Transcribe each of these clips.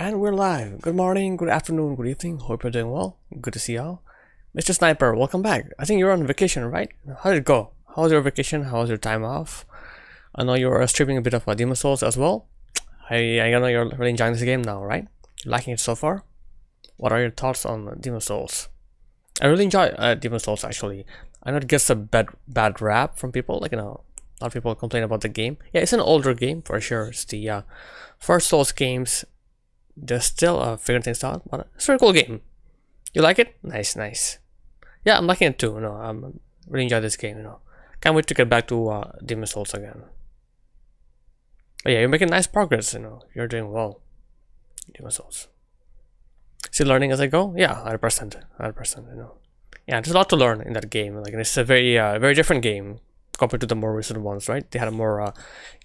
And we're live. Good morning, good afternoon, good evening. Hope you're doing well. Good to see y'all. Mr. Sniper, welcome back. I think you're on vacation, right? How did it go? How was your vacation? How was your time off? I know you're streaming a bit of Demon's Souls as well. I know you're really enjoying this game now, right? You're liking it so far? What are your thoughts on Demon's Souls? I really enjoy Demon's Souls actually. I know it gets a bad rap from people, like, a lot of people complain about the game. Yeah, it's an older game for sure. It's the first Souls games. They're still figuring things out, but it's a very cool game. You like it? Nice, nice. Yeah, I'm liking it too. I'm really enjoy this game. Can't wait to get back to Demon's Souls again. But yeah, you're making nice progress. You're doing well. Demon's Souls. Still learning as I go? Yeah, 100%. 100%, you know. Yeah, there's a lot to learn in that game. Like, it's a very different game compared to the more recent ones, right? They had more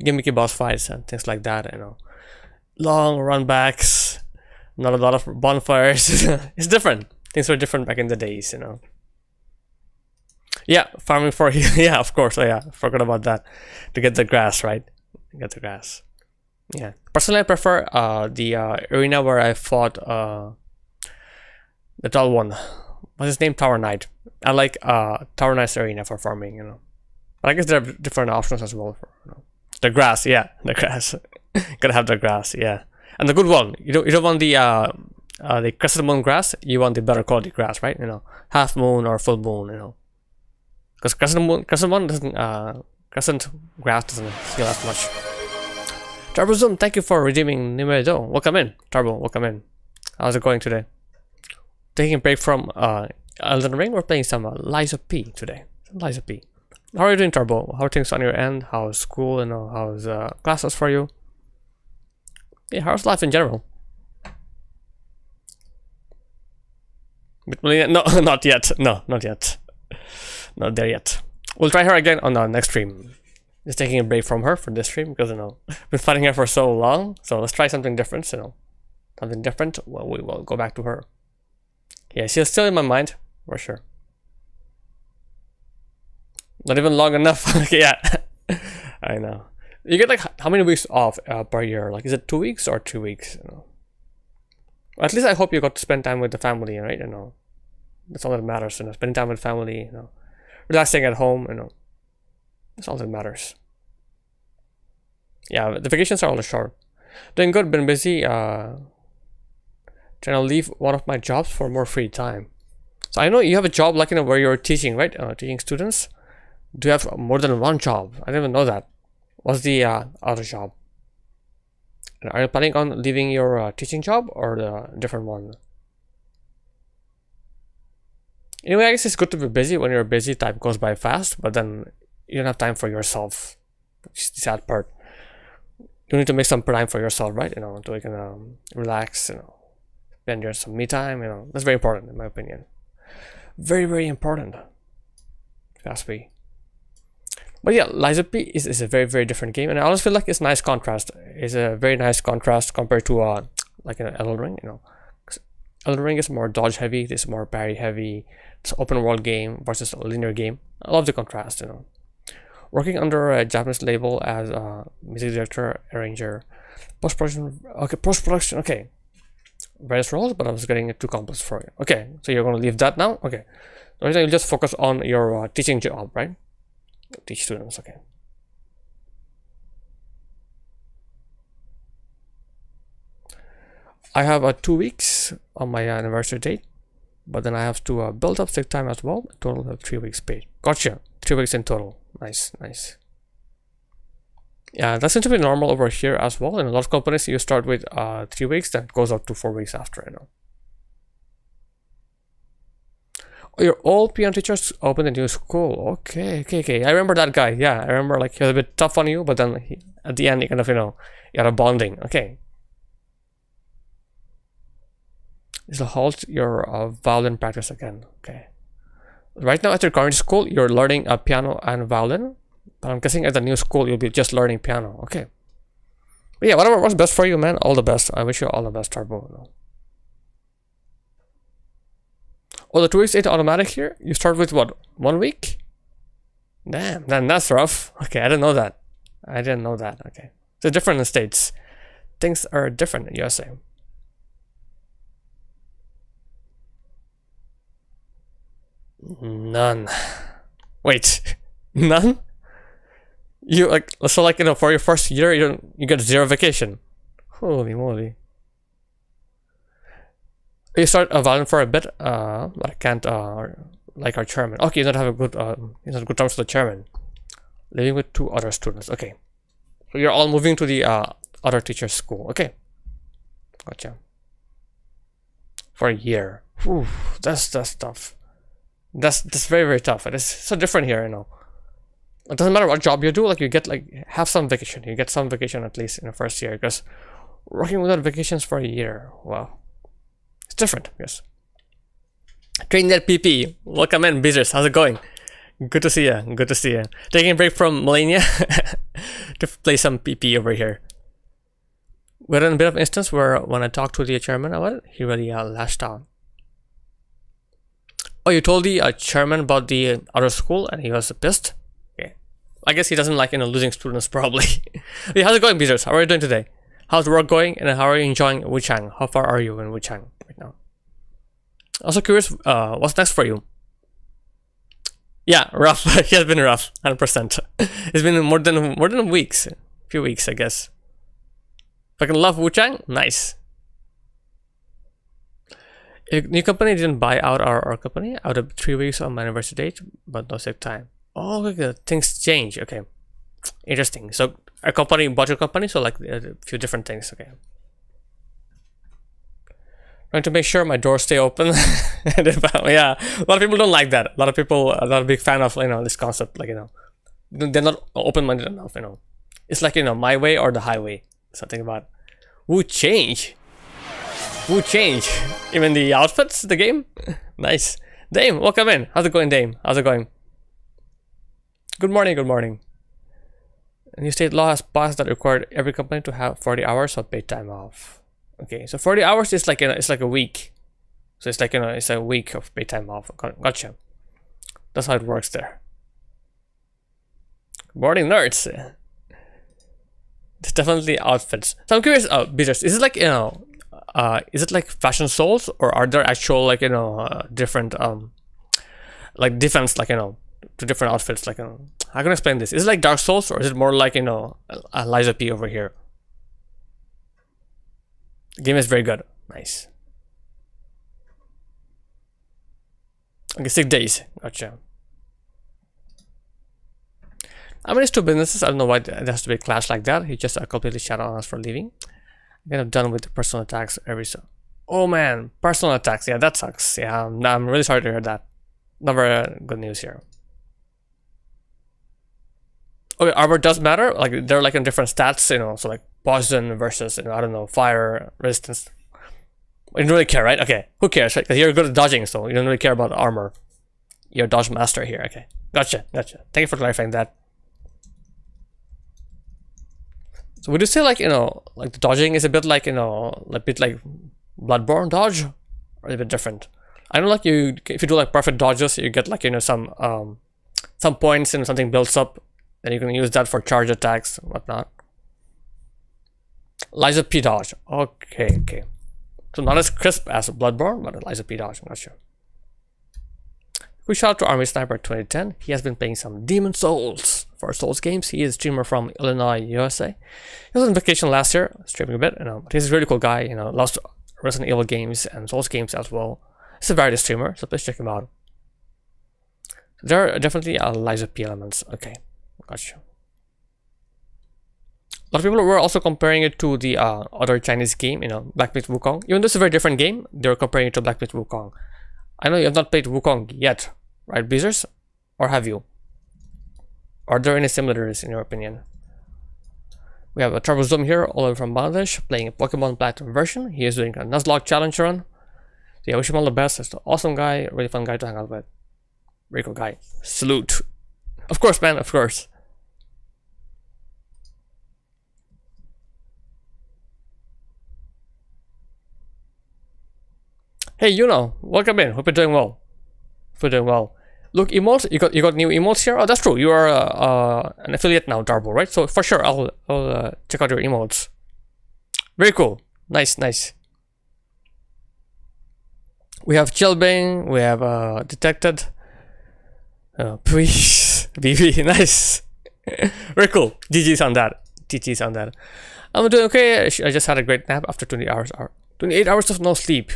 gimmicky boss fights and things like that, you know. Long run backs, not a lot of bonfires. It's different. Things were different back in the days, you know. Yeah, farming for yeah, of course. Oh, yeah, forgot about that. To get the grass, right? Get the grass. Yeah. Personally, I prefer the arena where I fought the tall one. What's his name? Tower Knight. I like Tower Knight's arena for farming, you know. But I guess there are different options as well for, you know. The grass, yeah, the grass. Gotta have the grass, yeah. And the good one. You don't want the crescent moon grass. You want the better quality grass, right? You know, half moon or full moon, you know. Because crescent grass doesn't heal as much. Turbo Zoom, thank you for redeeming Nimedo. Welcome in, Turbo. Welcome in. How's it going today? Taking a break from Elden Ring. We're playing some Lies of P today. Lies of P. How are you doing, Turbo? How are things on your end? How's school and how's classes for you? Yeah, how's life in general? No, not yet. No, not yet. Not there yet. We'll try her again on our next stream. Just taking a break from her for this stream because, you know, been fighting her for so long. So let's try something different, you know. Something different. Well, we will go back to her. Yeah, she's still in my mind, for sure. Not even long enough. Okay, yeah. I know. You get like how many weeks off per year? Like, is it 2 weeks or 2 weeks? You know. At least I hope you got to spend time with the family, right? You know, that's all that matters. You know, spending time with family. You know, relaxing at home. You know, that's all that matters. Yeah, the vacations are all short. Doing good. Been busy. Trying to leave one of my jobs for more free time. So I know you have a job like, you know, where you're teaching, right? Teaching students. Do you have more than one job? I didn't even know that. What's the other job? And are you planning on leaving your teaching job or the different one? Anyway, I guess it's good to be busy. When you're busy, time goes by fast, but then you don't have time for yourself. Which is the sad part. You need to make some time for yourself, right? You know, so you can relax, you know, spend your some me time, you know. That's very important in my opinion. Very important. If you ask me. But yeah, Lies of P is a very different game, and I always feel like it's nice contrast. It's a very nice contrast compared to like an Elden Ring, you know. Elden Ring is more dodge heavy, this is more parry heavy. It's an open world game versus a linear game. I love the contrast, you know. Working under a Japanese label as a music director, arranger, post-production. Okay, post-production. Okay, various roles, but I was getting it too complex for you. Okay, so you're gonna leave that now. Okay, so you'll just focus on your teaching job, right? Teach students. Okay. I have 2 weeks on my anniversary date, but then I have to build up sick time as well. Total of 3 weeks paid. Gotcha. 3 weeks in total. Nice. Yeah, that seems to be normal over here as well. In a lot of companies, you start with 3 weeks, then it goes up to 4 weeks after. You know. Oh, your old piano teachers opened a new school. Okay. I remember that guy. Yeah, I remember like he was a bit tough on you, but then at the end, you kind of, you know, you had a bonding. Okay. Is to halt your violin practice again. Okay. Right now at your current school, you're learning piano and violin, but I'm guessing at the new school you'll be just learning piano. Okay. But yeah, whatever works best for you, man. All the best. I wish you all the best, Turbo. Oh, the 2 weeks ain't automatic here. You start with what? 1 week? Damn, that's rough. Okay, I didn't know that. Okay, so different in states. Things are different in USA. None. Wait, none? You like so like, you know, for your first year you get 0 vacation. Holy moly. You start a violin for a bit, but I can't like our chairman. Okay, you don't have a good good terms with the chairman. Living with 2 other students. Okay, so you're all moving to the other teacher's school. Okay, gotcha. For a year. Whew, that's tough. That's very tough. It is so different here, you know. It doesn't matter what job you do, like you get like have some vacation. You get some vacation at least in the first year, because working without vacations for a year, wow. It's different, yes. Train that PP. Welcome in, Beezers. How's it going? Good to see you. Good to see you. Taking a break from Melania to play some PP over here. We're in a bit of instance where when I talked to the chairman about it, he really lashed out. Oh, you told the chairman about the other school and he was pissed? Okay. I guess he doesn't like, losing students probably. Hey, how's it going, Beezers? How are you doing today? How's work going and how are you enjoying Wuchang? How far are you in Wuchang right now? Also curious, what's next for you? Yeah, rough. He has been rough, 100%. It's been more than weeks, a few weeks, I guess. Fucking love Wuchang, nice. A new company didn't buy out our company out of 3 weeks on my anniversary date, but no sick time. Oh, okay, things change. Okay, interesting. So a company bought your company, so like a few different things. Okay. Trying to make sure my doors stay open. Yeah, a lot of people don't like that. A lot of people are not a big fan of this concept. Like they're not open-minded enough. It's like my way or the highway. Something about who change. Even the outfits, the game. Nice. Dame, welcome in. How's it going, Dame? How's it going? Good morning. Good morning. A new state law has passed that required every company to have 40 hours of paid time off. Okay, so 40 hours is like it's like a week. So it's like it's a week of paid time off. Gotcha. That's how it works there. Good morning, nerds. It's definitely outfits. So I'm curious, Beezers, is it like is it like Fashion Souls or are there actual like different like defense like two different outfits like how can I explain this? Is it like Dark Souls or is it more like Liza P over here? The game is very good. Nice. Okay, 6 days. Gotcha. I mean, it's two businesses. I don't know why there has to be a clash like that. He just completely shut on us for leaving. I'm kind of done with the personal attacks every so. Oh man, personal attacks. Yeah, that sucks. Yeah, I'm really sorry to hear that. Not very good news here. Okay, armor does matter. Like they're like in different stats, so like poison versus I don't know, fire resistance. You don't really care, right? Okay, who cares, right? Because you're good at dodging, so you don't really care about armor. You're a dodge master here. Okay, gotcha. Thank you for clarifying that. So would you say like like the dodging is a bit like a bit like Bloodborne dodge, or a bit different? I know like if you do like perfect dodges, you get like some points and something builds up, and you can use that for charge attacks and whatnot. Liza P dodge. Okay. So not as crisp as Bloodborne, but Liza P dodge. I'm not sure. We shout out to Army Sniper 2010. He has been playing some Demon Souls for Souls games. He is a streamer from Illinois, USA. He was on vacation last year, streaming a bit. But he's a really cool guy. Loves Resident Evil games and Souls games as well. He's a variety streamer, so please check him out. There are definitely Liza P elements. Okay, gotcha. A lot of people were also comparing it to the other Chinese game, Black Myth Wukong. Even though it's a very different game, they're comparing it to Black Myth Wukong. I know you have not played Wukong yet, right, Beezers? Or have you? Are there any similarities in your opinion? We have a Travel Zoom here, all the way from Bangladesh, playing a Pokemon Platinum version. He is doing a Nuzlocke challenge run. So yeah, wish him all the best. He's an awesome guy, really fun guy to hang out with. Very cool guy. Salute. Of course, man, of course. Hey, welcome in. Hope you're doing well. Look, emotes. You got new emotes here. Oh, that's true. You are an affiliate now, Darbo, right? So for sure, I'll check out your emotes. Very cool. Nice. We have Chilbing. We have Detected. Please, BB. Nice. Very cool. GG's on that. I'm doing okay. I just had a great nap after 28 hours of no sleep.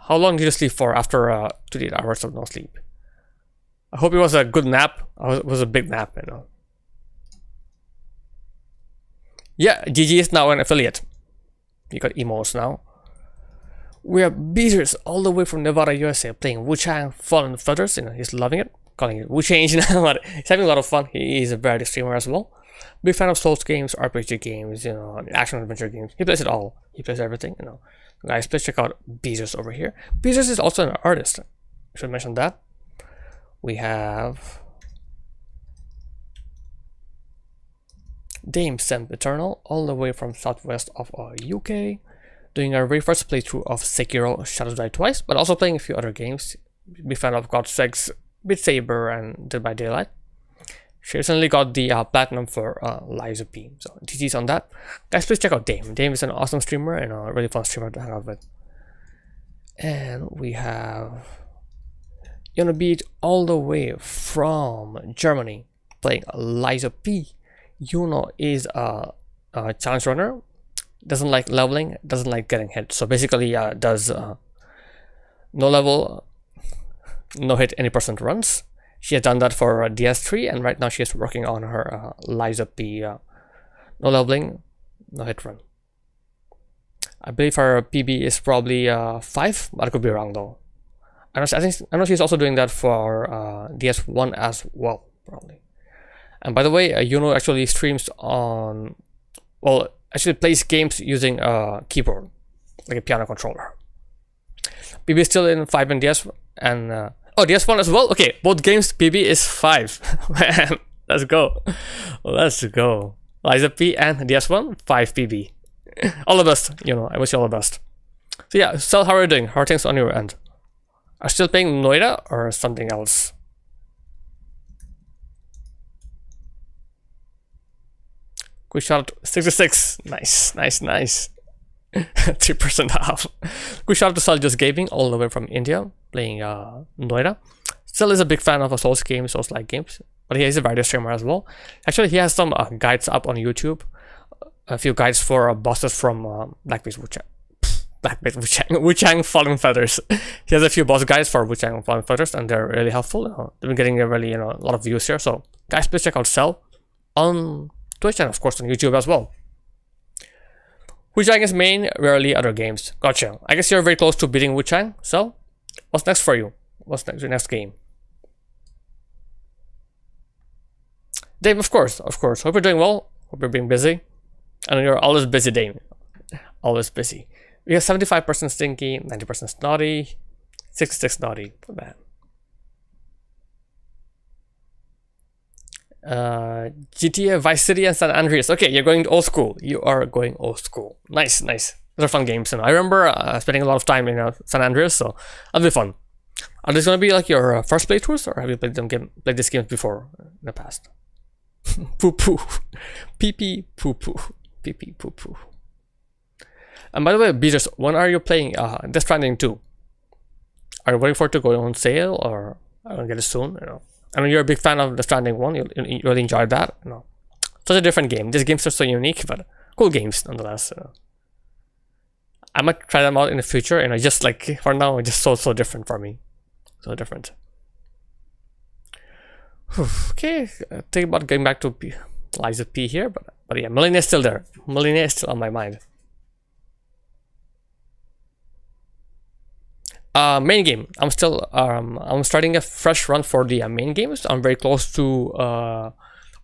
How long did you sleep for after 28 hours of no sleep? I hope it was a good nap. It was a big nap, Yeah, GG is now an affiliate. You got emos now. We have Beezers all the way from Nevada, USA, playing Wuchang Fallen Feathers. He's loving it, calling it Wuchange now, but he's having a lot of fun. He is a variety streamer as well. Big fan of Souls games, RPG games, action adventure games. He plays it all. He plays everything, Guys, please check out Beezers over here. Beezers is also an artist. I should mention that. We have Dame Sempiternal, all the way from southwest of UK, doing our very first playthrough of Sekiro Shadows Die Twice, but also playing a few other games. Big fan of God 6, Beat Saber, and Dead by Daylight. She recently got the platinum for Liza P, so GG's on that. Guys, please check out Dame. Dame is an awesome streamer and a really fun streamer to hang out with. And we have Beat all the way from Germany, playing Liza P. Yuno is a challenge runner, doesn't like leveling, doesn't like getting hit, so basically does no level, no hit any percent runs. She has done that for DS3, and right now she is working on her Liza P no leveling, no hit run. I believe her PB is probably 5, but I could be wrong though. I know she's also doing that for DS1 as well, probably. And by the way, Yuno actually streams on, well, actually plays games using a keyboard, like a piano controller. PB is still in 5 and DS, and oh, DS1 as well? Okay, both games PB is 5. Man, let's go. Let's go. Liza P and DS1, 5 PB. All the best, I wish you all the best. So yeah, Cell, how are you doing? How are things on your end? Are you still playing Noida or something else? Quick shot 66. Nice. 3% off. Quick shout out to Cell Just Gaming, all the way from India, playing Noida. Cell is a big fan of Souls games, Souls-like games, but he is a video streamer as well. Actually, he has some guides up on YouTube. A few guides for bosses from Blackbeast Wuchang Fallen Feathers. He has a few boss guides for Wuchang Fallen Feathers, and they're really helpful. They've been getting a really a lot of views here. So guys, please check out Cell on Twitch and of course on YouTube as well. Wuchang is main, rarely other games. Gotcha. I guess you're very close to beating Wuchang. So what's next for you? What's next? Your next game? Dave, of course. Hope you're doing well. Hope you're being busy. I know you're always busy, Dave. Always busy. We have 75% stinky, 90% snotty, 66 naughty. Bad. GTA, Vice City, and San Andreas. Okay, you're going old school. You are going old school. Nice. Those are fun games. And I remember spending a lot of time in San Andreas, so that'll be fun. Are these gonna be like your first playthroughs, or have you played these games before in the past? Poo poo, pee pee, poo poo, pee pee, poo poo. And by the way, Beaters, when are you playing Death Stranding 2? Are you waiting for it to go on sale, or are you gonna get it soon? I know you're a big fan of Death Stranding 1. You really enjoyed that. Such a different game. These games are so unique, but cool games nonetheless. I might try them out in the future. Just like for now, it's just so different for me. So different. Okay, think about getting back to Liza P here, but yeah, Melina is still there. Melina is still on my mind. Main game. I'm still I'm starting a fresh run for the main games. I'm very close to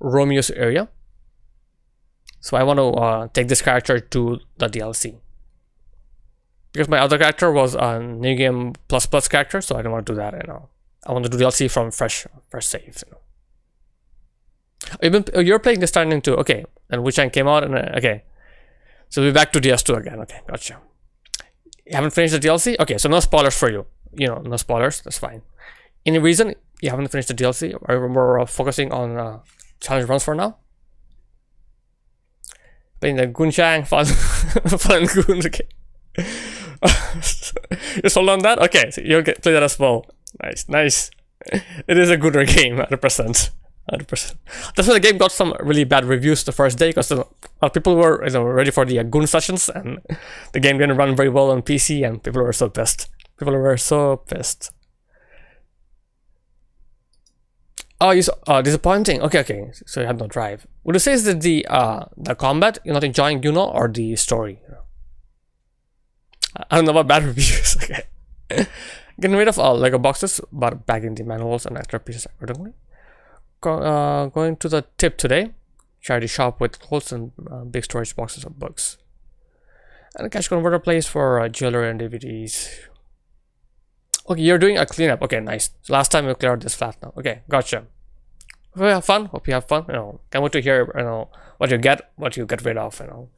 Romeo's area, so I want to take this character to the DLC because my other character was a New Game Plus character, so I don't want to do that. I want to do DLC from fresh saves. You're playing Death Stranding 2, okay? And Wuchang came out, and okay, so we're back to DS2 again. Okay, gotcha. You haven't finished the DLC? Okay, so no spoilers for you. No spoilers. That's fine. Any reason you haven't finished the DLC? Are you more focusing on challenge runs for now? Playing the Gunchang Fallen Goons. Okay. You sold on that? Okay, so you'll play that as well. Nice. It is a gooder game, 100%. 100%. That's why the game got some really bad reviews the first day, because people were ready for the Goon sessions, and the game didn't run very well on PC, and people were so pissed. Oh, disappointing. Okay. So you have no drive. Would you say is that the combat you're not enjoying, or the story? I don't know about bad reviews. Okay. Getting rid of all Lego boxes, but bagging the manuals and extra pieces accordingly. Going to the tip today. Charity shop with clothes and big storage boxes of books. And a cash converter place for jewelry and DVDs. Okay, you're doing a cleanup. Okay, nice. So last time you cleared this flat now. Okay, gotcha. Hope you have fun. Hope you have fun. You know, can't wait to hear, you know, what you get rid of, you know.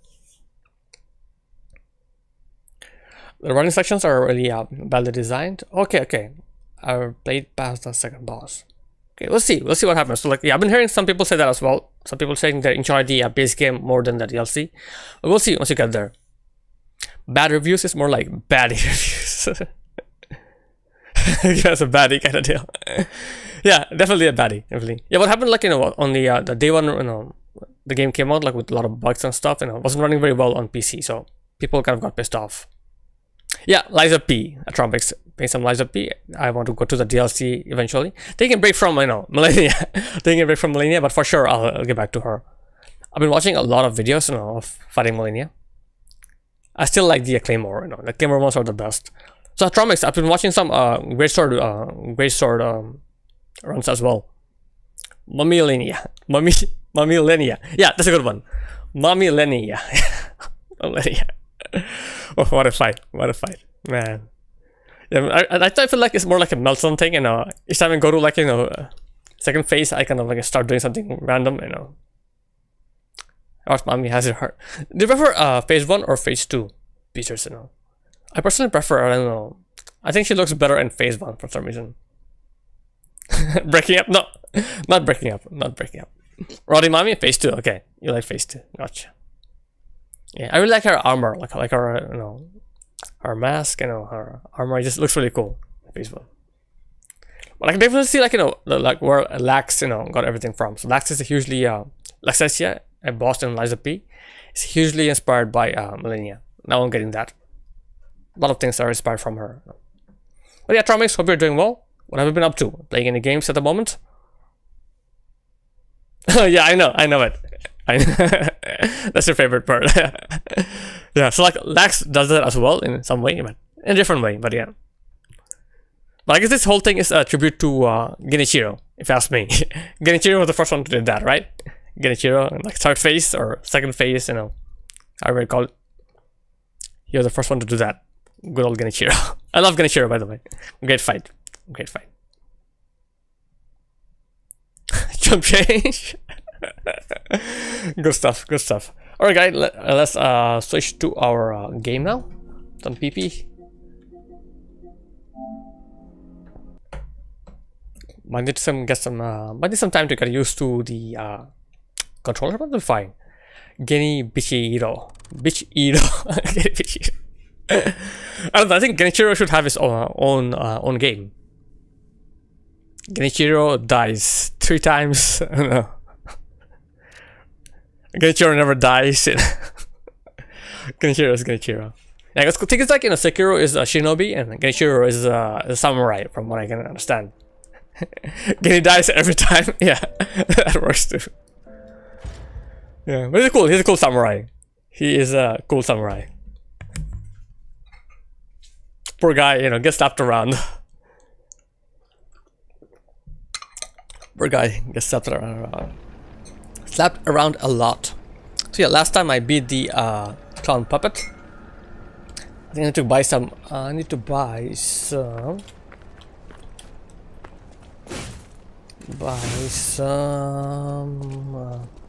The running sections are really badly designed. Okay. I played past the second boss. Okay, we'll see what happens. So like, yeah, I've been hearing some people say that as well. Some people saying they enjoy the base game more than the DLC. But we'll see once you get there. Bad reviews is more like baddie reviews. That's a baddie kind of deal. Yeah, definitely a baddie. Definitely. Yeah, what happened, like, you know, on the day one, you know, the game came out like with a lot of bugs and stuff, you know, it wasn't running very well on PC, so people kind of got pissed off. Yeah, Lies of P. Atomics made some Lies of P. I want to go to the DLC eventually. Taking a break from, you know, Millennia. Taking a break from Millennia, but for sure I'll get back to her. I've been watching a lot of videos, you know, of fighting Millennia. I still like the Claymore, you know, the Claymore ones are the best. So Atomics, I've been watching some Great Sword runs as well. Mamilenia. Yeah, that's a good one. Mamilenia. Oh, what a fight, man. Yeah, I feel like it's more like a Melton thing, you know. Each time I go to, like, you know, second phase, I kind of like start doing something random, you know. What mommy has her heart. Do you prefer phase 1 or phase 2 features, you know? I personally prefer, I don't know. I think she looks better in phase 1 for some reason. Breaking up? No, not breaking up. Roddy mommy, phase 2. Okay, you like phase 2. Gotcha. Yeah, I really like her armor, like her, you know, her mask, you know, her armor just looks really cool. Phase 1. But I can definitely see, like, you know, like where Lax, you know, got everything from. So Lax is hugely Laxesia, a boss in Lies of P, is hugely inspired by Millennia. Now I'm getting that. A lot of things are inspired from her. But yeah, Atomics, hope you're doing well. What have you been up to? Playing any games at the moment? Yeah, I know it. That's your favorite part. Yeah, so like Lax does that as well in some way, but in a different way, but yeah. But I guess this whole thing is a tribute to Genichiro, if you ask me. Genichiro was the first one to do that, right? Genichiro, like third phase or second phase, you know, however you call it. You're the first one to do that. Good old Genichiro. I love Genichiro, by the way. Great fight. Jump change. Good stuff. Alright, guys, let's switch to our game now. Some PP. Might need some time to get used to the controller, but we're fine. Genichiro. I don't know, I think Genichiro should have his own game. Genichiro dies 3 times. I don't know. Genichiro never dies. Genichiro is Genichiro. Yeah, I think it's like, you know, Sekiro is a shinobi and Genichiro is a samurai, from what I can understand. Geni dies every time. Yeah, that works too. Yeah, but he's cool. He's a cool samurai. He is a cool samurai. Poor guy, you know, gets slapped around. Poor guy gets slapped around. Slapped around a lot. So yeah, last time I beat the clown puppet. I think I need to buy some. What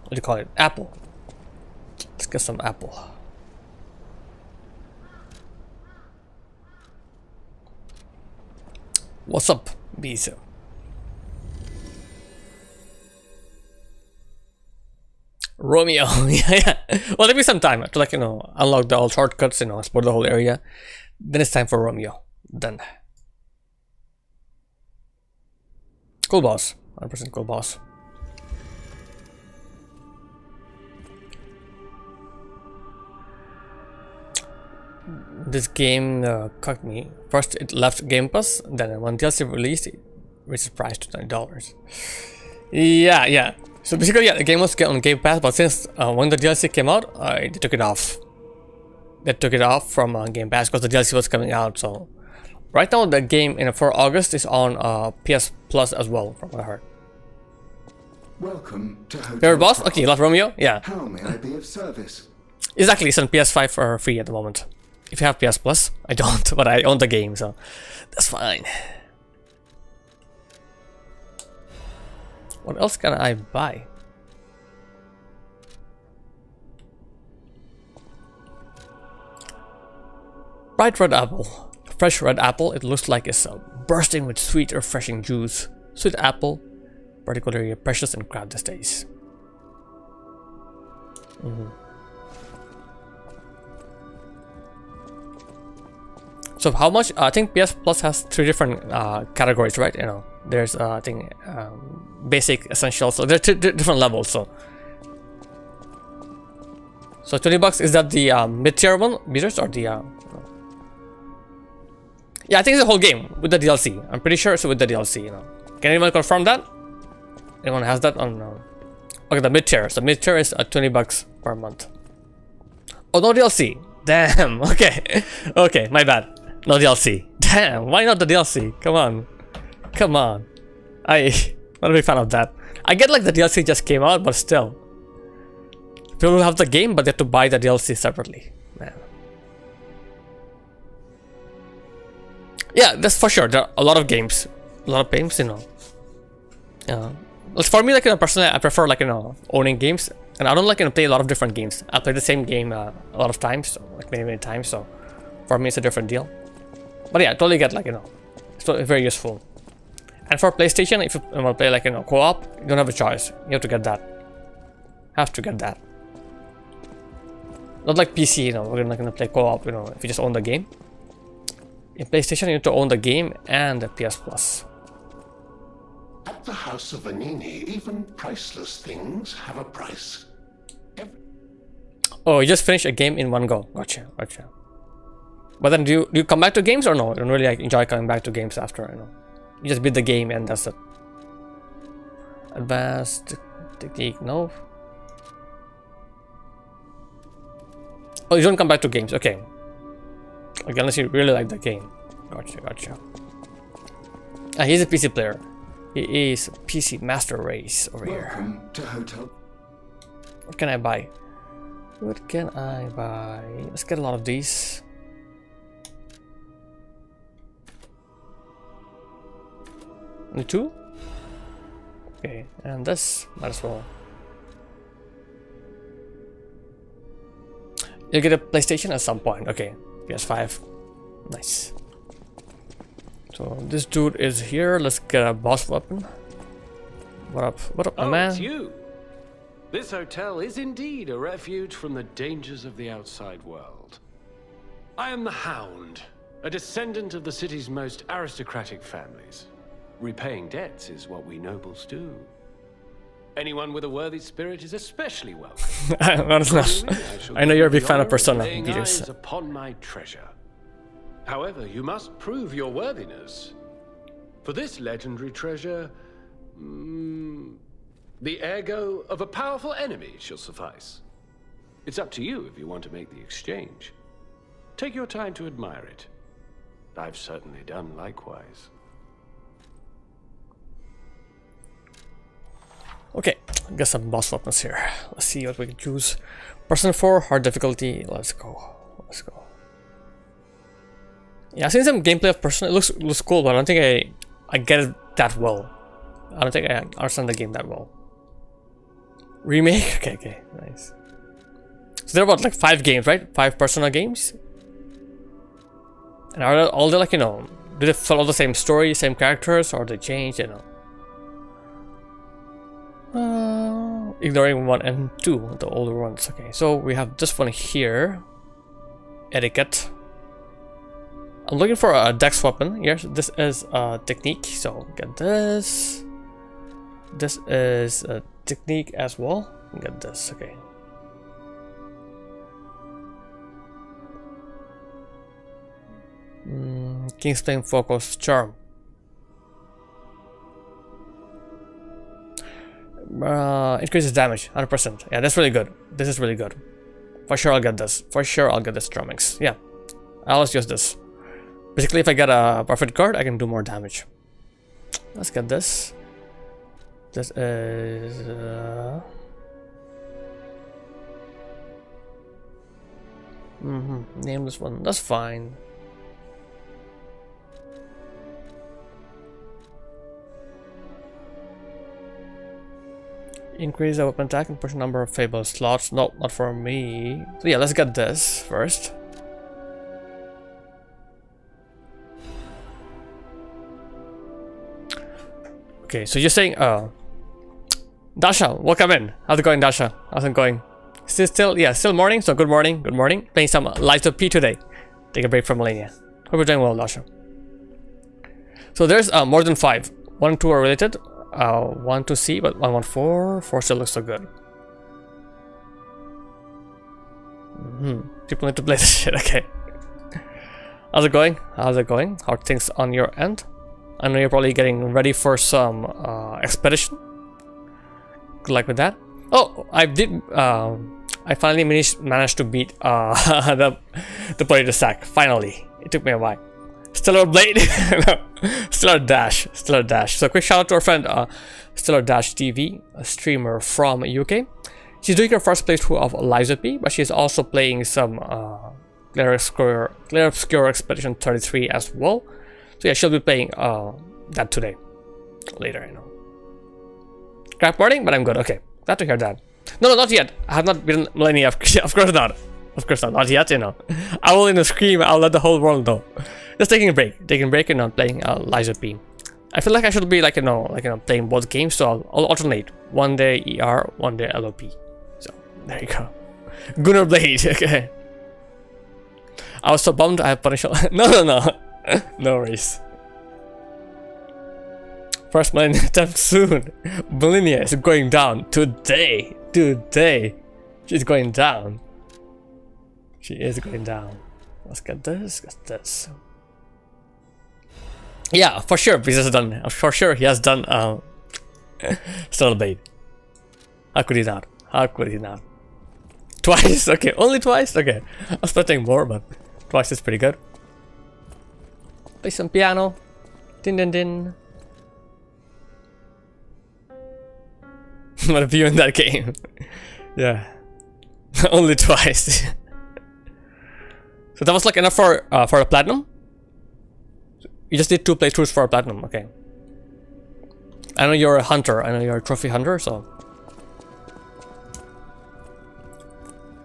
do you call it? Apple. Let's get some apple. What's up, Bezo? Romeo. Yeah. Well, there'll be some time to, like, you know, unlock all shortcuts, you know, explore the whole area. Then it's time for Romeo. Done. Cool boss. 100% cool boss. This game cucked me. First it left Game Pass, then when DLC released it raised the price to $20. Yeah. So basically, yeah, the game was on Game Pass, but since when the DLC came out, they took it off. They took it off from Game Pass because the DLC was coming out. So right now the game for August is on PS Plus as well, from what I heard. Welcome to Hotel Favorite boss? Okay, you love Romeo? Yeah. How may I be of service? Exactly, it's on PS5 for free at the moment. If you have PS Plus, I don't, but I own the game, so that's fine. What else can I buy? Bright red apple. Fresh red apple, it looks like it's bursting with sweet, refreshing juice. Sweet apple, particularly precious and crowded these days. So how much? I think PS Plus has 3 different categories, right? You know, there's I think basic, essential. So there are 2 different levels. So $20, is that the mid-tier one meters or the? Yeah, I think it's the whole game with the DLC. I'm pretty sure it's with the DLC. You know, can anyone confirm that? Anyone has that on? Okay, the mid-tier. So mid-tier is $20 per month. Oh, no DLC. Damn. Okay. Okay, my bad. No DLC. Damn, why not the DLC? Come on. Come on. I'm not a big fan of that. I get like the DLC just came out, but still. People have the game, but they have to buy the DLC separately. Man. Yeah, that's for sure. There are a lot of games. A lot of games, you know. For me, like, you know, personally, I prefer, like, you know, owning games. And I don't like, you know, play a lot of different games. I play the same game a lot of times, so, like many times, so for me it's a different deal. But yeah, I totally get, like, you know, it's very useful. And for PlayStation, if you want to play, like, you know, co-op, you don't have a choice. You have to get that. Have to get that. Not like PC, you know, we're not gonna play co-op, you know, if you just own the game. In PlayStation, you need to own the game and the PS Plus. At the House of Vanini, even priceless things have a price. Oh, you just finished a game in one go. Gotcha, gotcha. But then do you come back to games or no? You don't really like enjoy coming back to games after, you know. You just beat the game and that's it. Advanced technique, no. Oh, you don't come back to games, okay. Okay, unless you really like the game. Gotcha, gotcha. He's a PC player. He is PC Master Race over here. Welcome to Hotel. What can I buy? What can I buy? Let's get a lot of these. Only 2? Okay, and this might as well. You'll get a PlayStation at some point. Okay, PS5. Nice. So this dude is here. Let's get a boss weapon. What up? What up, my man? It's you. This hotel is indeed a refuge from the dangers of the outside world. I am the Hound, a descendant of the city's most aristocratic families. Repaying debts is what we nobles do. Anyone with a worthy spirit is especially welcome. I know you're a big fan of Persona, Peters. Upon my treasure. However, you must prove your worthiness. For this legendary treasure, the ergo of a powerful enemy shall suffice. It's up to you if you want to make the exchange. Take your time to admire it. I've certainly done likewise. Okay, got some boss weapons here. Let's see what we can choose. Persona 4, hard difficulty. Let's go. Let's go. Yeah, I've seen some gameplay of Persona. It looks cool, but I don't think I get it that well. I don't think I understand the game that well. Remake? Okay, nice. So there are about like 5 games, right? 5 Persona games? And are all they like, you know, do they follow the same story, same characters, or they change, you know? Ignoring 1 and 2, the older ones. Okay, so we have this one here. Etiquette. I'm looking for a dex weapon. Yes, this is a technique, so get this. This is a technique as well. Get this, okay. King's Flame Focus Charm. Increases damage 100%. Yeah, that's really good. This is really good. For sure I'll get this. For sure I'll get this Charmix. Yeah, I'll just use this. Basically, if I get a perfect card, I can do more damage. Let's get this. This is Nameless one. That's fine. Increase the weapon attack and push a number of fable slots. No, not for me. So yeah, let's get this first. Okay, so you're saying, Dasha, welcome in. How's it going, Dasha? How's it going? Still morning, so good morning, good morning. Playing some Lies of P today. Take a break from Malenia. Hope you're doing well, Dasha. So there's more than 5. 1 and 2 are related. 1 to C, but 1, 1, 4. 4 still looks so good. People need to play this shit, okay. How's it going? How's it going? How are things on your end? I know you're probably getting ready for some expedition. Good luck with that. Oh, I finally managed to beat the potato sack. Finally, it took me a while. Stellar Blade, no, Stellar Dash. So quick shout out to our friend Stellar Dash TV, a streamer from UK. She's doing her first playthrough of Lies of P, but she's also playing some Clair Obscur Expedition 33 as well. So yeah, she'll be playing that today. Later, I know. Crap morning, but I'm good. Okay, glad to hear that. No, not yet. I have not beaten Malenia. Of course not. Of course not. Not yet, you know. I will scream. I'll let the whole world know. Just taking a break, and not playing Lies of P. I feel like I should be like playing both games, so I'll alternate. One day ER, one day LOP. So there you go. Gunnar Blade. Okay. I was so bummed. I have Punisher. No. No worries. First Malenia attempt soon. Malenia is going down today. She's going down. She is going down. Let's get this. Yeah, for sure. He's done. For sure, he has done. Stellar Blade. How could he not? Twice. Okay, only twice. Okay, I was expecting more, but twice is pretty good. Play some piano. Din din din. What a view in that game. Yeah. Only twice. So that was like enough for a platinum? You just did 2 playthroughs for a platinum, okay. I know you're a hunter, I know you're a trophy hunter, so.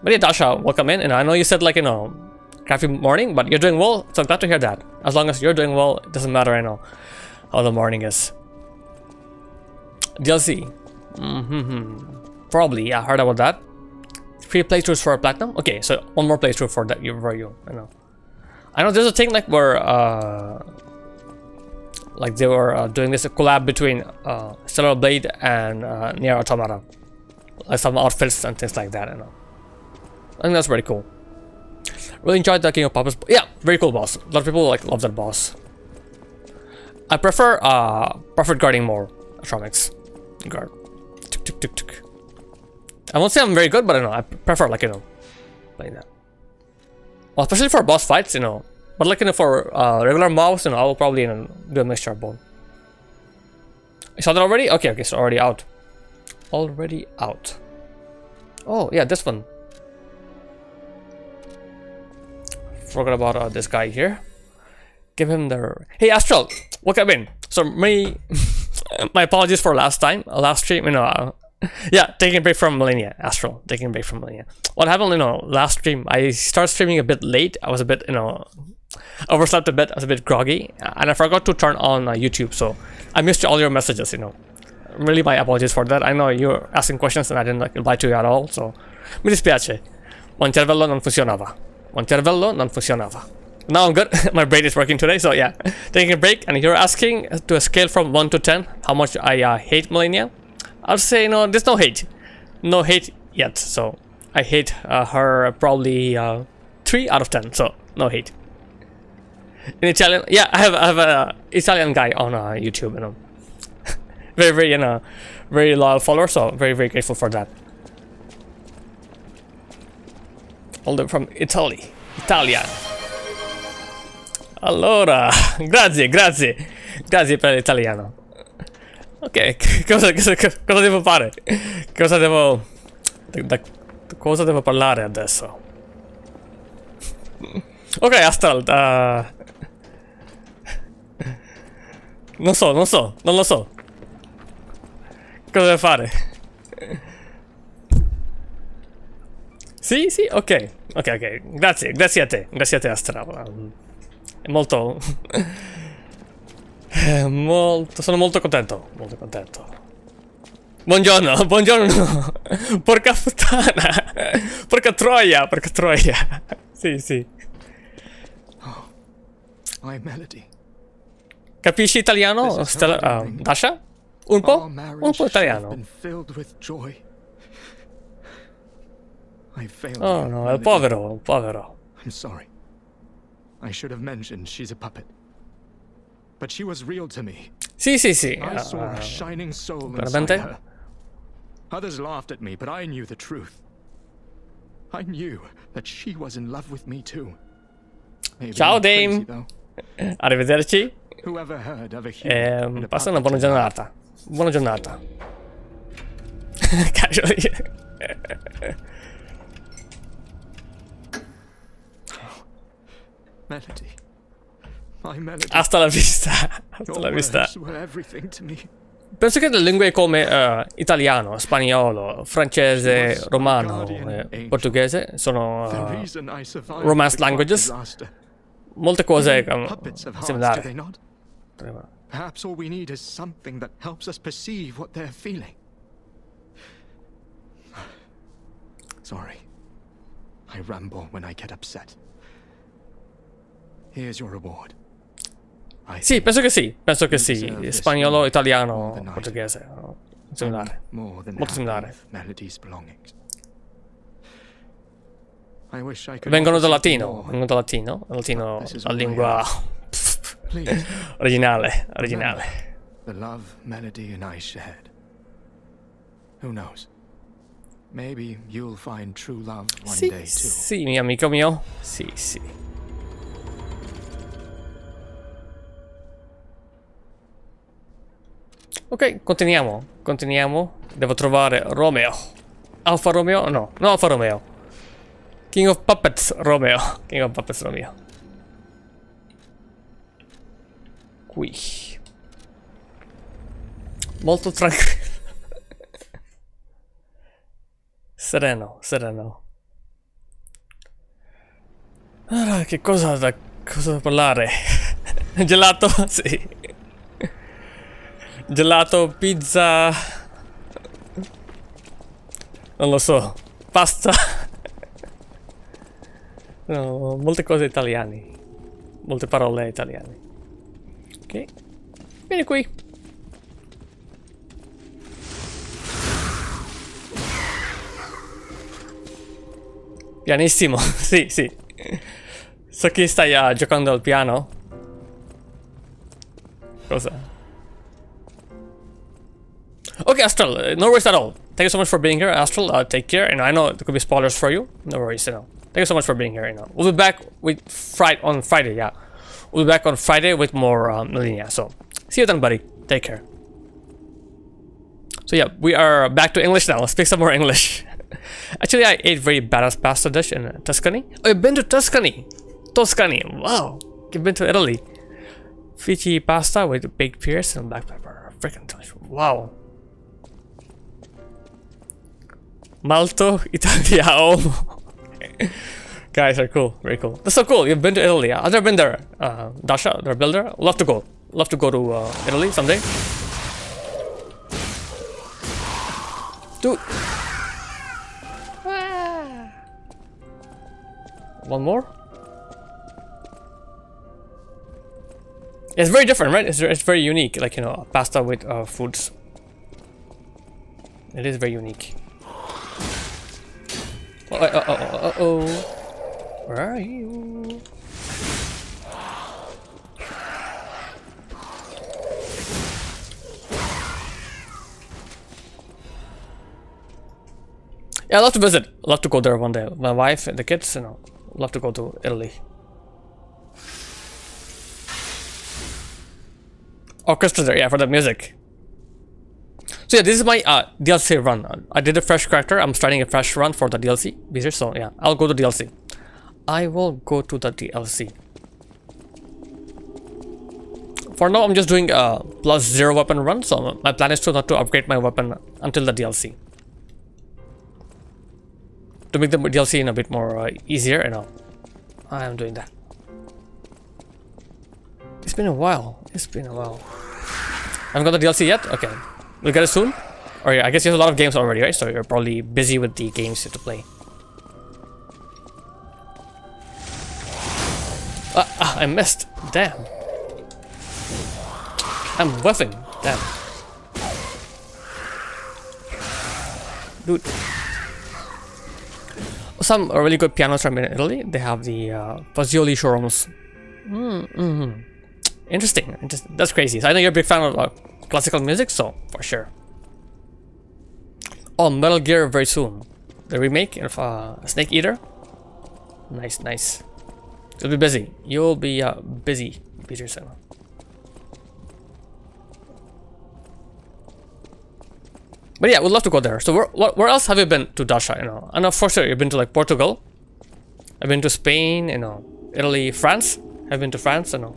But yeah, Dasha, welcome in, and I know you said like, crappy morning, but you're doing well, so I'm glad to hear that. As long as you're doing well, it doesn't matter, I know, how the morning is. DLC. Probably, yeah, I heard about that. 3 playthroughs for a platinum? Okay, so 1 more playthrough for that for you, I know there's a thing like where, like they were doing this collab between Stellar Blade and Nier Automata. Like some outfits and things like that, I think that's pretty cool. Really enjoyed the King of Papa's. Yeah, very cool boss. A lot of people like love that boss. I prefer Prophet guarding more. Atromix guard. Tuk. I won't say I'm very good, but I prefer like playing that. Well, especially for boss fights, But like for regular mobs, I will probably do a mixture of both. You saw that already? Okay, so already out. Oh yeah, this one. Forgot about this guy here. Give him the. Hey Astral, welcome in. So my apologies for last stream. Yeah, taking a break from Malenia. Astral, taking a break from Malenia. What happened? Last stream I started streaming a bit late. I was a bit, overslept a bit. I was a bit groggy, and I forgot to turn on YouTube. So I missed all your messages. Really, my apologies for that. I know you're asking questions and I didn't reply to you at all. So mi dispiace. Un cervello non funzionava. Now I'm good. My brain is working today. So yeah, taking a break. And you're asking to a scale from 1 to 10 how much I hate Malenia. I'll say there's no hate. No hate yet. So I hate her probably 3 out of 10. So no hate. In Italian, yeah, I have a Italian guy on YouTube, very very loyal follower, so very grateful for that. All the way from Italia. Allora, grazie per l'italiano. Ok, cosa devo fare? Cosa devo parlare adesso? Ok, Astral. Non lo so. Cosa deve fare? Sì, ok. Grazie a te Astral. È molto... Sono molto contento. Buongiorno. Porca puttana. Porca troia. Sì. My Melody. Capisci italiano, Dasha? Un po' italiano. Oh no, è un povero. I'm sorry. I should have mentioned she's a puppet. But she was real to me. Sì. I saw a shining soul inside veramente? her. Others laughed at me, but I knew the truth. I knew that she was in love with me too. Maybe Ciao I'm crazy, Dame. though. Arrivederci. Whoever heard of a human in a Passa una buona puppet? giornata. Casually. Melody. My Melody. Hasta la vista. Your words were everything to me. Penso che le lingue come italiano, spagnolo, francese, romano e portoghese sono The reason I survived Romance the car languages. disaster. Molte cose Puppets have hearts, do similari. they not? Perhaps all we need is something that helps us perceive what they're feeling. Sorry. I ramble when I get upset. Here's your reward. Sì, penso che sì. deserve this Spagnolo, more italiano, than I do. portoghese. Similare. More than Molto happy similare. with Melody's belongings. I wish I could Vengono offer dal something latino. more. Vengono dal latino. Il latino, This is la all I lingua Please, originale. remember the love Melody and I shared. Who knows? Maybe you'll find true love one day too. Sì, mio amico mio. Sì. Ok, continuiamo. Devo trovare Romeo. Alfa Romeo? No, Alfa Romeo. King of Puppets Romeo. Qui. Molto tranquillo. Sereno. Allora, che cosa da parlare? Gelato? Sì. Gelato, pizza. Non lo so. Pasta. No, molte cose italiane. Molte parole italiane. Ok. Vieni qui. Pianissimo. Sì. So che stai giocando al piano. Cosa? Okay, Astral, no worries at all. Thank you so much for being here, Astral. Take care, and I know there could be spoilers for you. No worries, Thank you so much for being here. We'll be back with on Friday. Yeah, we'll be back on Friday with more Millennia. So, see you then, buddy. Take care. So yeah, we are back to English now. Let's speak some more English. Actually, I ate very badass pasta dish in Tuscany. Oh, you've been to Tuscany? Wow. You've been to Italy. Fici pasta with baked pears and black pepper. Freaking delicious. Wow. Malto Italiano. Guys are cool, very cool. That's so cool. You've been to Italy. I've never been there. Dasha, the builder. Love to go to Italy someday. Dude. One more. It's very different, right? It's very unique. Like, pasta with foods. It is very unique. Uh-oh. Where are you? Yeah, I'd love to visit. I'd love to go there one day. My wife and the kids, love to go to Italy. Orchestra there, yeah, for the music. So yeah, this is my DLC run. I did a fresh character. I'm starting a fresh run for the DLC. So yeah, I'll go to DLC. I will go to the DLC. For now, I'm just doing a +0 weapon run, so my plan is to not to upgrade my weapon until the DLC. To make the DLC a bit more easier, you know, I am doing that. It's been a while. It's been a while. Haven't got the DLC yet? Okay. We'll get it soon? Or yeah, I guess you have a lot of games already, right? So you're probably busy with the games you have to play. I missed. Damn. I'm whiffing. Damn. Dude. Some really good pianos from Italy. They have the Fazioli showrooms. Interesting. That's crazy. So I know you're a big fan of classical music, so for sure. Oh, Metal Gear very soon. The remake of Snake Eater. Nice, nice. You'll be busy. You'll be busy, Peterson. But yeah, we'd love to go there. So where else have you been to, Dasha? You know, I know for sure you've been to like Portugal. I've been to Spain. You know, Italy, France. I've been to France. You know.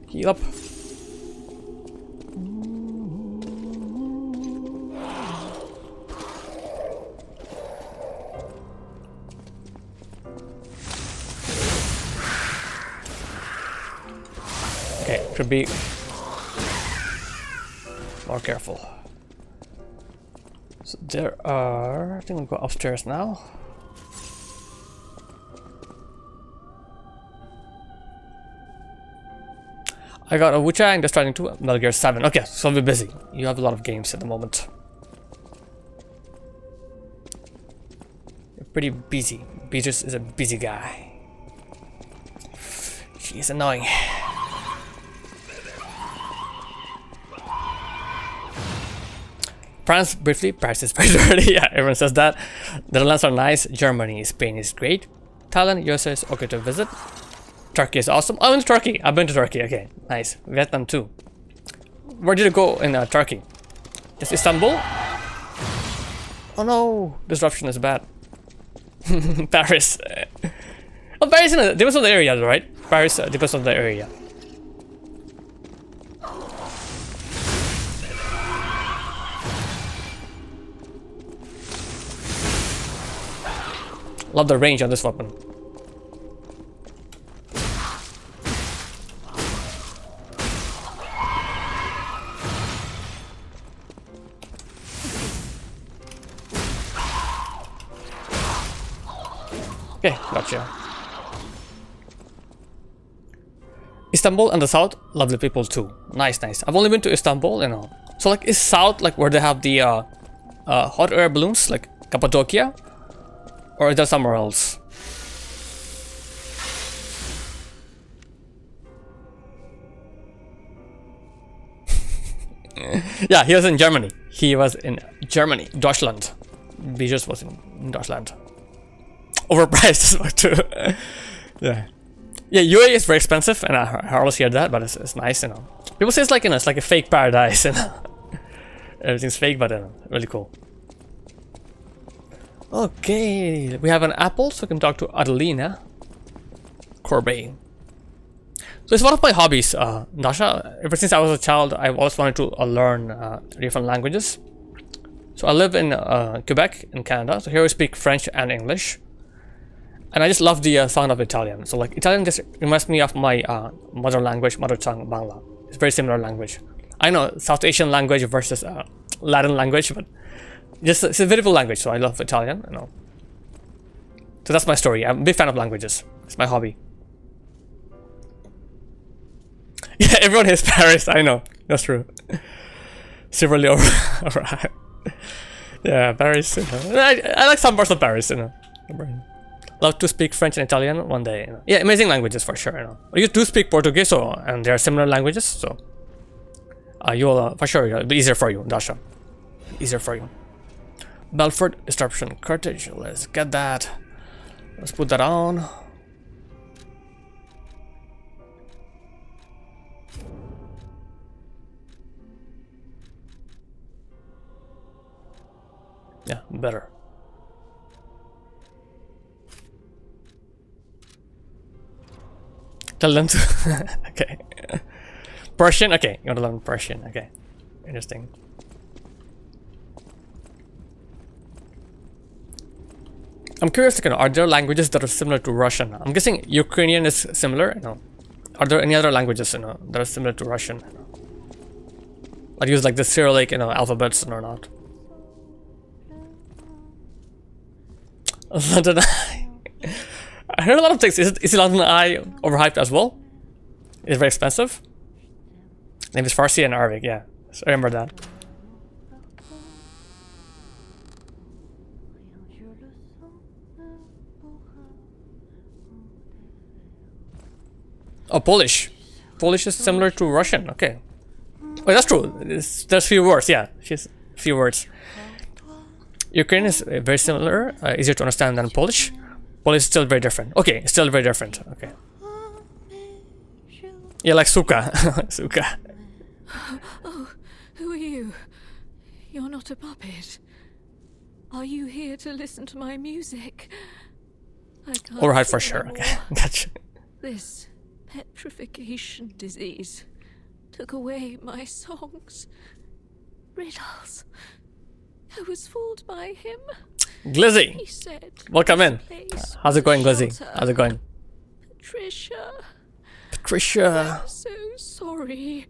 Heal up. Okay, should be more careful. So there are, I think we'll go upstairs now. I got a Wuchang, just starting to Metal Gear 7. Okay, so I'll be busy. You have a lot of games at the moment. You're pretty busy. Beatrice is a busy guy. She's annoying. France, briefly, Paris is very dirty. Yeah, everyone says that. The Netherlands are nice. Germany, Spain is great. Thailand, USA is okay to visit. Turkey is awesome. Oh, in Turkey. I've been to Turkey. Okay, nice. Vietnam too. Where did you go in Turkey? Just Istanbul? Oh no, disruption is bad. Paris. Oh, Paris depends on the area, right? Paris depends on the area. Love the range on this weapon. Okay, gotcha. Istanbul and the south, lovely people too. Nice, nice. I've only been to Istanbul, you know. So like, is south like where they have the hot air balloons, like Cappadocia? Or is that somewhere else? Yeah, he was in Germany. He was in Germany, Deutschland. Beatrice was in Deutschland. Overpriced as well too. Yeah. Yeah, UAE is very expensive, and I always hear that, but it's nice, you know. People say it's like, you know, it's like a fake paradise, you know. Everything's fake, but really cool. Okay, we have an apple, so we can talk to Adelina Corbet. So it's one of my hobbies, Dasha. Ever since I was a child, I've always wanted to learn different languages. So I live in Quebec, in Canada. So here we speak French and English. And I just love the sound of Italian. So like Italian just reminds me of my mother language, mother tongue, Bangla. It's a very similar language. I know South Asian language versus Latin language, but just it's a beautiful language. So I love Italian, you know. So that's my story. I'm a big fan of languages. It's my hobby. Yeah, everyone hates Paris. I know. That's true. Severely over. Yeah, Paris. You know. I like some parts of Paris, you know. Love to speak French and Italian one day. You know. Yeah, amazing languages for sure. You know. You do speak Portuguese, so and they are similar languages, so you'll for sure it'll be easier for you, Dasha. Easier for you. Belfort Disruption Cartridge. Let's get that. Let's put that on. Yeah, better. Tell them to. Okay. Persian? Okay, you want to learn Persian. Okay. Interesting. I'm curious, are there languages that are similar to Russian? I'm guessing Ukrainian is similar, Are there any other languages, that are similar to Russian? Like use like the Cyrillic, alphabets or not? London Eye. I heard a lot of things. Is London Eye overhyped as well? Is it very expensive? Name is Farsi and Arabic, yeah. So I remember that. Oh, Polish. Polish is similar to Russian, okay. Oh, that's true. There's few words, yeah. Few words. Ukrainian is very similar, easier to understand than Polish. Polish is still very different. Okay, still very different. Okay. Yeah, like Suka. Suka. Oh, who are you? You're not a puppet. Are you here to listen to my music? I can't Overhyped for sing sure. anymore. Okay, gotcha. This petrification disease took away my songs. Riddles. I was fooled by him. Glizzy, He said, welcome in. "Place How's it going, Glizzy? shelter." How's it going? Patricia, Patricia. I'm so sorry.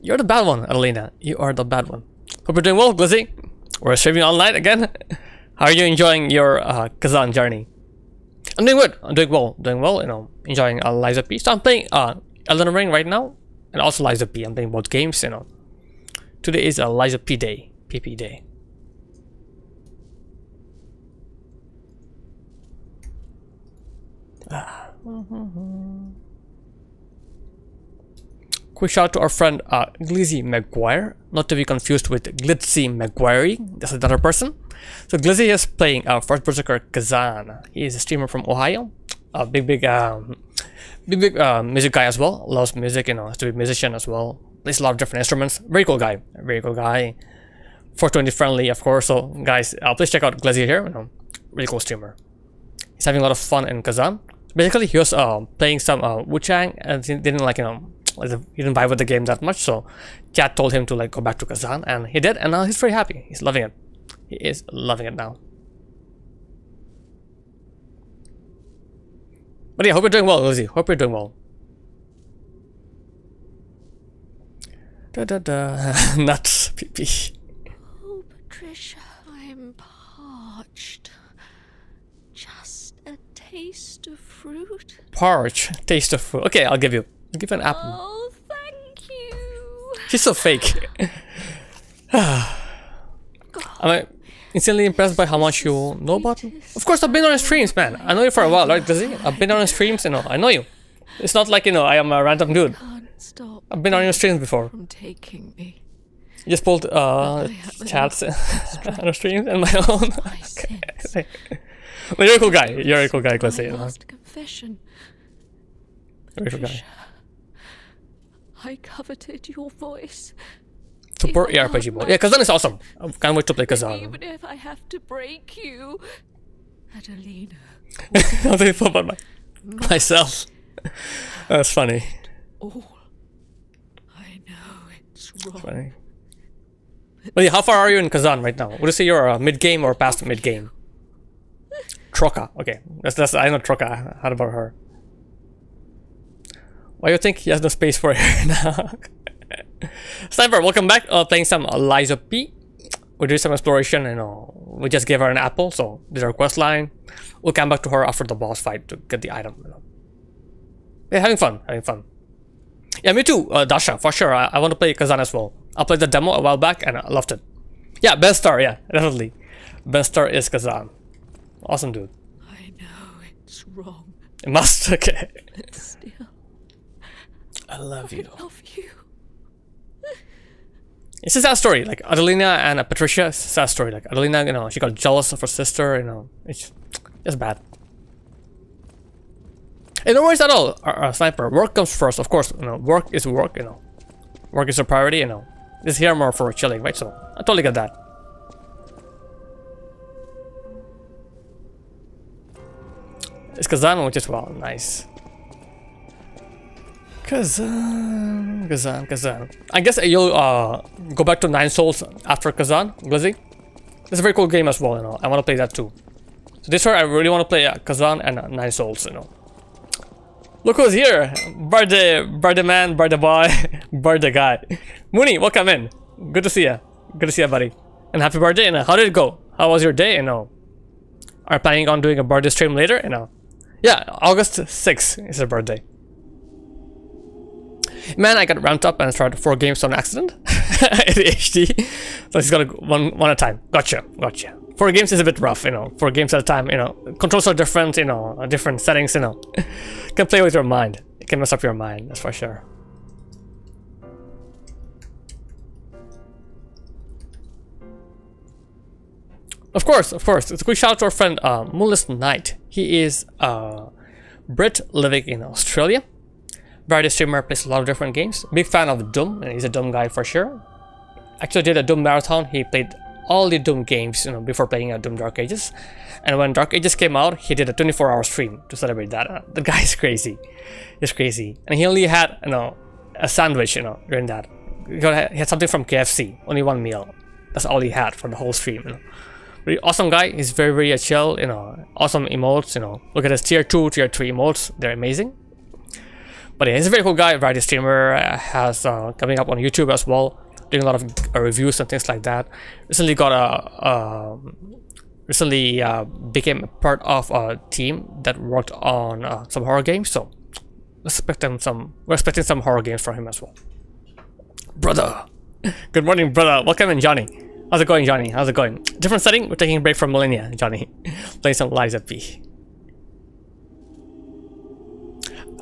You're the bad one, Adelina. You are the bad one. Hope you're doing well, Glizzy. We're streaming all night again. How are you enjoying your Kazan journey? I'm doing good. I'm doing well. Enjoying Liza P. So I'm playing Elden Ring right now, and also Liza P. I'm playing both games. Today is a Liza P day, PP day. Quick shout out to our friend Glizzy Maguire, not to be confused with Glitzy Maguire. That's another person. So Glizzy is playing First Berserker Kazan. He is a streamer from Ohio. A big music guy as well. Loves music, has to be a musician as well. Plays a lot of different instruments. Very cool guy. 420 friendly, of course. So guys, please check out Glizzy here. Really cool streamer. He's having a lot of fun in Kazan. Basically, he was playing some Wu-Chang and he didn't he didn't vibe with the game that much. So chat told him to go back to Kazan, and he did, and now he's very happy. He's loving it. He is loving it now. But yeah, hope you're doing well, Lizzie. Hope you're doing well. Nuts, PP. Oh, Patricia, I'm parched. Just a taste of fruit. Parch, taste of food. Okay, I'll give you an apple. Oh, thank you. She's so fake. I'm instantly impressed by how much you know about me. Of course, I've been on your streams, man. I know you for a while, right, Glizzy? I've been on your streams, I know you. It's not like, I am a random dude. Can't stop I've been on your streams before. from taking me. You just pulled chats on your streams and my own. My sins. Well, you're a cool guy. You're a cool guy, My Glizzy. last confession. You're a cool guy. Patricia, I coveted your voice. Support RPG mode. Yeah, Kazan is awesome. I can't wait to play Kazan. Even if I have to break you, Adelina. I'll tell you about myself. That's funny. All. I know it's wrong. Funny. But yeah, how far are you in Kazan right now? Would you say you're mid-game or past mid-game? Troka. Okay, that's I know Troka. How about her? Why do you think he has no space for her now? Sniper, welcome back. Playing some Liza P. We did some exploration, we just gave her an apple, so this is our quest line. We'll come back to her after the boss fight to get the item. Yeah, having fun. Yeah, me too, Dasha, for sure. I want to play Kazan as well. I played the demo a while back and I loved it. Yeah, best star, yeah, definitely. Best star is Kazan. Awesome, dude. I know it's wrong, It must, okay. but still, I love you. I love you. It's a sad story, like Adelina and Patricia, it's a sad story. Like Adelina, she got jealous of her sister, it's just bad. Hey, no worries at all, Sniper. Work comes first, of course, work is work, Work is a priority, This here more for chilling, right? So, I totally get that. It's Kazan, which is, well, nice. Kazan. I guess you'll go back to Nine Souls after Kazan, Glizzy. It's a very cool game as well, you know. I want to play that too. So this year I really want to play Kazan and Nine Souls, you know. Look who's here! Birthday man, birthday boy, birthday guy. Mooney, welcome in. Good to see ya. Good to see ya, buddy. And happy birthday, you know. How did it go? How was your day, you know? Are you planning on doing a birthday stream later, you know? Yeah, August 6th is her birthday. Man, I got ramped up and started 4 games on accident. ADHD. So he's got one at a time. Gotcha. 4 games is a bit rough, you know. 4 games at a time, you know. Controls are different, you know. Different settings, you know. You can play with your mind. It can mess up your mind, that's for sure. Of course. It's a quick shout out to our friend Moonless Knight. He is a Brit living in Australia. Variety streamer, plays a lot of different games. Big fan of Doom, and he's a Doom guy for sure. Actually did a Doom marathon. He played all the Doom games, you know, before playing Doom Dark Ages. And when Dark Ages came out, he did a 24-hour stream to celebrate that. The guy is crazy. He's crazy. And he only had, you know, a sandwich, you know, during that. He had something from KFC, only 1 meal. That's all he had for the whole stream, you know. Really awesome guy. He's very chill, you know. Awesome emotes, you know. Look at his tier 2, tier 3 emotes. They're amazing. But yeah, he's a very cool guy. Variety streamer. Has coming up on YouTube as well. Doing a lot of reviews and things like that. Recently became a part of a team that worked on some horror games. So we're expecting some horror games from him as well. Brother, good morning, brother. Welcome in, Johnny. How's it going, Johnny? How's it going? Different setting. We're taking a break from Millennia, Johnny. Playing some Lies of P.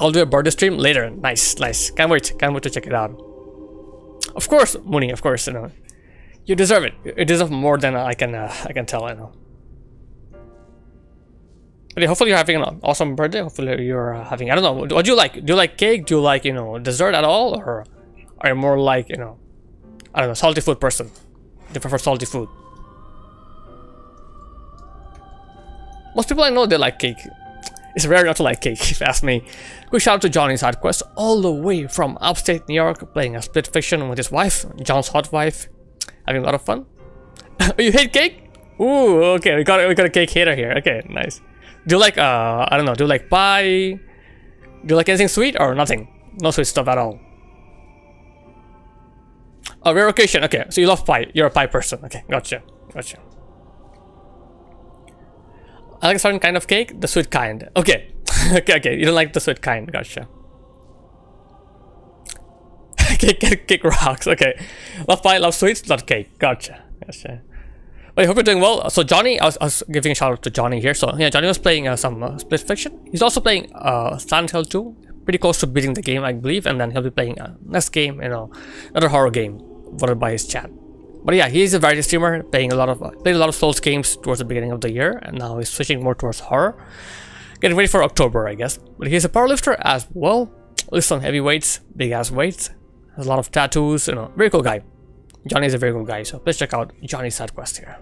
I'll do a birthday stream later. Nice. Can't wait to check it out. Of course, Mooney. Of course, you know. You deserve it. You deserve more than I can tell. I know. But yeah, hopefully you're having an awesome birthday. Hopefully you're having. I don't know. What do you like? Do you like cake? Do you like, you know, dessert at all, or are you more like, you know, I don't know, salty food person? Do you prefer salty food? Most people I know, they like cake. It's rare not to like cake, if you ask me. Quick shout out to Johnny's Side Quest, all the way from upstate New York, playing a split fiction with his wife, John's hot wife. Having a lot of fun. You hate cake? Ooh, okay, we got a cake hater here. Okay, nice. Do you like I don't know, do you like pie? Do you like anything sweet or nothing? No sweet stuff at all. Oh, rare occasion. Okay, so you love pie. You're a pie person. Okay, gotcha. I like a certain kind of cake, the sweet kind. Okay. okay. You don't like the sweet kind. Gotcha. cake rocks. Okay. Love pie, love sweets, love cake. Gotcha. Well, I hope you're doing well. So Johnny, I was giving a shout out to Johnny here. So yeah, Johnny was playing some split fiction. He's also playing Silent Hill 2. Pretty close to beating the game, I believe. And then he'll be playing next game, you know, another horror game voted by his chat. But yeah, he's a variety streamer, played a lot of Souls games towards the beginning of the year, and now he's switching more towards horror. Getting ready for October, I guess. But he's a powerlifter as well. Lifts on heavy weights, big ass weights. Has a lot of tattoos, you know, very cool guy. Johnny's a very cool guy, so please check out Johnny's Side Quest here.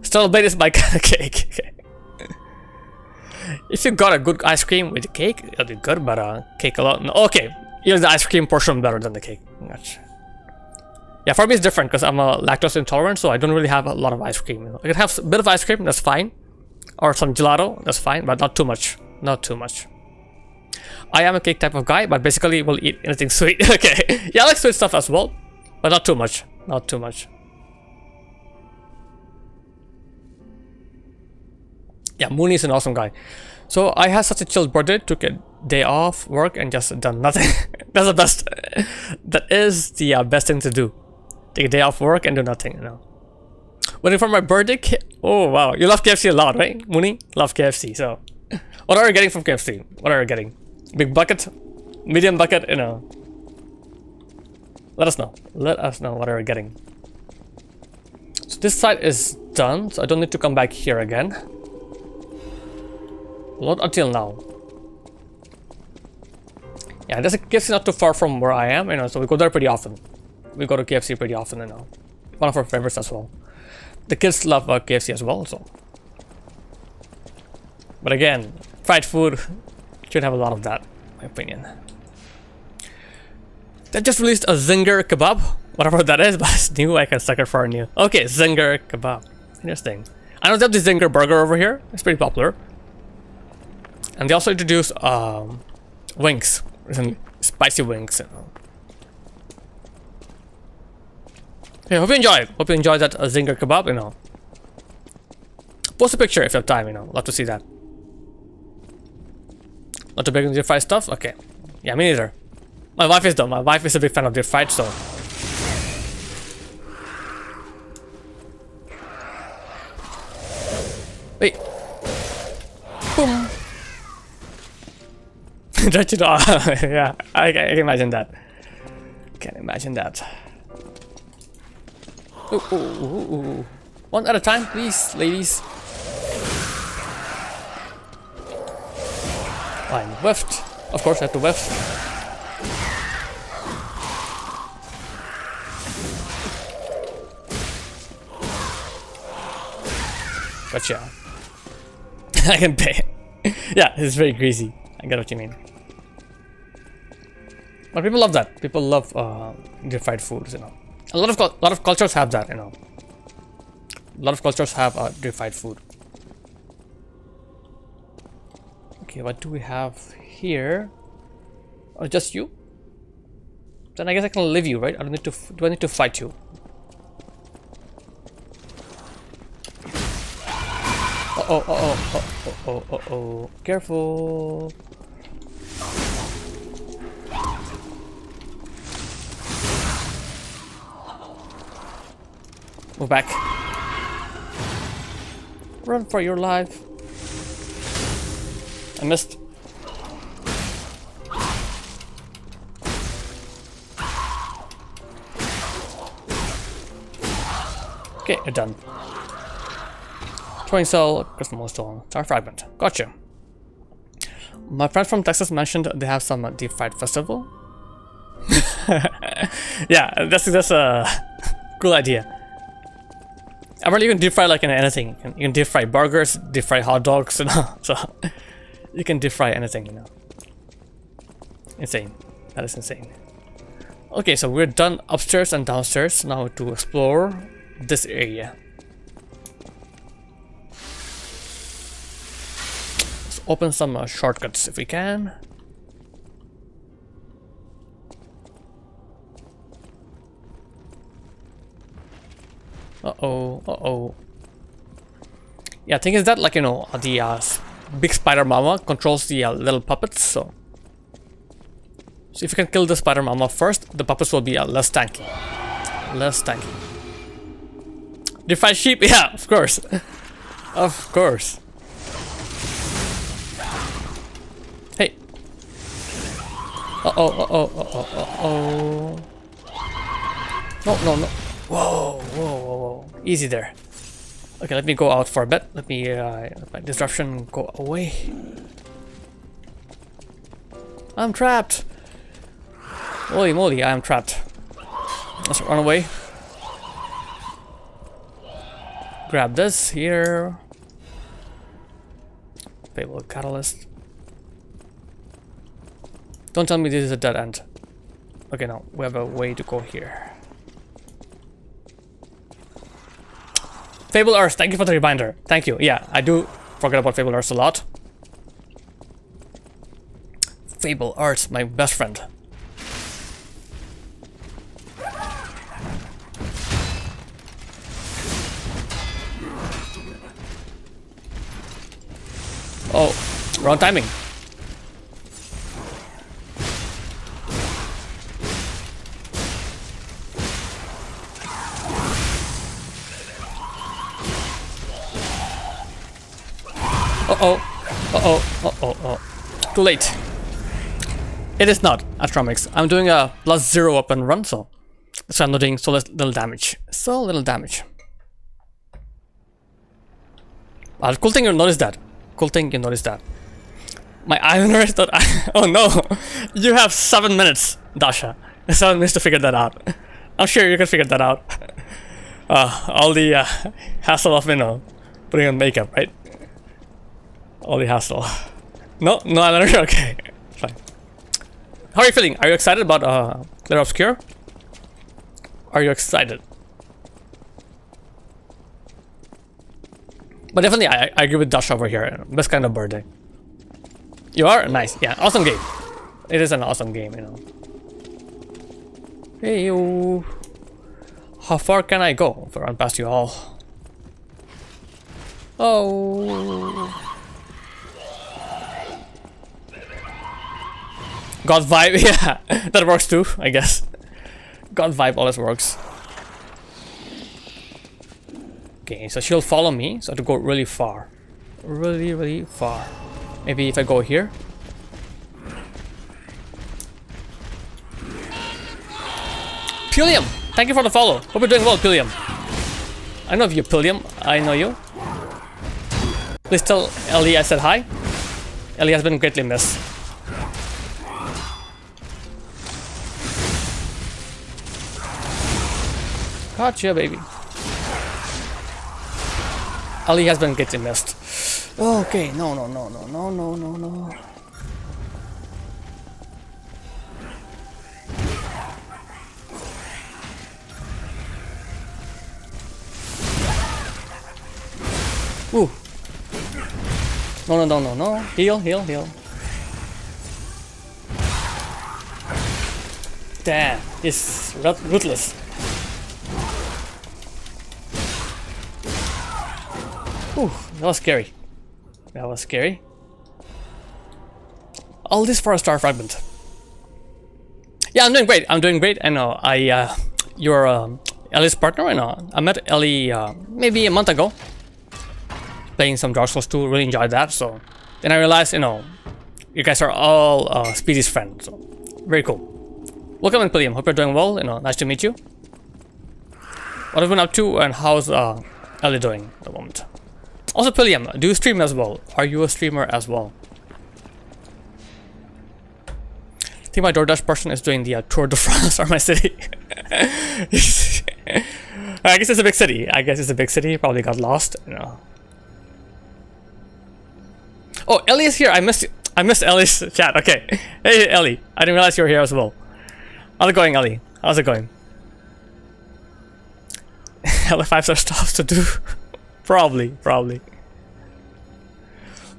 Still bait is my kind of cake. Okay. If you got a good ice cream with the cake, it'll be good, but cake alone. No, okay, here's the ice cream portion better than the cake. Gotcha. Yeah, for me it's different because I'm a lactose intolerant, so I don't really have a lot of ice cream. You know? I can have a bit of ice cream, that's fine, or some gelato, that's fine, but not too much. Not too much. I am a cake type of guy, but basically will eat anything sweet. Okay, yeah, I like sweet stuff as well, but not too much. Not too much. Yeah, Mooney's an awesome guy. So I had such a chill birthday, took a day off work and just done nothing. That's the best. That is the best thing to do. Take a day off work and do nothing, you know. Waiting for my birthday. Oh wow, you love KFC a lot, right, Mooney? Love KFC. So, what are you getting from KFC? What are you getting? Big bucket, medium bucket, you know. Let us know. Let us know what are you getting. So this side is done, so I don't need to come back here again. Not until now. Yeah, there's a KFC not too far from where I am, you know, so we go there pretty often. We go to KFC pretty often, you know. One of our favorites as well. The kids love KFC as well, so. But again, fried food, should have a lot of that, in my opinion. They just released a Zinger kebab, whatever that is, but it's new. I can sucker for a new. Okay, Zinger kebab. Interesting. I know they have the Zinger burger over here. It's pretty popular. And they also introduced wings, recently. Spicy wings. You know. Okay, hope you enjoy. Hope you enjoy that Zinger kebab. You know. Post a picture if you have time. You know, love to see that. Not too big on deep fried stuff. Okay. Yeah, me neither. My wife is though. My wife is a big fan of deep fried, so. Wait. Boom. Stretch it off. Yeah, I can imagine that. Can imagine that. Ooh, ooh, ooh, ooh. One at a time, please, ladies. I'm whiffed. Of course, I have to whiff. Gotcha. I can pay. Yeah, it's very greasy. I get what you mean. But people love that. People love deep fried foods, you know. A lot of cultures have that, you know. A lot of cultures have deep fried food. Okay, what do we have here? Oh, just you? Then I guess I can leave you, right? I don't need to. Do I need to fight you? Oh. Careful. Move back. Run for your life. I missed. Okay, you're done. Throwing cell, crystal stone, star fragment. Gotcha. My friend from Texas mentioned they have some deep fried festival. Yeah, that's a cool idea. Apparently you can deep fry like anything. You can deep fry burgers, deep fry hot dogs, you know. So you can deep fry anything, you know. Insane. That is insane. Okay, so we're done upstairs and downstairs. Now to explore this area. Let's open some shortcuts if we can. Uh-oh. Yeah, thing is that, like, you know, the big spider mama controls the little puppets, so if you can kill the spider mama first, the puppets will be less tanky. Less tanky. Deep fried sheep? Yeah, of course. Of course. Hey. Uh-oh. No. Whoa. Easy there. Okay, let me go out for a bit. Let me let my disruption go away. I'm trapped. Holy moly, I am trapped. Let's run away. Grab this here. Fable catalyst. Don't tell me this is a dead end. Okay, no, we have a way to go here. Fable Earth, thank you for the reminder. Thank you. Yeah, I do forget about Fable Earth a lot. Fable Earth, my best friend. Oh, wrong timing. Uh-oh. Too late. It is not Astromix. I'm doing a +0 weapon run, so that's why I'm not doing so little damage. So little damage. Cool thing you notice that. My ironer is not. Oh no! You have 7 minutes, Dasha. 7 minutes to figure that out. I'm sure you can figure that out. All the hassle of, you know, putting on makeup, right? All the hassle. No ironer. Okay, fine. How are you feeling? Are you excited about Clair Obscur? Are you excited? But definitely, I agree with Dash over here. Best kind of birthday. You are? Nice. Yeah, awesome game. It is an awesome game, you know. Hey, yo. How far can I go if I run past you all? Oh. God vibe, yeah. That works too, I guess. God vibe always works. Okay, so she'll follow me, so I have to go really far. Really, really far. Maybe if I go here. Pilium! Thank you for the follow. Hope you're doing well, Pilium. I know you, Pilium. I know you. Please tell Ellie I said hi. Ellie has been greatly missed. Gotcha, baby. Ellie has been greatly missed. Okay, no. Ooh. No. Heal. Damn, he's ruthless. Ooh, that was scary. All this for a star fragment. Yeah, I'm doing great. I know. You're Ellie's partner. I know. I met Ellie maybe a month ago. Playing some Dark Souls 2, really enjoyed that. So then I realized, you know, you guys are all Speedy's friends. So very cool. Welcome in, Pilium. Hope you're doing well. You know, nice to meet you. What have you been up to, and how's Ellie doing at the moment? Also, Pilium, do you stream as well? Are you a streamer as well? I think my DoorDash person is doing the Tour de France or my city. I guess it's a big city. Probably got lost, you know. Oh, Ellie is here. I missed Ellie's chat. Okay. Hey, Ellie. I didn't realize you were here as well. How's it going, Ellie? How's it going? Ellie 5-star stuff to do. Probably.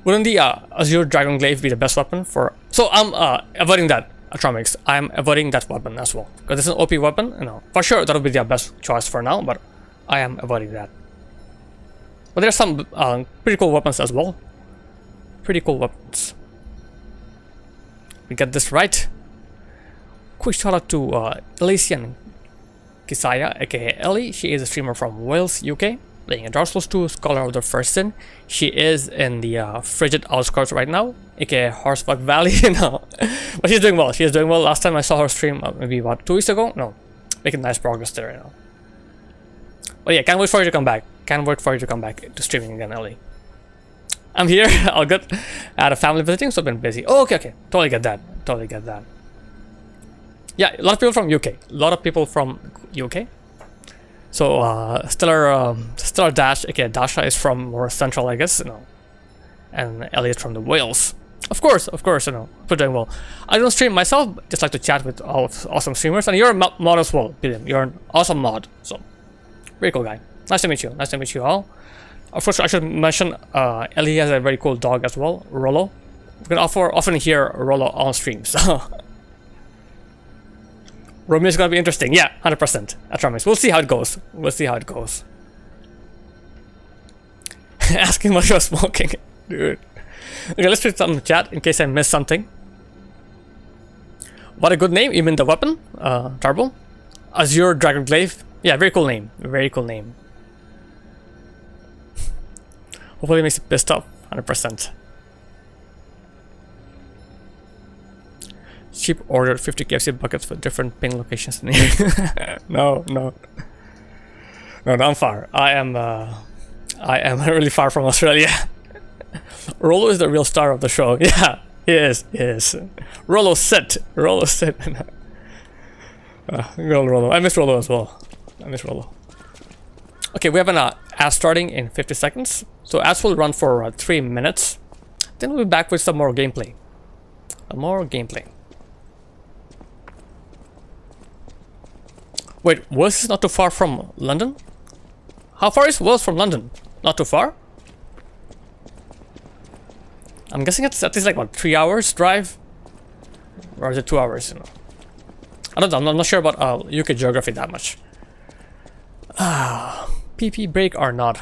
Wouldn't the Azure Dragon Glaive be the best weapon for... So I'm avoiding that, Atromix. I'm avoiding that weapon as well. Because it's an OP weapon, you know. For sure, that'll be the best choice for now, but I am avoiding that. But there's some pretty cool weapons as well. We get this right. Quick shout out to Elysian Kisaya, aka Ellie. She is a streamer from Wales, UK, playing a Dark Souls 2, Scholar of the First Sin. She is in the frigid outskirts right now, aka Horsefuck Valley, you know. But she's doing well. Last time I saw her stream, maybe about 2 weeks ago. No, making nice progress there, you know. But yeah, can't wait for you to come back. To streaming again, Ellie. I'm here, all good. I had a family visiting, so I've been busy. Oh, okay. Totally get that. Yeah, a lot of people from UK. So, Stellar Dash, aka Dasha, is from more central, I guess, you know. And Elliot from the Wales. Of course, you know. We're doing well. I don't stream myself, just like to chat with all of awesome streamers. And you're a mod as well, William. You're an awesome mod. So, very cool guy. Nice to meet you all. Of course, I should mention Ellie has a very cool dog as well, Rollo. You can often hear Rollo on stream, so... Romeo is gonna be interesting. Yeah, 100%. I promise. We'll see how it goes. Asking what you're smoking, dude. Okay, let's read some chat in case I missed something. What a good name. You mean the weapon? Tarble? Azure Dragon Glaive. Yeah, very cool name. Hopefully it makes it pissed off. 100%. Cheap ordered 50 KFC buckets for different ping locations in here. No, I'm far. I am really far from Australia. Rollo is the real star of the show. Yeah, he is. Rollo sit. Good old Rollo. I miss Rollo as well. Okay, we have an ad starting in 50 seconds. So ads will run for 3 minutes. Then we'll be back with some more gameplay. Wait, Wales is not too far from London? How far is Wales from London? Not too far? I'm guessing it's at least like what, 3 hours drive? Or is it 2 hours? You know? I don't know, I'm not sure about UK geography that much. PP break or not?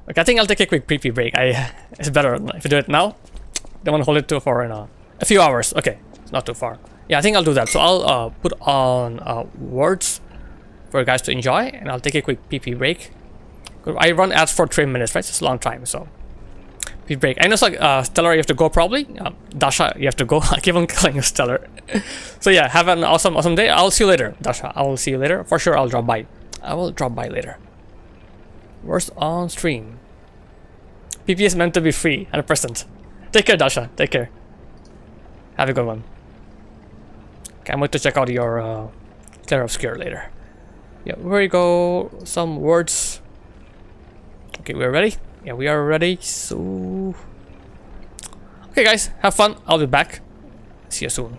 Okay, I think I'll take a quick PP break. It's better if you do it now. Don't want to hold it too far in a few hours. Okay, it's not too far. Yeah, I think I'll do that. So I'll put on words for you guys to enjoy, and I'll take a quick PP break. I run ads for 3 minutes, right? It's a long time, so PP break. I know it's like Stellar, you have to go probably. Dasha, you have to go. I keep on calling you Stellar. So yeah, have an awesome day. I'll see you later, Dasha. I will see you later for sure. I'll drop by. I will drop by later. Worst on stream. PP is meant to be free, 100%. Take care, Dasha. Take care. Have a good one. Okay, I'm going to check out your Clear Obscure later. Yeah, where you go? Some words. Okay, we're ready. Yeah, we are ready. So, okay, guys, have fun. I'll be back. See you soon.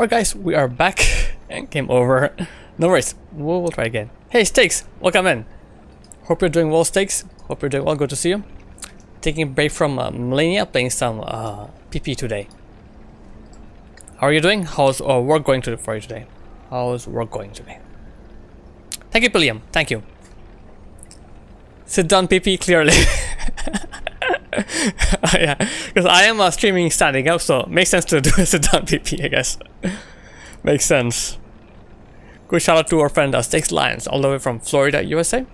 Alright guys, we are back and game over. No worries, we'll try again. Hey Stakes, welcome in. Hope you're doing well, Stakes. Hope you're doing well, good to see you. Taking a break from Millennia, playing some PP today. How are you doing? How's work going for you today? How's work going today? Thank you, Pilliam. Thank you. Sit down, PP, clearly. Yeah, because I am streaming standing up, so makes sense to do a sit down PP, I guess. Makes sense. Good shout out to our friend Stakes Lions, all the way from Florida, USA.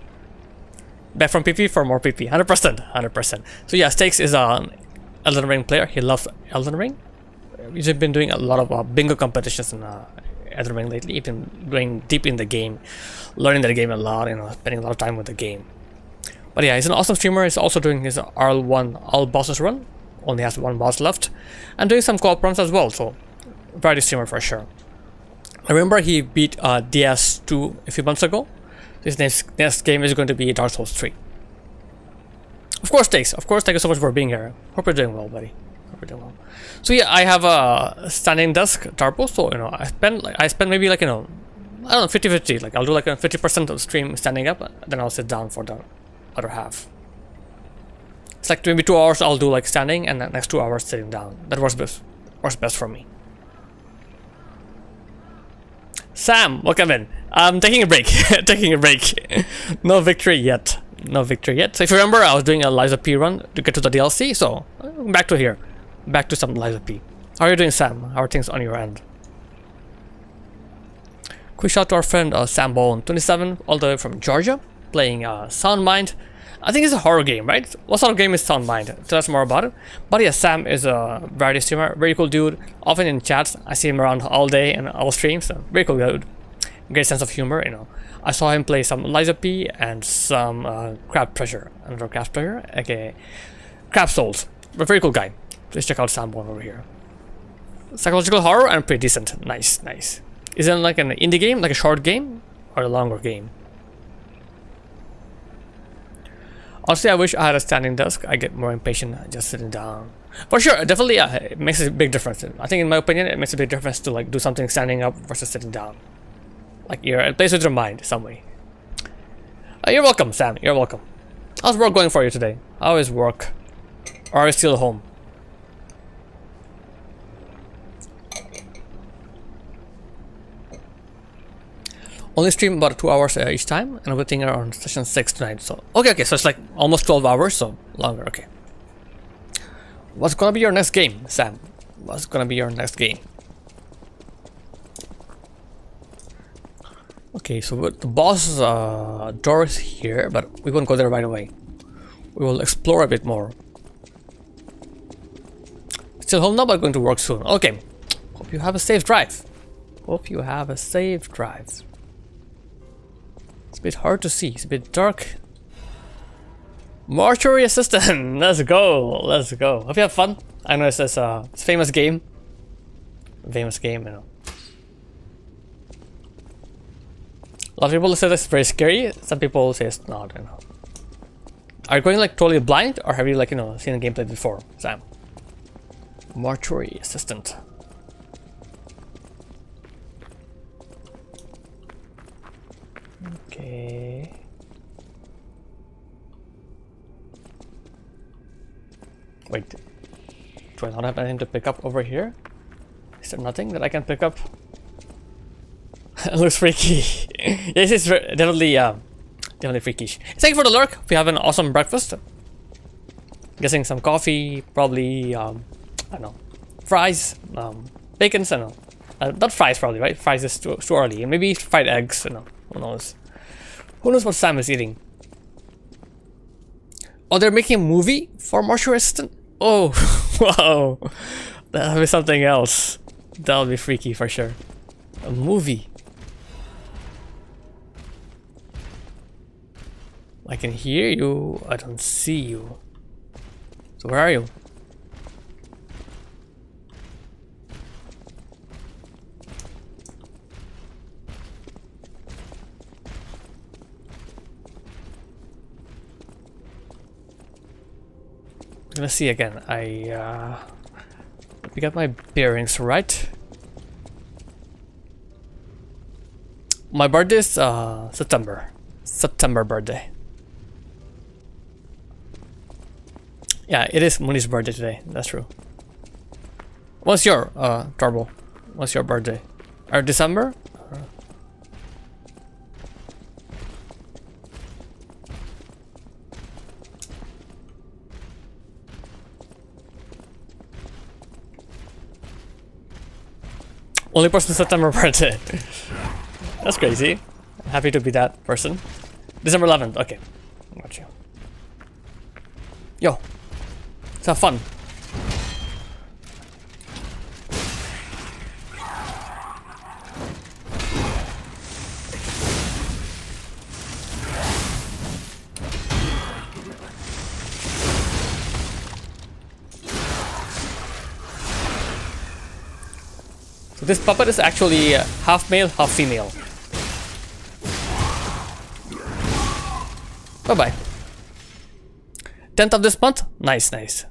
Back from PP for more PP, 100%, 100%. So yeah, Stakes is an Elden Ring player. He loves Elden Ring. He's been doing a lot of bingo competitions in Elden Ring lately. He's been going deep in the game, learning the game a lot, you know, spending a lot of time with the game. But yeah, he's an awesome streamer. He's also doing his RL1 all bosses run. Only has one boss left, and doing some co-op runs as well. So, variety streamer for sure. I remember he beat DS2 a few months ago. His next game is going to be Dark Souls 3. Of course, Stakes. Of course, thank you so much for being here. Hope you're doing well, buddy. Hope you're doing well. So yeah, I have a standing desk Tarpo. So you know, I spend maybe like, you know, I don't know, 50-50. Like I'll do like a 50% of the stream standing up, then I'll sit down for the other half. It's like maybe 2 hours I'll do like standing, and the next 2 hours sitting down. That works best for me. Sam, welcome in. I'm taking a break. Taking a break. No victory yet. No victory yet. So if you remember, I was doing a Lies of P run to get to the DLC. So back to here. Back to some Lies of P. How are you doing, Sam? How are things on your end? Quick shout out to our friend Sam Bone, 27, all the way from Georgia, playing Soundmind. I think it's a horror game, right? What sort of game is Soundmind? Tell us more about it. But yeah, Sam is a variety streamer, very cool dude. Often in chats, I see him around all day and all streams. So very cool dude. Great sense of humor, you know. I saw him play some Lies of P and some Crab Treasure, another Crab Treasure, aka Crab Souls. A very cool guy. Please check out Sam Bone over here. Psychological horror and pretty decent. Nice, nice. Is it like an indie game, like a short game, or a longer game? Honestly, I wish I had a standing desk. I get more impatient just sitting down. For sure, definitely, yeah, it makes a big difference. I think, in my opinion, it makes a big difference to like do something standing up versus sitting down. Like it plays with your mind some way. You're welcome, Sam. You're welcome. How's work going for you today? How is work? Or are you still home? Only stream about 2 hours each time, and we're thinking around session 6 tonight. So okay, so it's like almost 12 hours, so longer. Okay. What's gonna be your next game, Sam? What's gonna be your next game? Okay, so the boss door is here, but we won't go there right away. We will explore a bit more. Still home now, but going to work soon. Okay. Hope you have a safe drive. Hope you have a safe drive. It's a bit hard to see. It's a bit dark. Mortuary Assistant. Let's go. Let's go. Hope you have fun. I know it's a famous game. Famous game, you know. A lot of people say it's very scary. Some people say it's not, you know. Are you going like totally blind, or have you like, you know, seen the gameplay before, Sam? Mortuary Assistant. Okay. Wait. Do I not have anything to pick up over here? Is there nothing that I can pick up? It looks freaky. Yes, it's definitely definitely freakish. Thank you for the lurk. If you have an awesome breakfast. Guessing some coffee, probably I don't know, fries, bacon, I don't know. Not fries probably, right? Fries is too early. Maybe fried eggs, you know. Who knows? Who knows what Sam is eating? Oh, they're making a movie for Mortuary Assistant? Oh, wow. That'll be something else. That'll be freaky for sure. A movie. I can hear you. I don't see you. So where are you? Let's see again. We got my bearings right. My birthday is September. September birthday. Yeah, it is Mooney's birthday today. That's true. What's your Turbo? What's your birthday? Or December? Only person September birthday. That's crazy. Happy to be that person. December 11th. Okay, got you. Yo, let's have fun. So this puppet is actually half male, half female. Bye bye. 10th of this month? Nice, nice.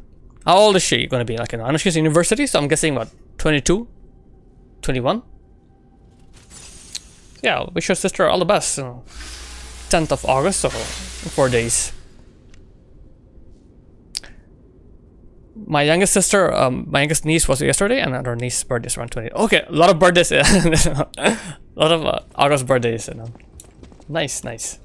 How old is she gonna be? Like, I know she's in university, so I'm guessing what, 22? 21? Yeah, wish your sister all the best. 10th of August, so in 4 days. My youngest sister, my youngest niece was yesterday, and her niece's birthday is around 20. Okay, a lot of birthdays. A lot of August birthdays, you know. Nice, nice.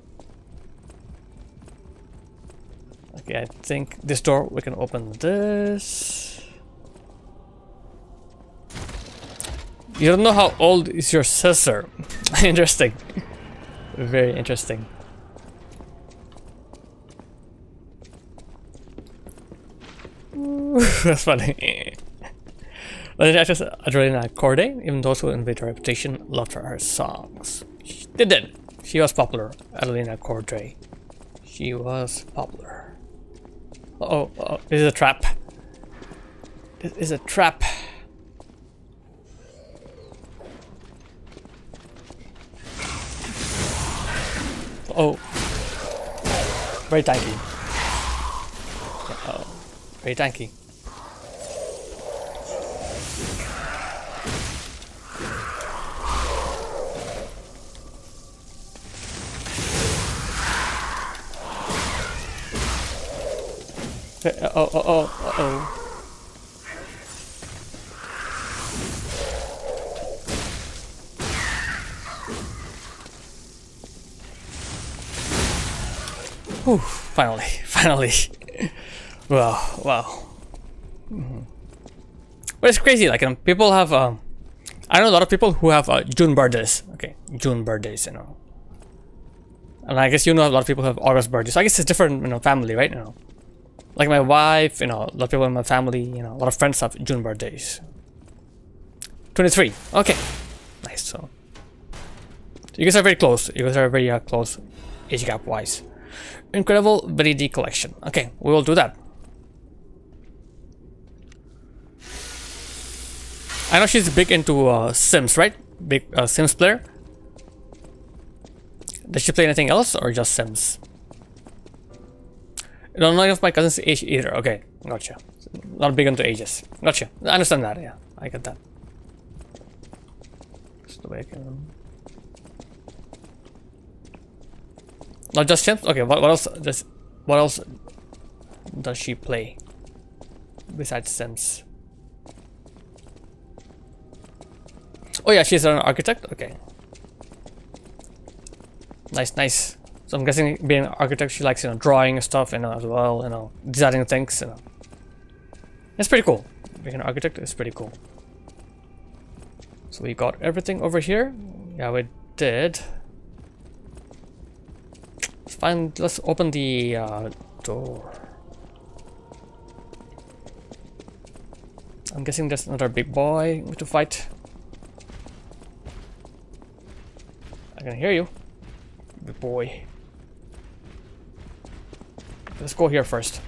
Okay, I think this door, we can open this. You don't know how old is your sister. Interesting. Very interesting. Ooh, that's funny. Legendary actress Adelina Corday, even those who invade her reputation, loved her songs. They did. She was popular. Adelina Corday. She was popular. Uh oh, this is a trap. This is a trap. Oh, very tanky. Uh oh, very tanky. Uh-oh. Whew, finally. Wow. But it's crazy, like, people have, I know a lot of people who have June birthdays. Okay, June birthdays, you know. And I guess you know a lot of people who have August birthdays. So I guess it's different, you know, family, right? You know. Like my wife, you know, a lot of people in my family, you know, a lot of friends have June birthdays. 23. Okay. Nice. So you guys are very close. You guys are very close age gap wise. Incredible Vanity collection. Okay, we will do that. I know she's big into Sims, right? Big Sims player. Does she play anything else or just Sims? I don't know if my cousin's age either. Okay, gotcha. Not big into ages. Gotcha. I understand that. Yeah, I get that. That's the way I can. Not just Sims. Okay, what else? What else does she play besides Sims? Oh yeah, she's an architect. Okay. Nice. So I'm guessing being an architect, she likes, you know, drawing stuff, you know, as well, you know, designing things, you know. It's pretty cool. Being an architect is pretty cool. So we got everything over here. Yeah, we did. Fine, let's open the door. I'm guessing there's another big boy to fight. I can hear you, big boy. Let's go here first.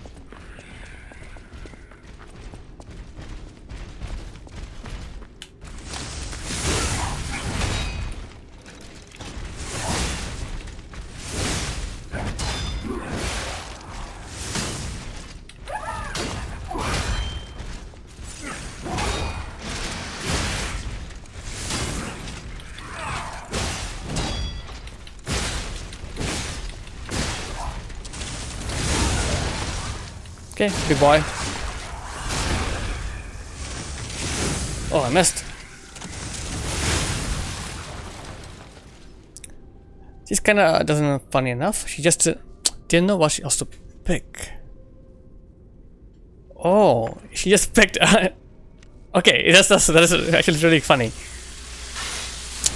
Okay, big boy. Oh, I missed. She's kinda doesn't funny enough. She just didn't know what she else to pick. Oh, she just picked. Okay, that is actually really funny.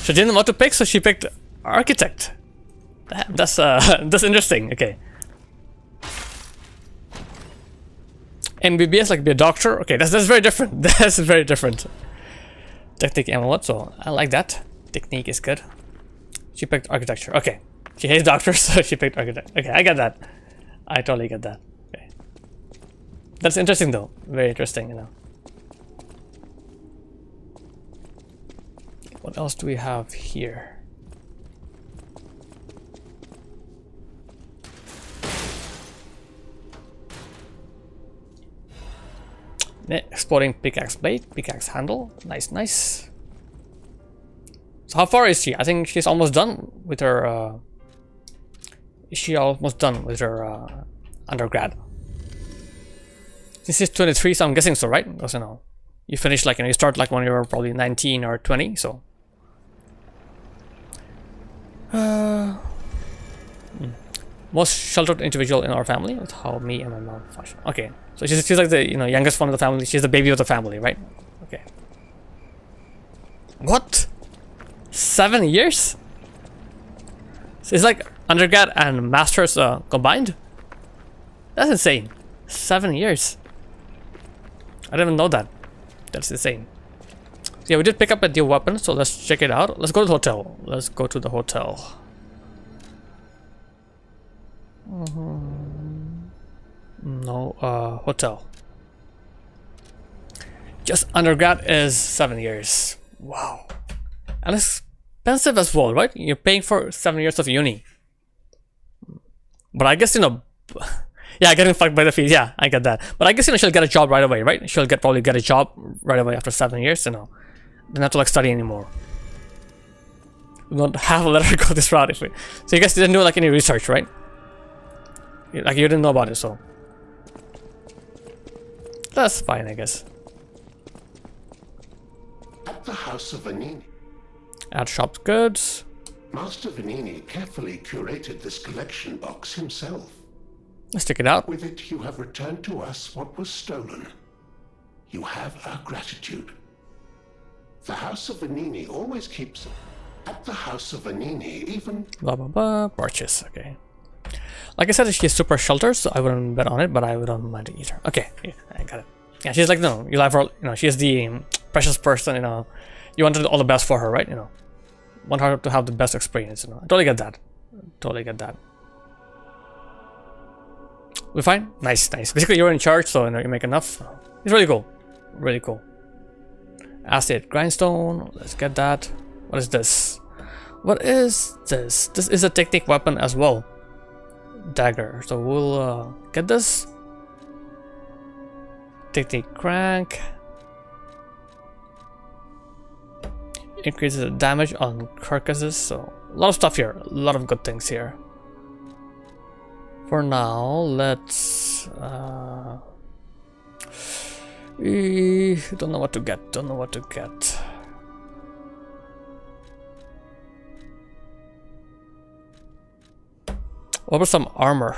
She didn't know what to pick, so she picked architect. That's interesting. Okay. MBBS like be a doctor. Okay, that's very different. That's very different. Technique amulet. So I like that. Technique is good. She picked architecture. Okay. She hates doctors, so she picked architect. Okay, I get that. I totally get that. Okay. That's interesting though. Very interesting, you know. What else do we have here? Exploding pickaxe blade, pickaxe handle. Nice, nice. So how far is she? I think she's almost done with her. Is she almost done with her undergrad? This is 23, so I'm guessing so, right? Because you know, you finish like you start like when you're probably 19 or 20, so. Most sheltered individual in our family. With how me and my mom fashion. Okay, so she's like the youngest one of the family. She's the baby of the family, right? Okay. What? 7 years? So it's like undergrad and masters combined? That's insane. 7 years. I didn't even know that. That's insane. Yeah, we did pick up a new weapon, so let's check it out. Let's go to the hotel. Let's go to the hotel. No, hotel. Just undergrad is 7 years. Wow. And expensive as well, right? You're paying for 7 years of uni. But I guess, yeah, getting fucked by the fees. Yeah, I get that. But I guess, she'll get a job right away, right? She'll probably get a job right away after 7 years, Don't have to like study anymore. We don't have to let her go this route if we. So you guys didn't do like any research, right? Like you didn't know about it, so. That's fine, I guess. At the House of Vanini, Add shopped goods. Master Vanini carefully curated this collection box himself. Let's check it out. With it, you have returned to us what was stolen. You have our gratitude. The House of Vanini always keeps... At the House of Vanini, even... Blah, blah, blah. Purchase, okay. Like I said, she's super sheltered, so I wouldn't bet on it, but I wouldn't mind it either. Okay, yeah, I got it. Yeah, she's like, no, you love her, she's the precious person, You wanted all the best for her, right? Want her to have the best experience, I totally get that. Totally get that. We fine? Nice, nice. Basically, you're in charge, so you make enough. It's really cool. Really cool. Acid grindstone. Let's get that. What is this? What is this? This is a technique weapon as well. Dagger. So we'll get this. Technique crank. Increases the damage on carcasses. So a lot of stuff here. A lot of good things here. For now, let's don't know what to get. Don't know what to get. What about some armor?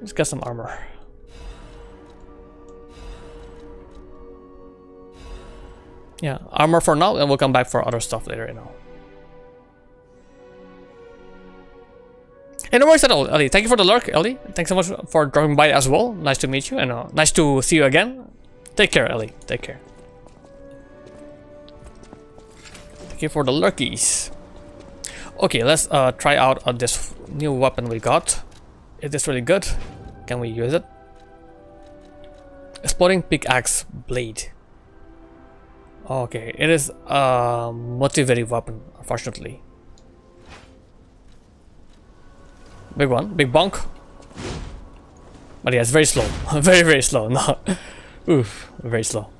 Let's get some armor. Yeah, armor for now, and we'll come back for other stuff later, Hey, no worries at all, Ellie. Thank you for the lurk, Ellie. Thanks so much for dropping by as well. Nice to meet you, and nice to see you again. Take care, Ellie. Take care. Thank you for the lurkies. Okay, let's try out this new weapon we got. Is this really good? Can we use it? Exploding pickaxe blade. Okay, it is a motivated weapon, unfortunately. Big one, big bonk. But yeah, it's very slow. Very, very slow. No. Oof, very slow.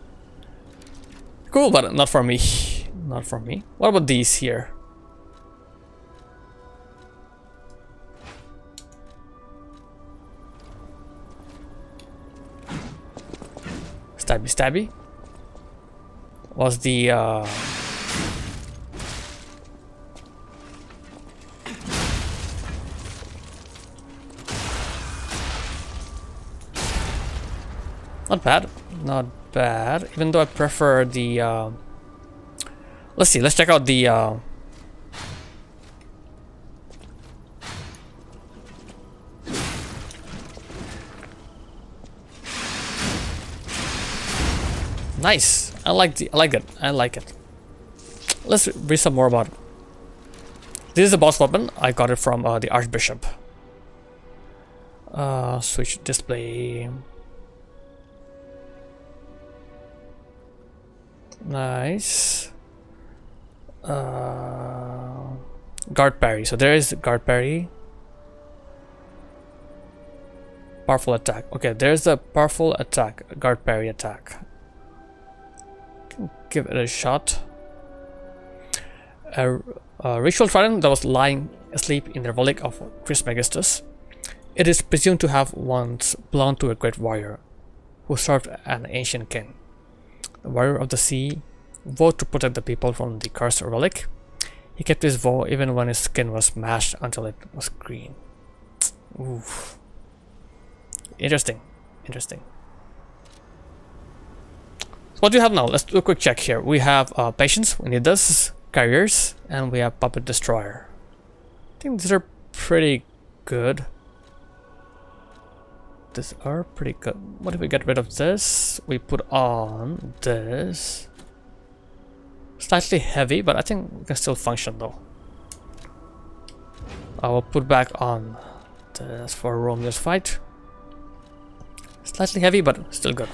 Cool, but not for me. Not for me. What about these here? Stabby stabby. Was the not bad, not bad. Even though I prefer the let's see, let's check out the nice. I like it. Let's read some more about it. This is a boss weapon. I got it from the Archbishop. Switch display. Nice. Guard parry. So there is guard parry. Powerful attack. Okay, there's a powerful attack. Guard parry attack. Give it a shot. A ritual trident that was lying asleep in the relic of Trismegistus. It is presumed to have once belonged to a great warrior who served an ancient king. The warrior of the sea vowed to protect the people from the cursed relic. He kept his vow even when his skin was smashed until it was green. Oof. Interesting. Interesting. So what do you have now? Let's do a quick check here. We have patience, we need this, carriers, and we have puppet destroyer. I think these are pretty good. These are pretty good. What if we get rid of this? We put on this. Slightly heavy, but I think we can still function though. I will put back on this for Romeo's fight. Slightly heavy, but still good.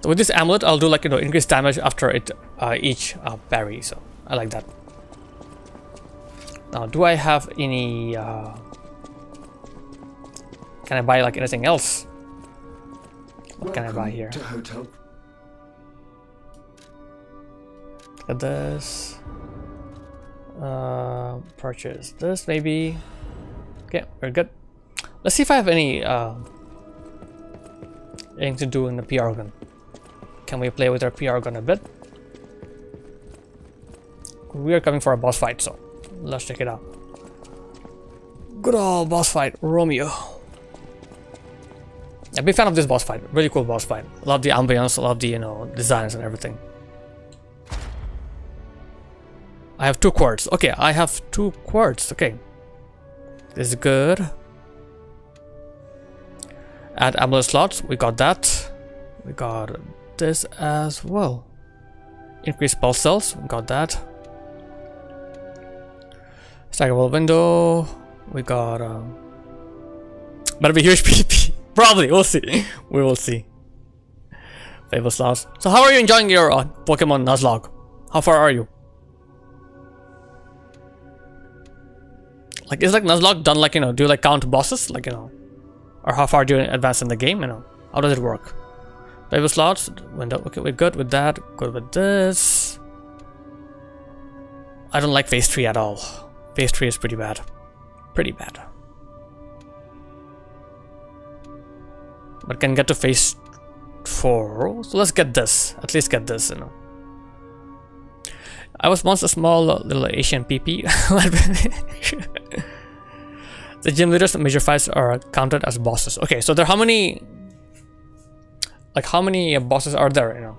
So with this amulet, I'll do like, you know, increased damage after it each parry. So I like that. Now, do I have any? Can I buy like anything else? What can I buy here? Hotel. Look at this. Purchase this maybe. Okay, very good. Let's see if I have any anything to do in the PR gun. Can we play with our PR gun a bit? We are coming for a boss fight, so let's check it out. Good old boss fight, Romeo. I'm a big fan of this boss fight. Really cool boss fight. Love the ambience, love the, you know, designs and everything. I have 2 quartz. Okay, I have 2 quartz. Okay. This is good. Add amulet slots. We got that. We got this as well. Increase pulse cells. We got that. Stackable window. We got better be huge PP. Probably. We'll see. We will see. Fable slots. So how are you enjoying your Pokemon Nuzlocke? How far are you? Like, is like Nuzlocke done like, you know, do you like count bosses? Like, you know, or how far do you advance in the game? You know, how does it work? Fable slots, window. Okay, we're good with that. Good with this. I don't like phase 3 at all. Phase 3 is pretty bad. Pretty bad. But can get to phase 4. So let's get this. At least get this, you know. I was once a small little Asian PP. The gym leaders and major fights are counted as bosses. Okay, so there, how many bosses are there, you know?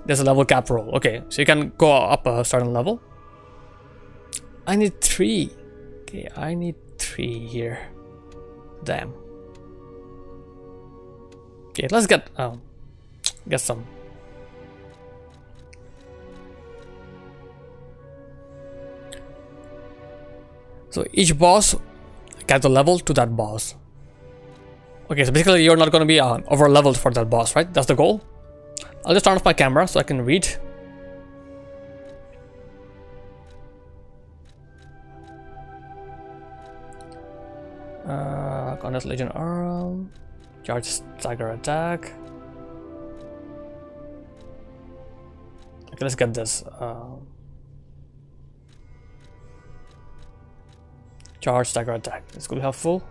There's a level cap roll. Okay, so you can go up a certain level. I need 3. Okay, I need 3 here. Damn. Okay, let's get some. So each boss get the level to that boss. Okay, so basically you're not going to be over leveled for that boss, right? That's the goal. I'll just turn off my camera so I can read. Condense Legion Arm. Charge Stagger Attack. Okay, let's get this. Charge Stagger Attack. This could be helpful.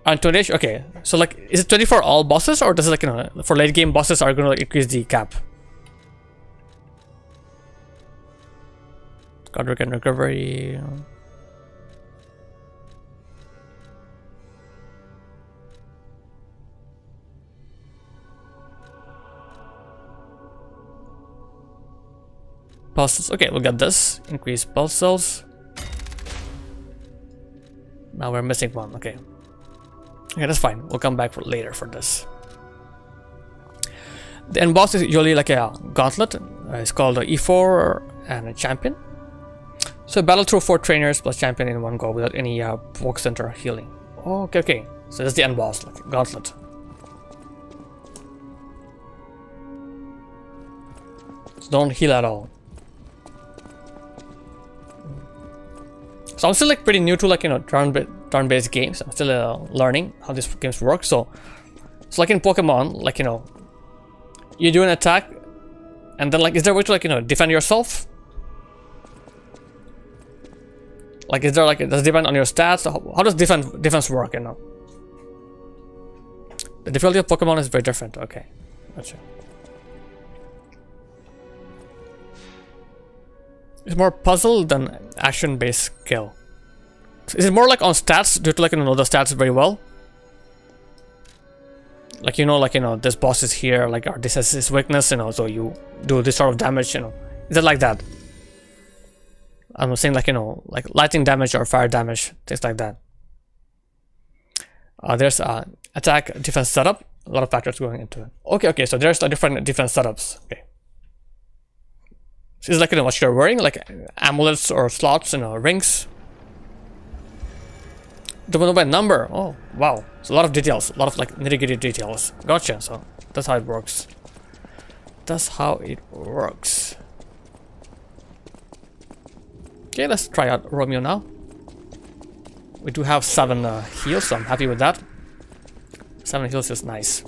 On 20. Okay, so like, is it 20 for all bosses, or does it like, you know, for late game bosses are gonna increase the cap? Godric and recovery. Pulses. Okay, we'll get this. Increase pulse cells. Now we're missing one. Okay. Okay, that's fine. We'll come back for later for this. The end boss is usually like a gauntlet. It's called a E4 and a champion. So battle through 4 trainers plus champion in one go without any poke center healing. Oh, okay, okay. So that's the end boss, like gauntlet. So don't heal at all. So I'm still like pretty new to like, you know, turn-based games. I'm still learning how these games work. So like in Pokemon, like, you know, you do an attack, and then like, is there a way to like, you know, defend yourself? Like, is there like, does it depend on your stats? How does defense work? You know, the difficulty of Pokemon is very different. Okay, gotcha. It's more puzzle than action-based skill. Is it more like on stats? Do you like, you know the stats very well? Like, you know, like, you know, this boss is here, like, or this has his weakness, you know, so you do this sort of damage, you know. Is it like that? I'm saying like, you know, like lightning damage or fire damage, things like that. There's attack defense setup. A lot of factors going into it. Okay, okay, so there's different defense setups. Okay. So it's like, you know, what you're wearing, like amulets or slots, you know, rings. Divided by number. Oh, wow. So a lot of details, a lot of like nitty-gritty details. Gotcha. So that's how it works. That's how it works. Okay, let's try out Romeo now. We do have 7 heals, so I'm happy with that. 7 heals is nice.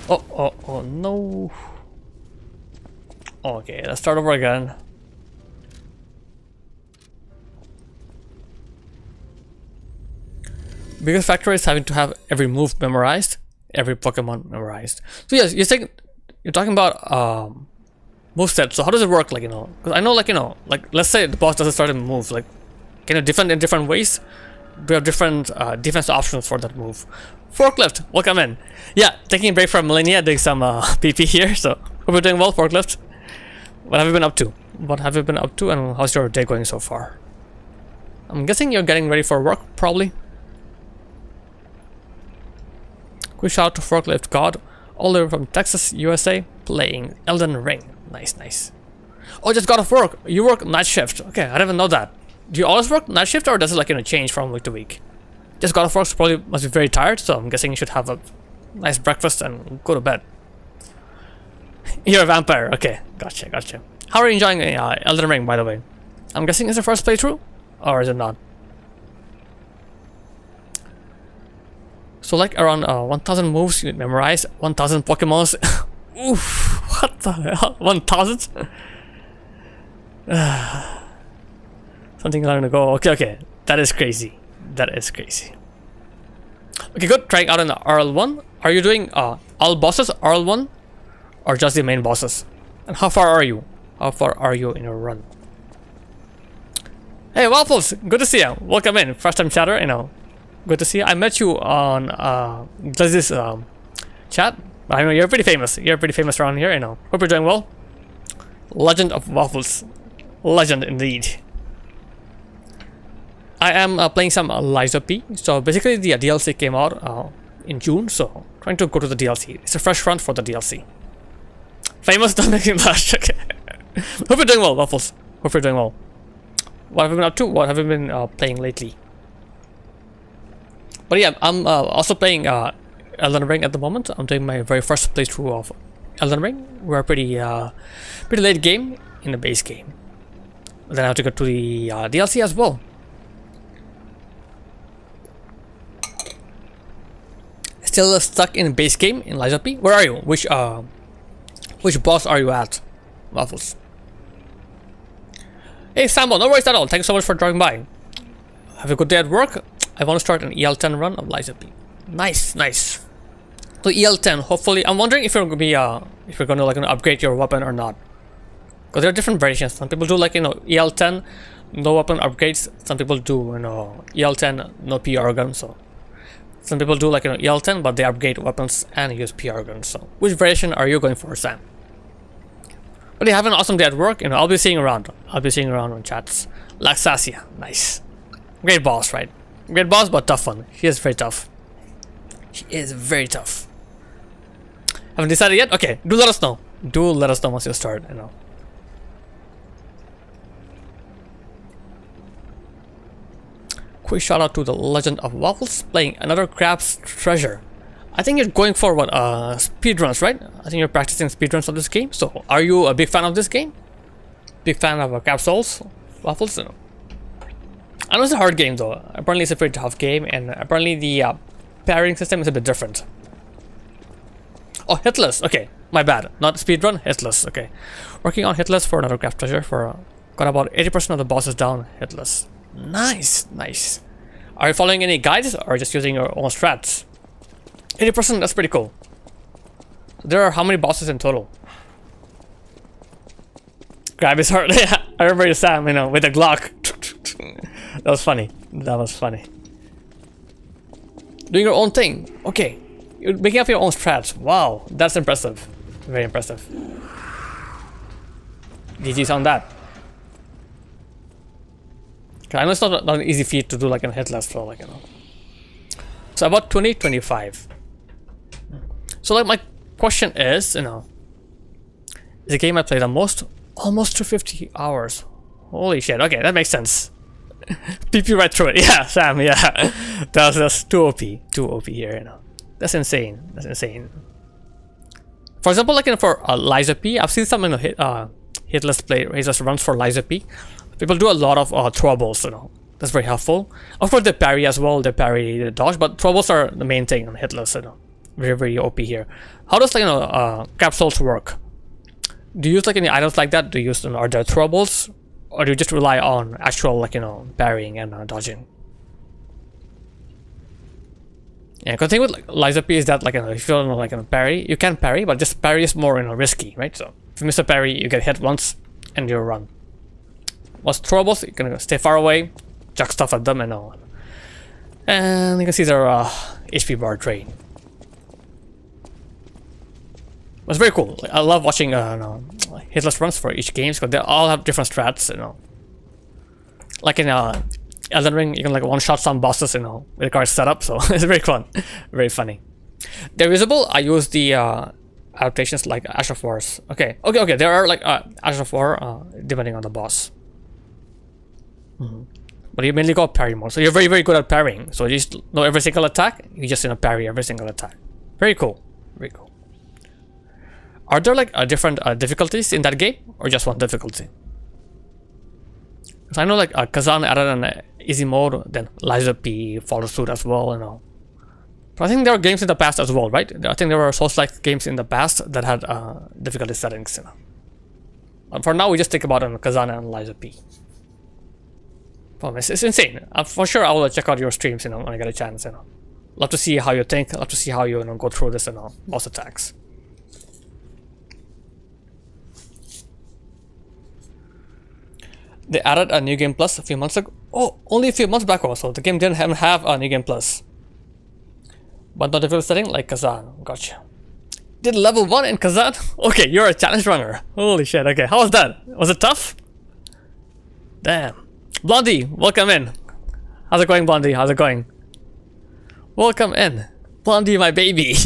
Oh no. Okay, let's start over again. Biggest factor is having to have every move memorized, every Pokemon memorized. So yes, you're talking about moveset. So how does it work? Like, you know, because I know, like, you know, like, let's say the boss doesn't start a move. Like, can you defend in different ways? We have different defense options for that move. Forklift, welcome in. Yeah, taking a break from Millennia, doing some PP here. So hope you're doing well, Forklift. What have you been up to? What have you been up to, and how's your day going so far? I'm guessing you're getting ready for work, probably. Quick shout out to Forklift God, all the way from Texas, USA, playing Elden Ring. Nice, nice. Oh, just got off work. You work night shift. Okay, I didn't know that. Do you always work night shift, or does it like, you know, change from week to week? Just got off work, so probably must be very tired, so I'm guessing you should have a nice breakfast and go to bed. You're a vampire. Okay, gotcha, gotcha. How are you enjoying Elden Ring, by the way? I'm guessing it's your first playthrough, or is it not? So like around 1,000 moves you memorize, 1,000 Pokemons. Oof, what the hell? 1,000? Something long ago. Okay, okay. That is crazy. That is crazy. Okay, good. Trying out an RL1. Are you doing all bosses RL1? Or just the main bosses? And how far are you? How far are you in your run? Hey, Waffles! Good to see you. Welcome in. First time chatter, you know. Good to see you. I met you on Glizzy's chat. I know you're pretty famous. You're pretty famous around here, you know. Hope you're doing well. Legend of Waffles. Legend indeed. I am playing some Liza P. So basically the DLC came out in June, so trying to go to the DLC. It's a fresh run for the DLC. Famous, don't make me blush. Okay. Hope you're doing well, Waffles. Hope you're doing well. What have you been up to? What have you been playing lately? But yeah, I'm also playing Elden Ring at the moment. I'm doing my very first playthrough of Elden Ring. We're pretty late game in the base game. Then I have to go to the DLC as well. Still stuck in base game in Liza P. Where are you? Which boss are you at, Waffles? Hey Sambo, no worries at all. Thanks so much for dropping by. Have a good day at work. I want to start an EL10 run of Lies of P. Nice, nice. So EL10, hopefully, I'm wondering if you're gonna be if you're gonna like upgrade your weapon or not. Because there are different variations. Some people do like EL10, no weapon upgrades. Some people do EL10, no PR gun. So some people do like EL10, but they upgrade weapons and use PR guns. So which variation are you going for, Sam? But you have an awesome day at work. I'll be seeing around. I'll be seeing around on chats. Laxasia, nice. Great boss, right? Great boss, but tough one. She is very tough. She is very tough. Haven't decided yet? Okay, do let us know. Do let us know once you start, Quick shout out to the Legend of Waffles playing another Crab's Treasure. I think you're going for what speedruns, right? I think you're practicing speedruns of this game. So are you a big fan of this game? Big fan of Crab Souls? Waffles? I know it's a hard game though. Apparently it's a very tough game, and apparently the parrying system is a bit different. Oh, hitless. Okay, my bad. Not speedrun, hitless. Okay, working on hitless for another Crab Treasure. Got about 80% of the bosses down hitless. Nice, nice. Are you following any guides or just using your own strats? 80%, that's pretty cool. There are how many bosses in total? Grab his heart. Yeah, I remember Sam, with a Glock. That was funny. That was funny. Doing your own thing. Okay. You're making up your own strats. Wow, that's impressive. Very impressive. GG's on that. I know it's not an easy feat to do like a hitless for So about 20-25. So like my question is, the game I played the most, almost 250 hours. Holy shit, okay, that makes sense. PP right through it. Yeah, Sam, yeah. That's too OP. Too OP here, That's insane. That's insane. For example, for Lies of P, I've seen some hitless runs for Lies of P. People do a lot of throwables, That's very helpful. Of course, they parry as well. They parry the dodge, but throwables are the main thing on hitless, Very, very OP here. How does Crab Souls work? Do you use any items like that? Do you use are there throwables, or do you just rely on actual parrying and dodging? Yeah, because the thing with Lies of P is that if you don't know parry, you can parry, but just parry is more risky, right? So if you miss a parry, you get hit once and you run. Whilst throwables, you can stay far away, chuck stuff at them, and you can see their HP bar drain. It's very cool. I love watching hitless runs for each game because they all have different strats. Like in Elden Ring, you can one-shot some bosses, with the card setup. So it's very fun, very funny. They're usable. I use the adaptations like Ash of Wars. Okay. There are Ash of War depending on the boss. But you mainly go parry mode, so you're very, very good at parrying. So you just know every single attack. You just parry every single attack. Very cool. Very cool. Are there different difficulties in that game, or just one difficulty? Because I know Kazan added an easy mode, then Lies of P follows suit as well, But I think there were games in the past as well, right? I think there were Souls-like games in the past that had difficulty settings, But for now, we just think about Kazan and Lies of P. It's insane. For sure, I will check out your streams, when I get a chance, Love to see how you think. Love to see how you go through this, boss attacks. They added a New Game Plus a few months ago. Oh, only a few months back also. The game didn't have a New Game Plus. But not difficult setting like Kazan. Gotcha. Did level 1 in Kazan? Okay, you're a challenge runner. Holy shit, okay. How was that? Was it tough? Damn. Blondie, welcome in. How's it going, Blondie? How's it going? Welcome in. Blondie, my baby.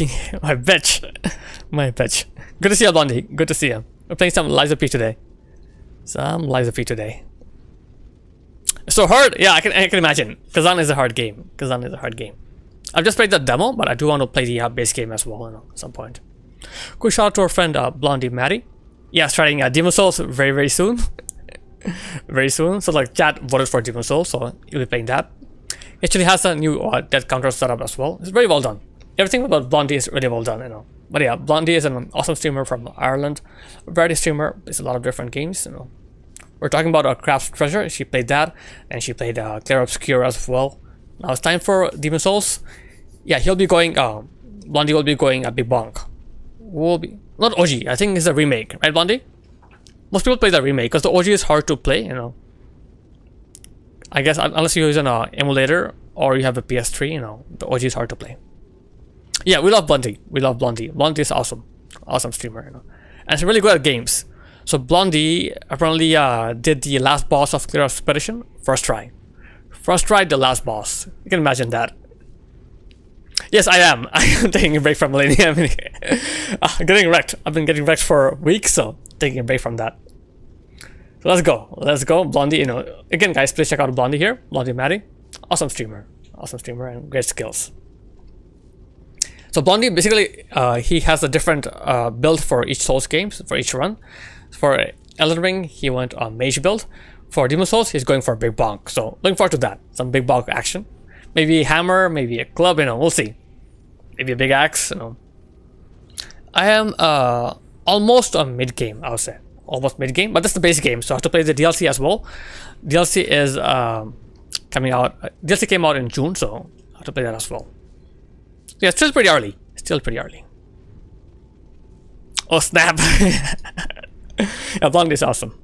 My bitch. My bitch. Good to see you, Blondie. Good to see you. We're playing some Lies of P today. Some Lies of P today. It's so hard. Yeah, I can imagine. Kazan is a hard game. Kazan is a hard game. I've just played the demo, but I do want to play the base game as well, at some point. Quick shout out to our friend Blondie Maddie. Yeah, starting Demon Souls very, very soon. Very soon. So chat voted for Demon Souls, so you'll be playing that. It actually has a new death counter setup as well. It's very well done. Everything about Blondie is really well done, But yeah, Blondie is an awesome streamer from Ireland. A variety streamer, plays a lot of different games, We're talking about Craft's Treasure. She played that, and she played Clair Obscur as well. Now it's time for Demon Souls. Yeah, he'll be going. Blondie will be going Big Bonk. Will be not OG. I think it's a remake, right, Blondie? Most people play the remake because the OG is hard to play. You know, I guess unless you use an emulator or you have a PS3, you know, the OG is hard to play. Yeah, we love Blondie. We love Blondie. Blondie is awesome, awesome streamer. You know, and she's really good at games. So Blondie apparently did the last boss of Clair Expedition first try. First try, the last boss. You can imagine that. Yes, I am. I am taking a break from Millennia. Getting wrecked. I've been getting wrecked for weeks, so taking a break from that. So let's go. Let's go. Blondie, you know, again, guys, please check out Blondie here. Blondie Maddie. Awesome streamer. Awesome streamer and great skills. So Blondie, basically, he has a different build for each Souls games, for each run. For Elden Ring, he went on Mage build. For Demon Souls, he's going for a Big Bonk. So looking forward to that. Some Big Bonk action. Maybe a hammer, maybe a club, you know, we'll see. Maybe a big axe, you know. I am almost on mid-game, I would say. Almost mid-game, but that's the base game, so I have to play the DLC as well. DLC is coming out. DLC came out in June, so I have to play that as well. Yeah, it's still pretty early. Still pretty early. Oh, snap. Yeah, Blondie is awesome.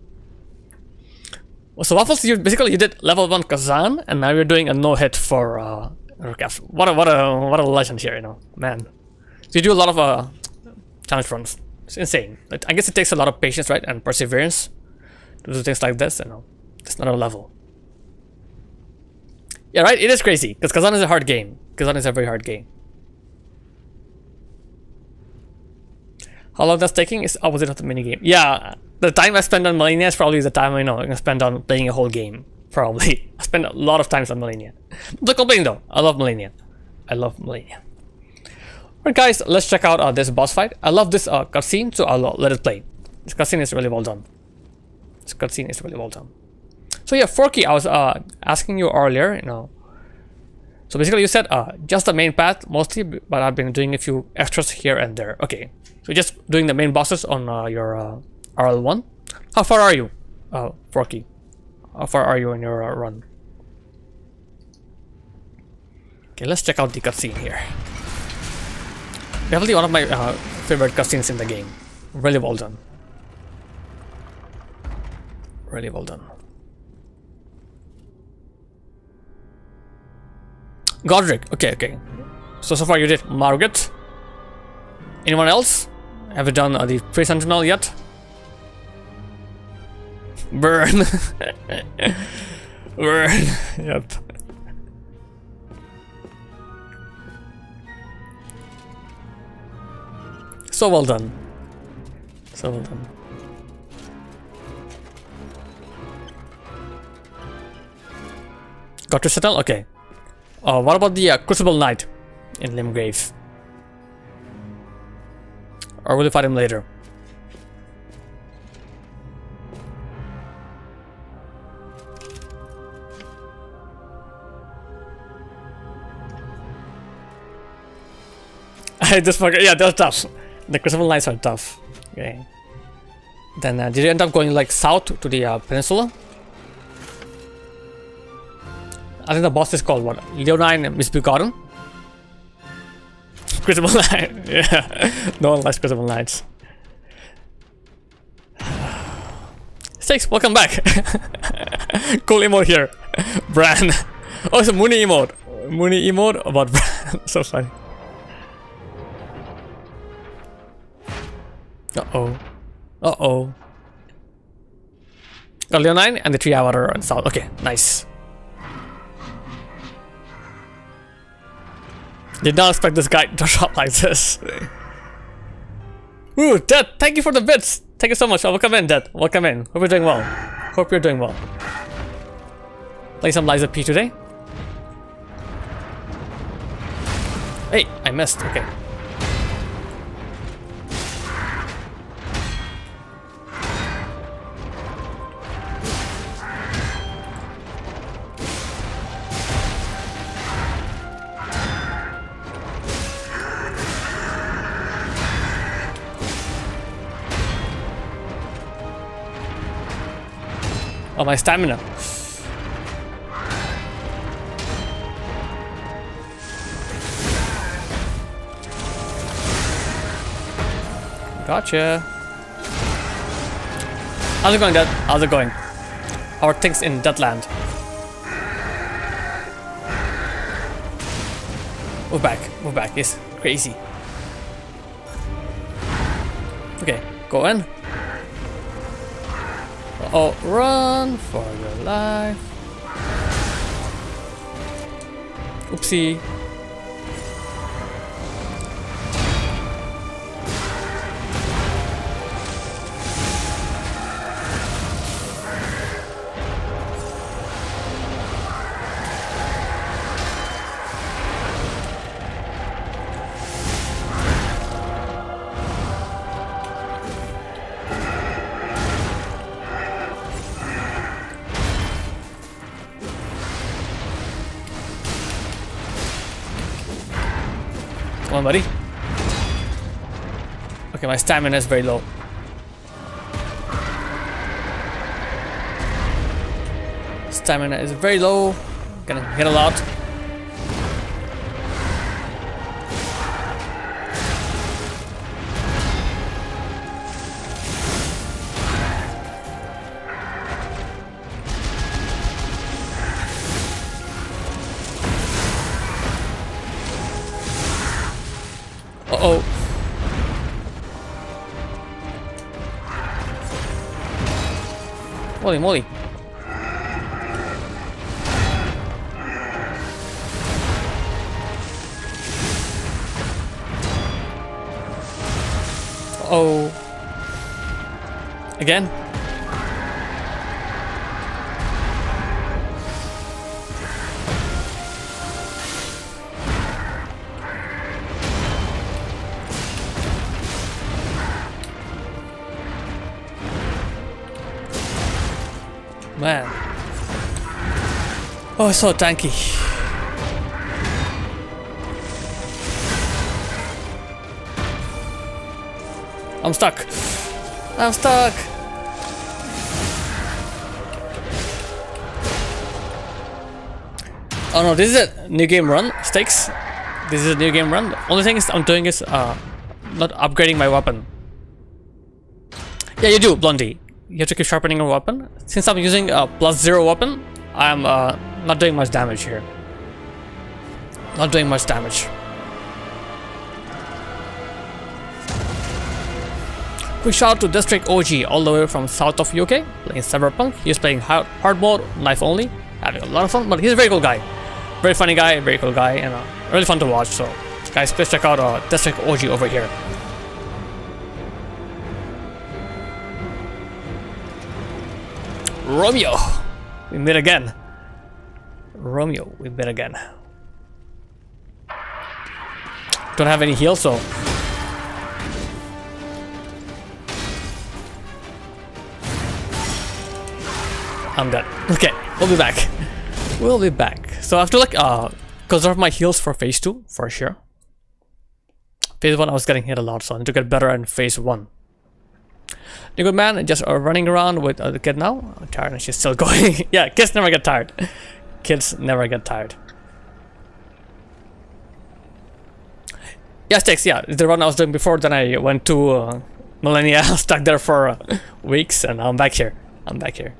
So Waffles, you did level 1 Kazan, and now you're doing a no-hit for Urkaf. What a legend here, you know, man. So you do a lot of challenge runs. It's insane. I guess it takes a lot of patience, right, and perseverance to do things like this. You know, it's not a level. Yeah, right. It is crazy because Kazan is a hard game. Kazan is a very hard game. How long that's taking is opposite of the minigame. Yeah, the time I spend on Millennia is probably the time I know I'm gonna spend on playing a whole game. Probably. I spend a lot of time on Millennia. Not complaining though. I love Millennia. I love Millennia. Alright guys, let's check out this boss fight. I love this cutscene, so I'll let it play. This cutscene is really well done. This cutscene is really well done. So yeah, Forky, I was asking you earlier, you know. So basically you said just the main path mostly, but I've been doing a few extras here and there. Okay. So just doing the main bosses on your RL1. How far are you, Forky? How far are you in your run? Okay, let's check out the cutscene here. Definitely one of my favorite cutscenes in the game. Really well done. Really well done. Godric. Okay, okay. So far you did Margaret. Anyone else? Have you done the Pre-Sentinel yet? Burn. Burn. Yep. So well done. So well done. Got to settle? Okay. What about the Crucible Knight in Limgrave? Or will you fight him later? I just forgot. Yeah, they're tough. The Crucible Knights are tough. Okay. Then did you end up going like south to the peninsula? I think the boss is called what? Leonine Misbegotten? Crucible Knight. Yeah. No one likes Crucible Knights. Six, welcome back. Cool emote here. Bran. Oh, it's a Mooney emote. Mooney emote about Bran. So funny. Uh-oh. Uh-oh. Got Leonine and the 3 hour on south. Okay, nice. Did not expect this guy to drop like this. Ooh, Death, thank you for the bits. Thank you so much. Welcome in, Death. Welcome in. Hope you're doing well. Hope you're doing well. Play some Liza P today. Hey, I missed. Okay. Oh, my stamina. Gotcha. How's it going, Dad? How's it going? How are things in Deathland? Move back. Move back. It's crazy. Okay, go in. Oh, run for your life. Oopsie. Come on, buddy. Okay, my stamina is very low. Stamina is very low. Gonna hit a lot. Uh-oh. Holy moly. Uh-oh. Again? Man. Oh, it's so tanky. I'm stuck. I'm stuck. Oh no, this is a new game run, Stakes. This is a new game run. The only thing is I'm doing is not upgrading my weapon. Yeah, you do, Blondie. You have to keep sharpening your weapon. Since I'm using a +0 weapon, I'm not doing much damage here. Not doing much damage. Quick shout out to District OG all the way from south of UK, playing Cyberpunk. He's playing hard mode, knife only, having a lot of fun, but he's a very cool guy. Very funny guy, very cool guy, and really fun to watch. So guys, please check out District OG over here. Romeo, we meet again. Romeo, we meet again. Don't have any heal, so I'm dead. Okay, we'll be back. We'll be back. So I have to like conserve my heals for phase 2 for sure. Phase 1 I was getting hit a lot, so I need to get better in phase 1. The good man just running around with the kid now. I'm tired and she's still going. Yeah, kids never get tired. Kids never get tired. Yeah, Stakes, yeah, the run I was doing before, then I went to Millennia, stuck there for weeks, and I'm back here. I'm back here.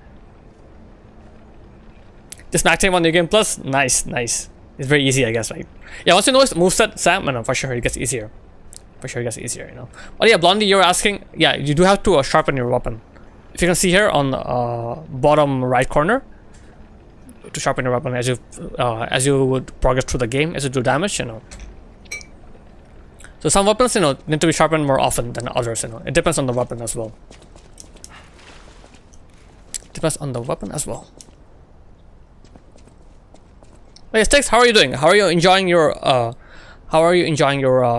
This max time on New Game Plus, nice, nice. It's very easy, I guess, right? Yeah, once you know his moveset, Sam, I know for sure it gets easier. For sure it gets easier, you know. But yeah, Blondie, you're asking, yeah, you do have to sharpen your weapon. If you can see here on bottom right corner, to sharpen your weapon as you would progress through the game, as you do damage, you know. So some weapons, you know, need to be sharpened more often than others, you know. It depends on the weapon as well. Depends on the weapon as well. Hey, Stakes, how are you doing? How are you enjoying your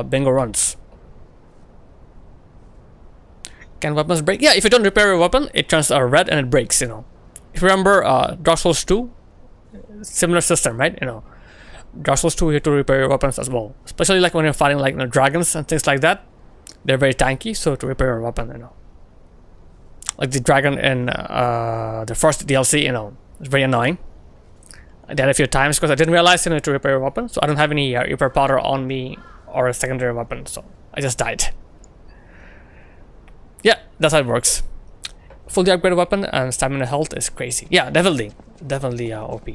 bingo runs? Can weapons break? Yeah, if you don't repair your weapon, it turns red and it breaks, you know. If you remember Dark Souls 2, similar system, right? You know, Dark Souls 2, you have to repair your weapons as well. Especially like when you're fighting like, you know, dragons and things like that. They're very tanky, so to repair your weapon, you know. like the dragon in the first DLC, you know, it's very annoying. I died a few times because I didn't realize, you know, to repair a weapon, so I don't have any repair powder on me or a secondary weapon, so I just died. Yeah, that's how it works. Fully upgraded weapon and stamina health is crazy. Yeah, definitely OP.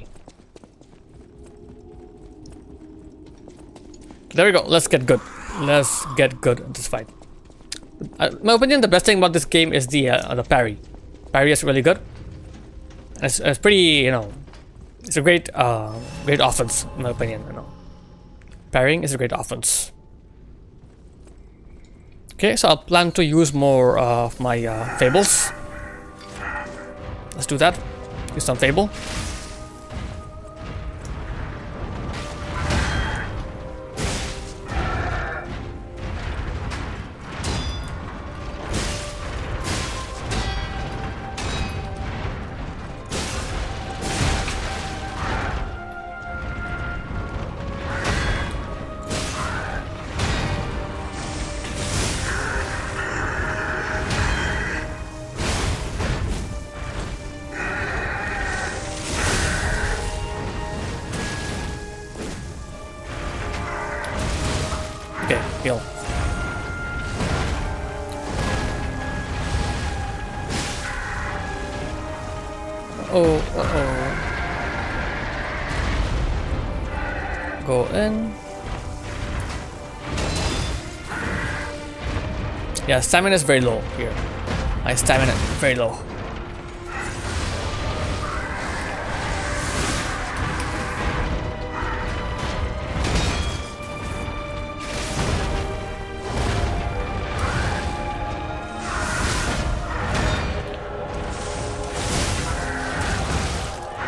There we go. Let's get good. Let's get good at this fight. In my opinion, the best thing about this game is the parry. Parry is really good. It's pretty, you know, it's a great great offense in my opinion. You know, parrying is a great offense. Okay, so I'll plan to use more of my fables. Let's do that. Use some fable. Okay, heal. Go in. Yeah, stamina is very low here. My stamina is very low.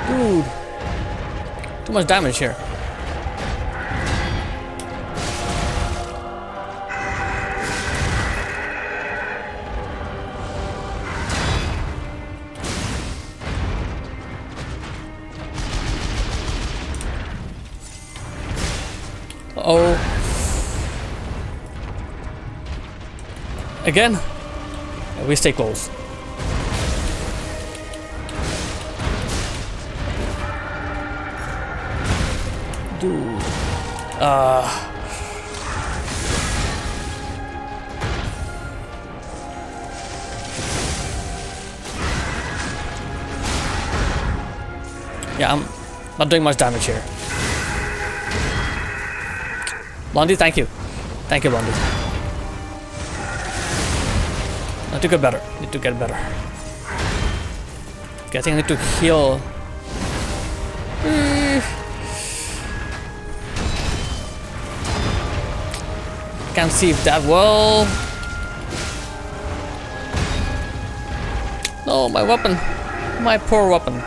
Dude, too much damage here. Uh-oh. Again, we stay close. Dude. Yeah, I'm not doing much damage here. Blondie, thank you. Thank you, Blondie. Need to get better. Need to get better. Okay, I think I need to heal. Can't see that well. No, my weapon. My poor weapon.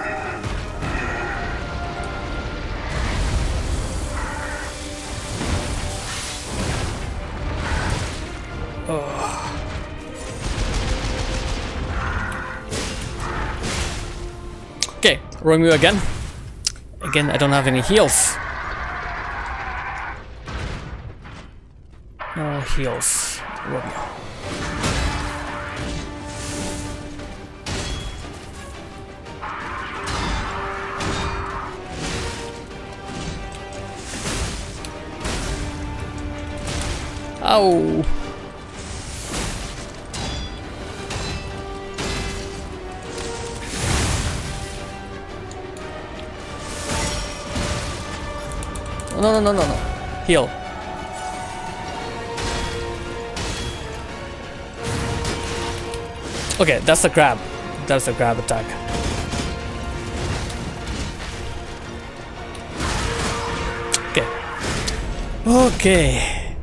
Okay, Romeo again. Again, I don't have any heals. No heals. Romeo. Ow. No. Heal. Okay, that's the grab. That's the grab attack. Okay. Okay.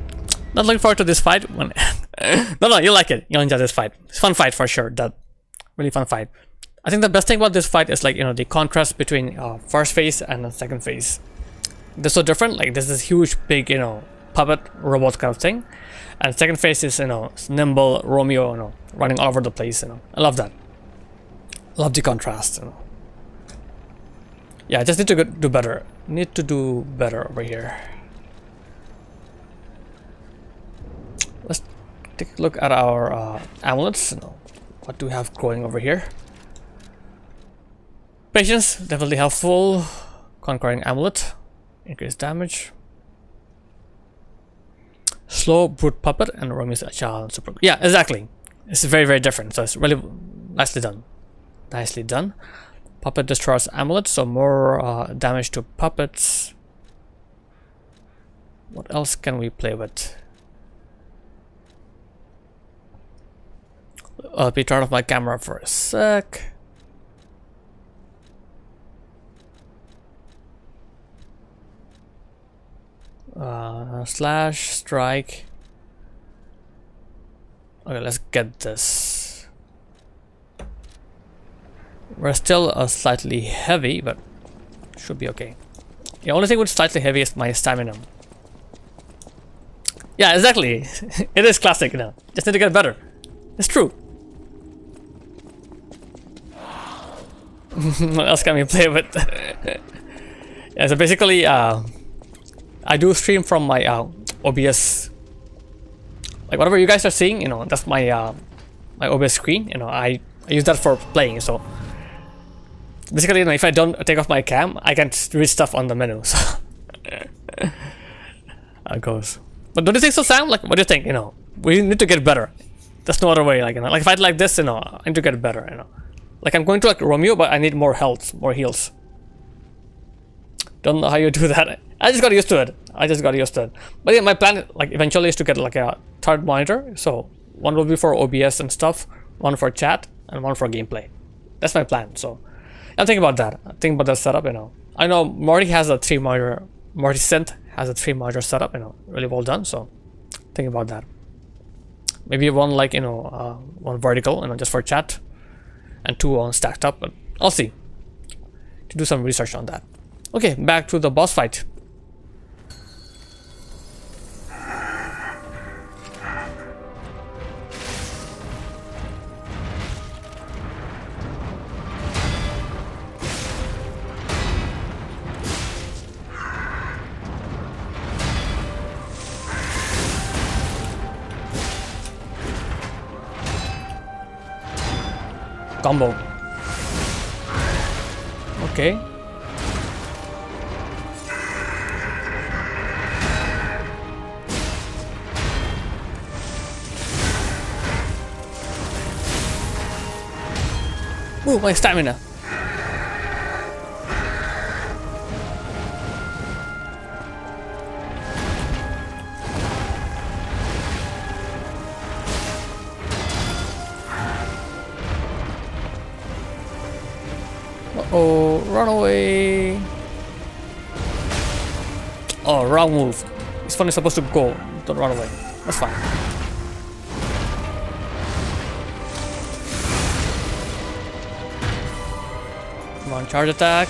Not looking forward to this fight. When no, you like it. You'll enjoy this fight. It's a fun fight for sure. That really fun fight. I think the best thing about this fight is, like, you know, the contrast between first phase and the second phase. They're so different. Like, this is huge, big, you know, puppet robot kind of thing, and second phase is, you know, nimble Romeo, you know, running all over the place. You know, I love that. Love the contrast. You know. Yeah, I just need to do better. Need to do better over here. Let's take a look at our amulets. You know, What do we have going over here? Patience, definitely helpful. Conquering Amulet, increased damage. Slow Brute Puppet and Romeo's Child Super. Yeah, exactly. It's very, very different. So it's really nicely done. Nicely done. Puppet destroys Amulet, so more damage to puppets. What else can we play with? I'll be turn off my camera for a sec. Slash, strike. Okay, let's get this. We're still slightly heavy, but should be okay. The only thing with slightly heavy is my stamina. Yeah, exactly. It is classic, you know. Just need to get better. It's true. What else can we play with? Yeah, so basically, I do stream from my OBS. Like whatever you guys are seeing, you know, that's my my OBS screen. You know, I use that for playing. So basically, you know, if I don't take off my cam, I can read stuff on the menu. So how it goes. But don't you think so, Sam? Like, what do you think? You know, we need to get better. There's no other way. Like, you know, like if I like this, you know, I need to get better. You know, like I'm going to like Romeo, but I need more health, more heals. Don't know how you do that. I just got used to it. But yeah, my plan, like, eventually is to get like a third monitor. So one will be for OBS and stuff, one for chat, and one for gameplay. That's my plan. So I'm thinking about that. I'm thinking about that setup. You know, I know Morty has a 3 monitor. Morty Synth has a 3 monitor setup. You know, really well done. So thinking about that. Maybe one like, you know, one vertical, you know, just for chat, and 2 on stacked up. But I'll see. To do some research on that. Okay, back to the boss fight. Combo. Okay. Ooh, my stamina. Uh-oh, run away. Oh, wrong move. It's funny, supposed to go. Don't run away. That's fine. Come on, charge attack.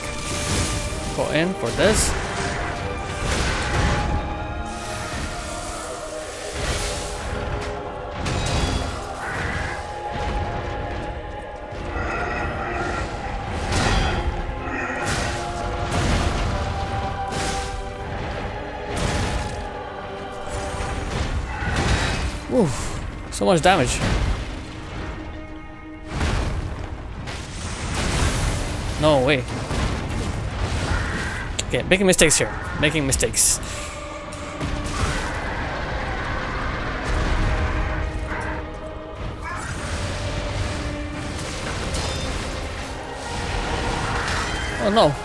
Go in for this. Oof, so much damage. No way. Okay, making mistakes here. Making mistakes. Oh no.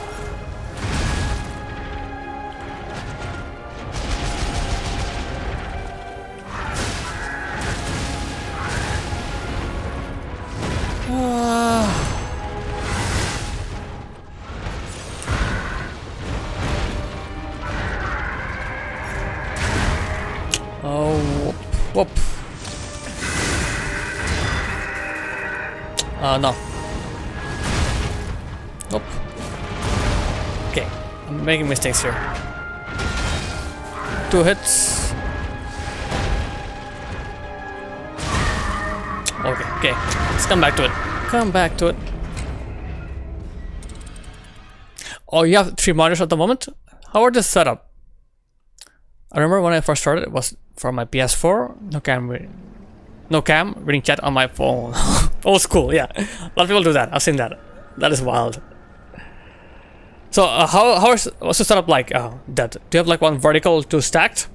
Oh, whoop. No. Nope. Okay, I'm making mistakes here. 2 hits. Okay, let's come back to it. Come back to it. Oh, you have 3 monitors at the moment? How are this set up? I remember when I first started, it was for my PS4. No cam, reading chat on my phone. Old school, yeah. A lot of people do that. I've seen that. That is wild. So what's the setup like? That do you have like one vertical, two stacked,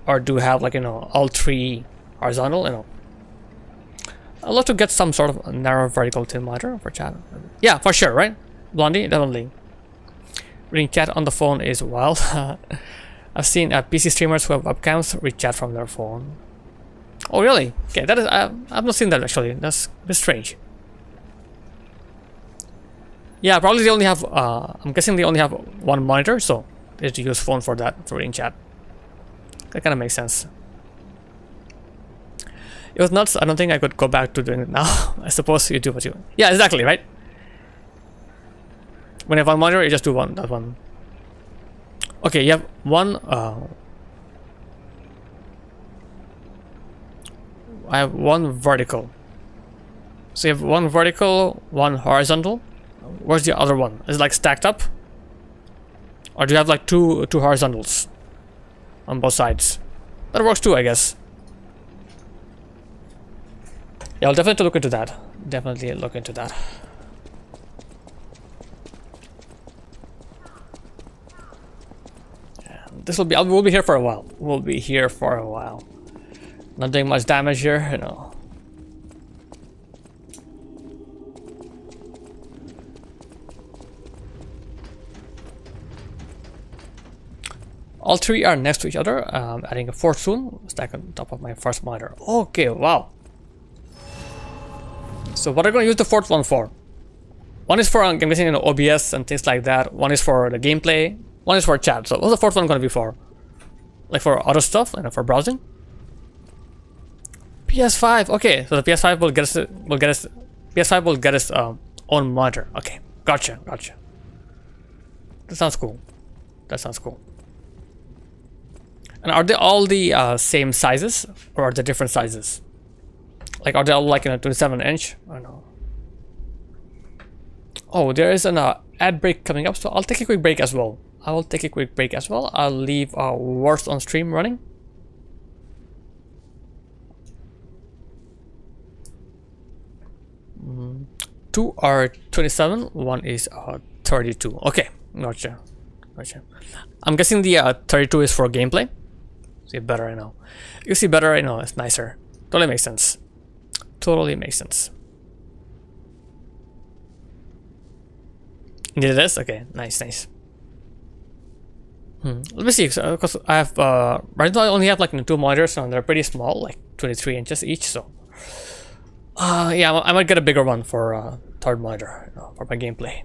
or do you have like all three horizontal? I'd love to get some sort of narrow vertical tin monitor for chat. Yeah, for sure, right? Blondie, definitely. Reading chat on the phone is wild. I've seen PC streamers who have webcams read chat from their phone. Oh really? Okay, that is I've not seen that actually. That's a bit strange. Yeah, probably they only have. I'm guessing they only have one monitor, so they have to use phone for that for reading chat. That kind of makes sense. It was nuts. I don't think I could go back to doing it now. I suppose you do what you. Yeah, exactly right. When you have one monitor, you just do that one. Okay, you have one. I have one vertical. So you have one vertical, one horizontal. Where's the other one? Is it like stacked up? Or do you have like two horizontals on both sides? That works too, I guess. Yeah, I'll definitely look into that. Definitely look into that. Yeah, this will be. We'll be here for a while. We'll be here for a while. Not doing much damage here, All three are next to each other. Adding a fourth soon. Stack on top of my first monitor. Okay, wow. So what are you going to use the fourth one for? One is for, I'm guessing, OBS and things like that. One is for the gameplay. One is for chat. So what's the fourth one going to be for? Like for other stuff, for browsing? PS5. Okay, so the PS5 will get us. PS5 will get us own monitor. Okay, gotcha. That sounds cool. And are they all the same sizes, or are they different sizes? Like, are they all like 27-inch? I don't know. Oh, there is an ad break coming up, so I'll take a quick break as well. I'll leave Worst on stream running. 2 are 27, 1 is 32. Okay, gotcha. I'm guessing the 32 is for gameplay. See better, I know. You see better, I know. It's nicer. Totally makes sense. Needed this? Okay, nice. Let me see, because I have right now I only have like 2 monitors and they're pretty small, like 23 inches each. So yeah, I might get a bigger one for third monitor for my gameplay.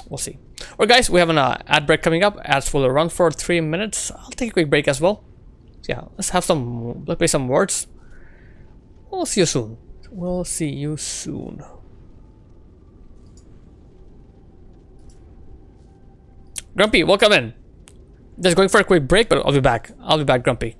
We'll see. Alright guys, we have an ad break coming up. Ads will run for 3 minutes. I'll take a quick break as well. So yeah, let's play some words. We'll see you soon. Grumpy, welcome in. Just going for a quick break, but I'll be back. Grumpy.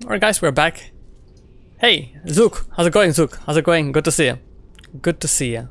Alright guys, we're back. Hey, Zook! How's it going, Zook? How's it going? Good to see you. Good to see you.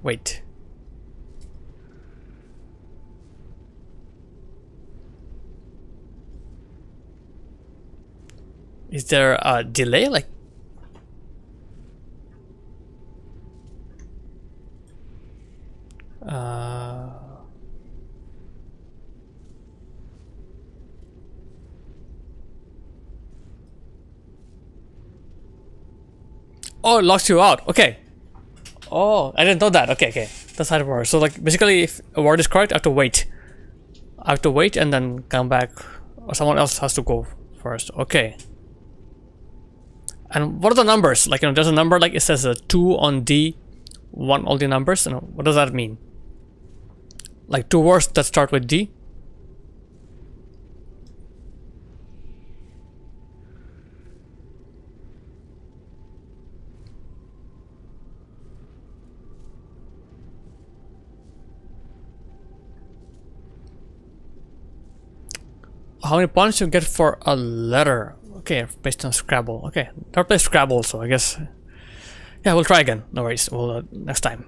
Wait. Is there a delay? Like, oh, it locks you out. Okay. Oh, I didn't know that. Okay, okay. That's how it works. So like basically if a word is correct, I have to wait. I have to wait and then come back, or someone else has to go first. Okay. And what are the numbers? Like, there's a number like it says 2 on D, 1 all the numbers. What does that mean? Like 2 words that start with D? How many points you get for a letter? Okay, based on Scrabble. Okay, never played Scrabble, so I guess. Yeah, we'll try again. No worries. We'll next time.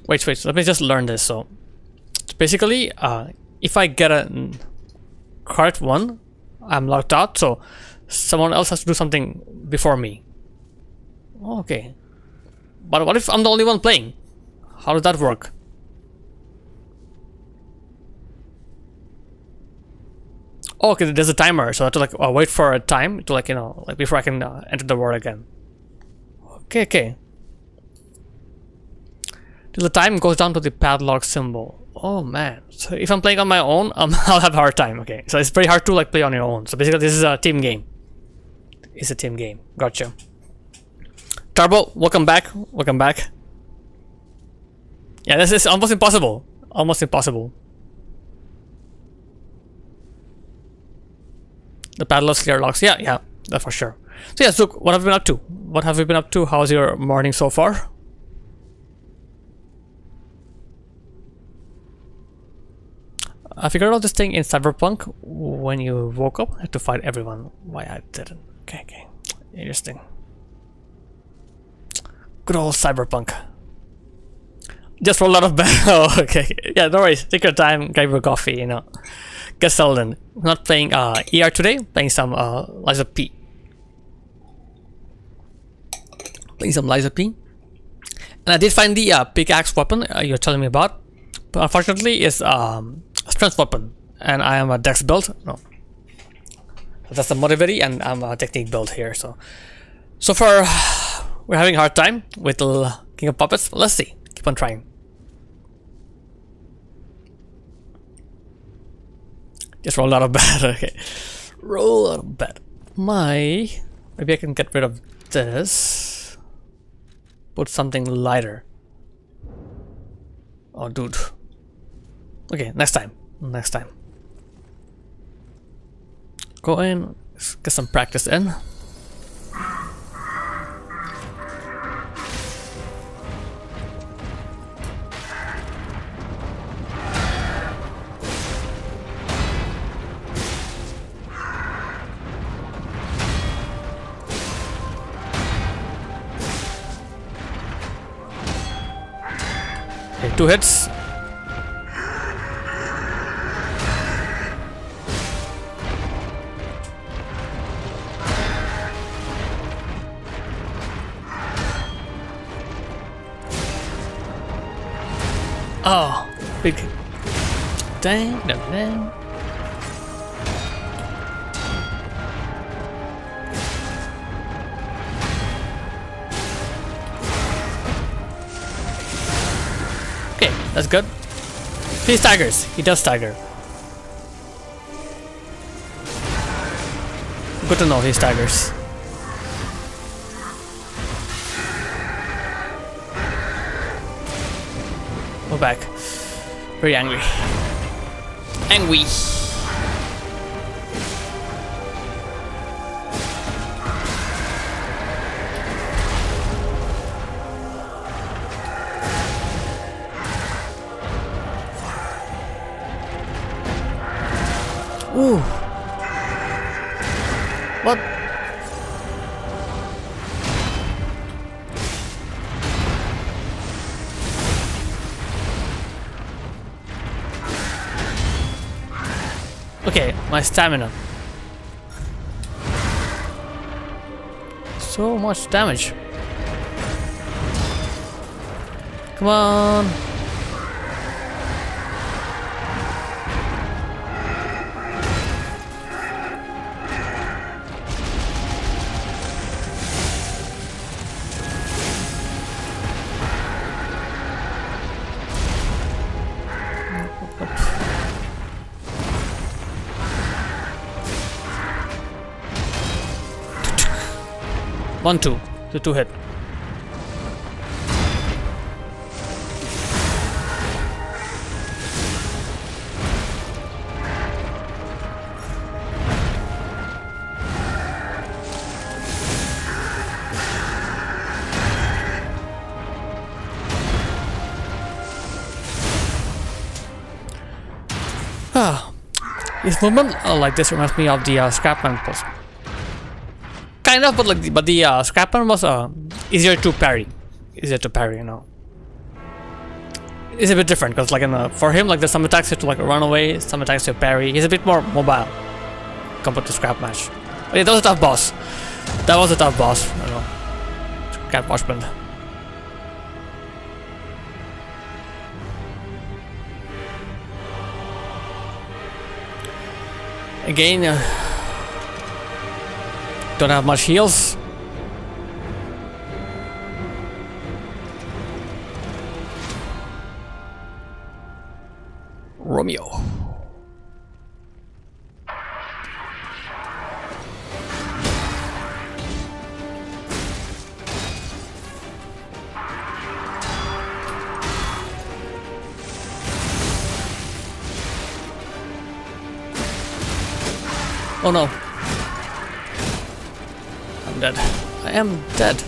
Wait. Let me just learn this. So, basically, if I get a correct one, I'm locked out. So, someone else has to do something before me. Okay. But what if I'm the only one playing? How does that work? Oh, okay, there's a timer, so I have to like wait for a time to like, like before I can enter the word again. Okay. Till the time goes down to the padlock symbol. Oh man, so if I'm playing on my own, I'll have a hard time. Okay, so it's very hard to like play on your own. So basically, this is a team game. It's a team game. Gotcha. Turbo, welcome back. Welcome back. Yeah, this is almost impossible. Almost impossible. The padlocks clear locks. Yeah, that for sure. So yeah, Zook, what have you been up to? What have you been up to? How's your morning so far? I figured out this thing in Cyberpunk. When you woke up, I had to fight everyone. Why I didn't. Okay. Interesting. Good old Cyberpunk. Just roll out of bed. Oh, okay. Yeah, no worries. Take your time, grab your coffee, Get settled in. I'm not playing ER today, playing some Liza P. Playing some Liza P. And I did find the pickaxe weapon you're telling me about. But unfortunately, it's a strength weapon. And I am a dex build. No. That's a motivity, and I'm a technique build here. So far, we're having a hard time with the King of Puppets. Let's see. Keep on trying. Just roll out of bed. Okay. Roll out of bed. Maybe I can get rid of this. Put something lighter. Oh, dude. Okay, next time. Go in. Let's get some practice in. Okay, 2 hits. Oh, big. Dang. Okay, that's good. He staggers. He does stagger. Good to know he staggers. back. Very angry. Angry. Ooh. What? Okay, my stamina. So much damage. Come on. One, two. The two hit. This movement like this reminds me of the Scrapman post. Kind of, but like the Scrapman was easier to parry. Easier to parry, you know. It's a bit different because like for him, like there's some attacks you have to like run away, some attacks to parry. He's a bit more mobile compared to Scrap Match. But yeah, that was a tough boss. That was a tough boss. I don't know. Cat Watchman. Again, don't have much heals. Romeo. Oh no. I'm dead. I am dead.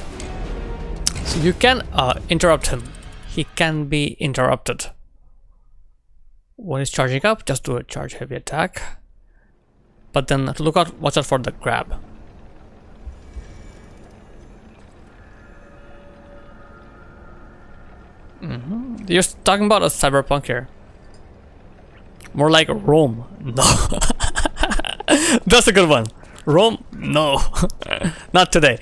So you can interrupt him. He can be interrupted. When he's charging up, just do a charge heavy attack. But then watch out for the grab. You're talking about a cyberpunk here. More like Rome. No. That's a good one. Rome? No. Not today.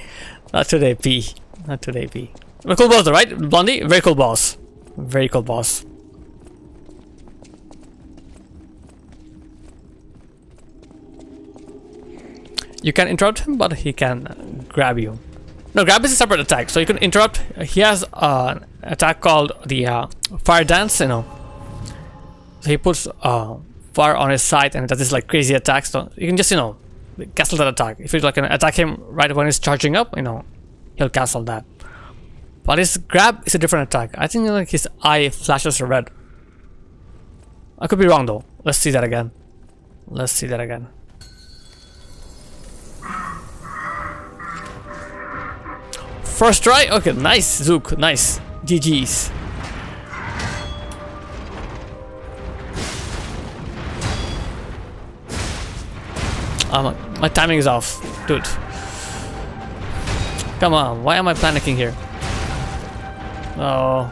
Not today, P. Not today, P. A cool boss, right? Blondie? Very cool boss. Very cool boss. You can interrupt him, but he can grab you. No, grab is a separate attack, so you can interrupt. He has an attack called the Fire Dance, you know. So he puts fire on his side and it does this like crazy attacks. So you can just, you know, cancel that attack. If you like attack him right when he's charging up, you know, he'll cancel that. But his grab is a different attack. I think like his eye flashes red. I could be wrong though. Let's see that again. Let's see that again. First try? Okay, nice, Zook, nice. GG's. My timing is off, dude. Come on, why am I panicking here? Oh.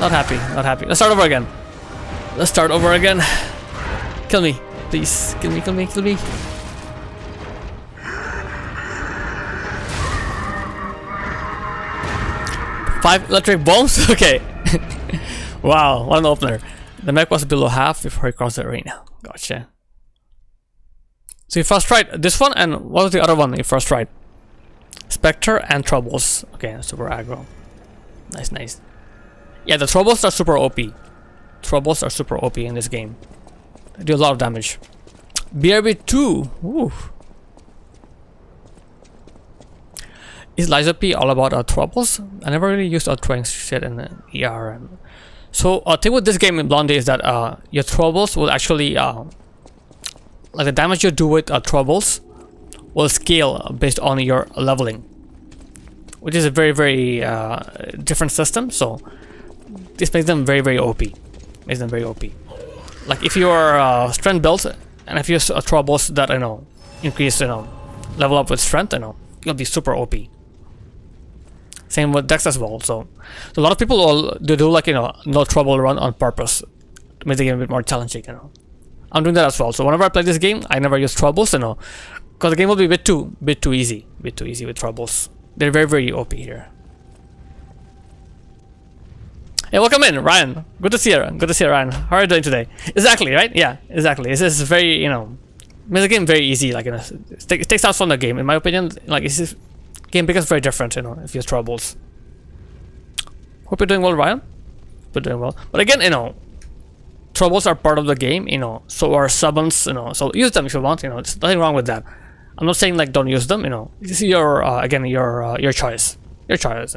Not happy, not happy. Let's start over again. Let's start over again. Kill me, please. Kill me, kill me, kill me. Five electric bombs? Okay. Wow, what an opener. The mech was below half before he crossed the arena. Gotcha. So you first tried this one, and what was the other one you first tried? Spectre and Troubles. Okay, super aggro. Nice, nice. Yeah, the Troubles are super OP. Troubles are super OP in this game. They do a lot of damage. BRB2. Ooh. is Lies of P all about troubles? I never really used throwing shit in the ER. So thing with this game in Blondie is that your troubles will actually like the damage you do with troubles will scale based on your leveling, which is a very different system. So this makes them very OP. Makes them very OP. Like if you are strength built and if you use troubles that increase level up with strength, you'll be super OP. Same with Dex as well. So a lot of people will do like no trouble run on purpose to make the game a bit more challenging. I'm doing that as well. So whenever I play this game, I never use troubles. Because the game will be a bit too easy with troubles. They're very OP here. Hey, welcome in, Ryan. Good to see you. Good to see you, Ryan. How are you doing today? Exactly, right? Yeah, exactly. This is very makes the game very easy. Like it takes out from the game. In my opinion, like this game becomes very different. If you use troubles. Hope you're doing well, Ryan. We're doing well. But again, troubles are part of the game. So are summons. So use them if you want. There's nothing wrong with that. I'm not saying like don't use them. This is your again your choice. Your choice.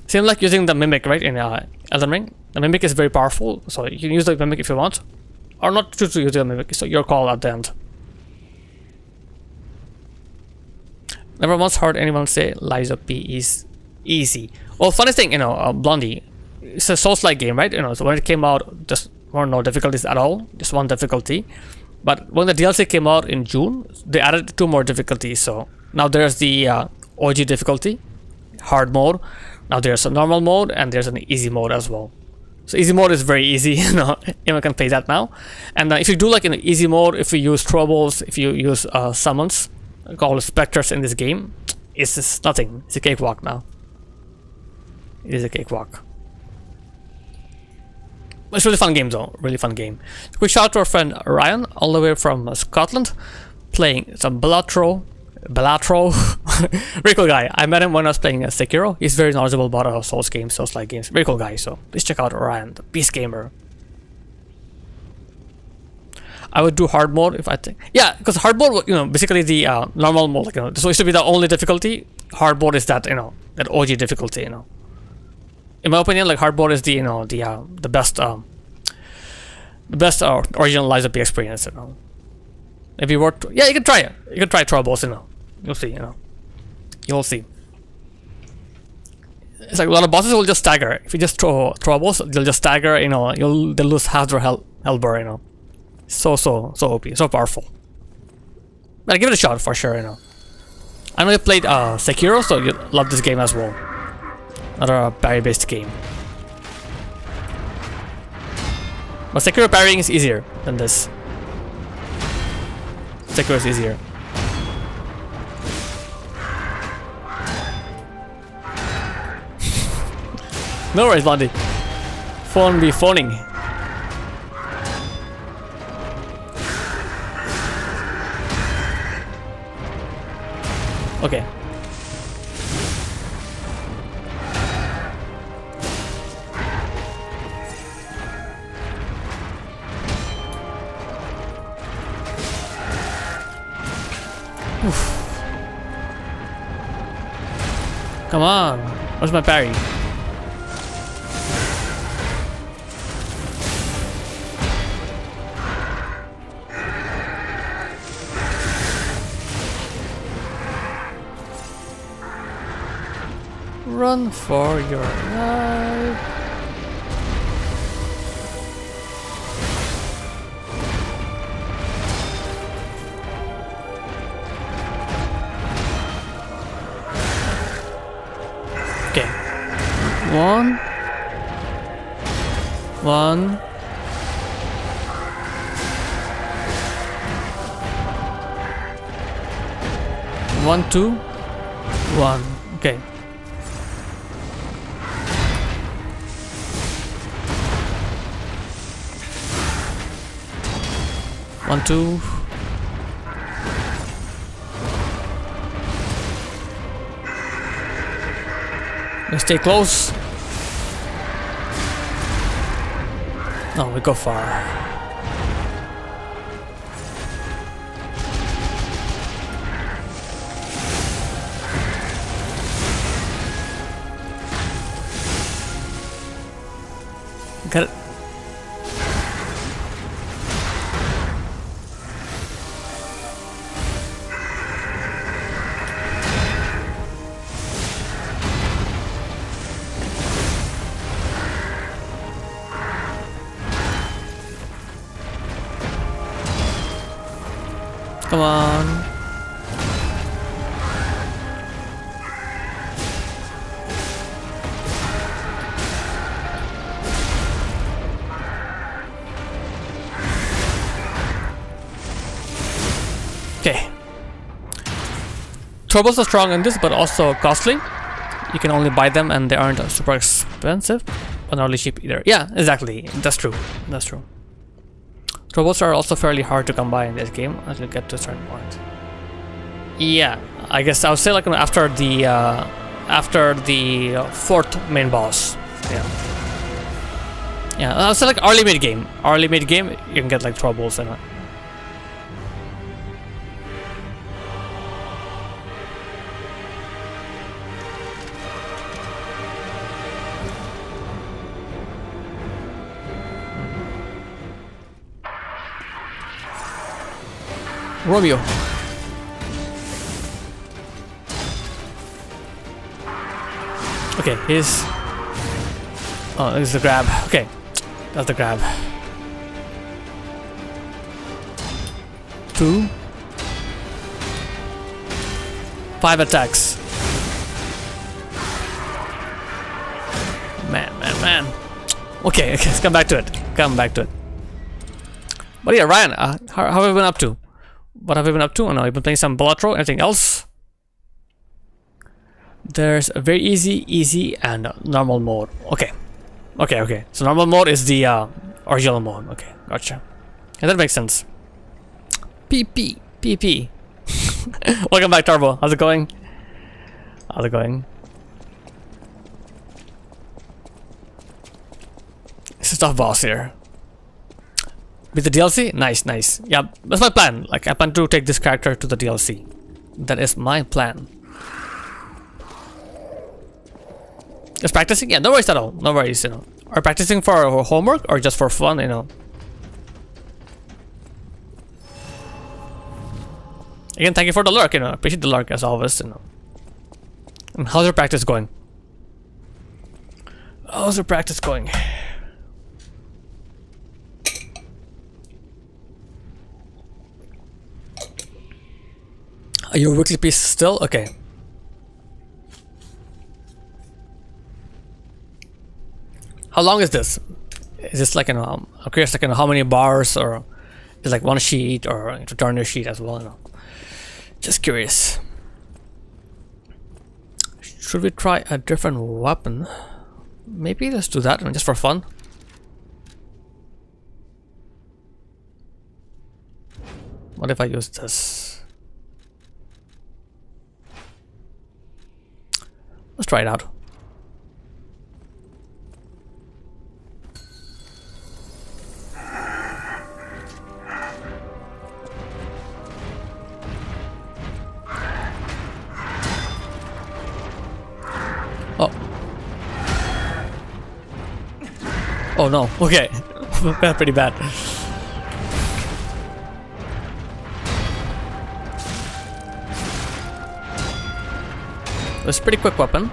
Same like using the Mimic, right, in Elden Ring. The Mimic is very powerful, so you can use the Mimic if you want. Or not to use the Mimic, so your call at the end. Never once heard anyone say Lies of P is easy. Well, funny thing, Blondie, it's a Souls-like game, right? So when it came out, just were no difficulties at all, just one difficulty. But when the DLC came out in June, they added 2 more difficulties. So now there's the OG difficulty, hard mode. Now there's a normal mode and there's an easy mode as well. So easy mode is very easy, anyone can play that now. And if you do like in the easy mode, if you use troubles, if you use summons, called specters in this game, it's just nothing. It's a cakewalk now. It is a cakewalk. It's a really fun game though, really fun game. Quick shout out to our friend Ryan, all the way from Scotland, playing some Balatro. Very cool guy. I met him when I was playing Sekiro. He's very knowledgeable about Souls games, Souls-like games. Very cool guy. So please check out Ryan, the Beast Gamer. I would do hard mode if I think. Yeah, because hard mode, basically the normal mode. Like, this used to be the only difficulty. Hard mode is that that OG difficulty. In my opinion, like hard mode is the the best original Lies of P experience. If you were yeah, you can try it. You can try troubles. You'll see. You'll see. It's like a lot of bosses will just stagger. If you just throw troubles, they'll just stagger. They'll lose half their health bar. So OP, so powerful. But give it a shot for sure. I know you played Sekiro, so you love this game as well. Another parry-based game. But Sekiro parrying is easier than this. Sekiro is easier. No worries, Blondie. Phone be phoning. Okay. Oof. Come on. Where's my parry? Run for your life. Okay. One. 1, 2, 1. Okay. One, two. Let's stay close. No, we go far. Got it. Come on. Okay. Turbos are strong in this, but also costly. You can only buy them and they aren't super expensive, but not really cheap either. Yeah, exactly. That's true. That's true. Turbos are also fairly hard to come by in this game until you get to a certain point. Yeah, I guess I would say like after the fourth main boss. Yeah. Yeah, I would say like early mid game. Early mid game, you can get like Turbos in it. Romeo. Okay, he's... Oh, this is the grab. Okay, that's the grab. 2. 5 attacks. Man. Okay, let's come back to it. But yeah, Ryan, how have you been up to? What have you been up to? Oh no, you've been playing some Balatro. Anything else? There's a very easy, and normal mode. Okay. So normal mode is the original mode. Okay, gotcha. Yeah, that makes sense. PP. Welcome back, Turbo. How's it going? It's a tough boss here. With the DLC? Nice. Yeah, that's my plan. Like, I plan to take this character to the DLC. That is my plan. Just practicing? Yeah, no worries at all. No worries, you know. Are practicing for homework or just for fun, you know? Again, thank you for the lurk, you know. Appreciate the lurk as always, you know. And how's your practice going? Are you a weekly piece still? Okay. How long is this? Is this like, you know, I'm curious, like, you know, how many bars, or is it like one sheet, or to turn your sheet as well, you know? Just curious. Should we try a different weapon? Maybe let's do that, I mean, just for fun. What if I use this? Let's try it out. Oh no, okay. That's pretty bad. It's a pretty quick weapon.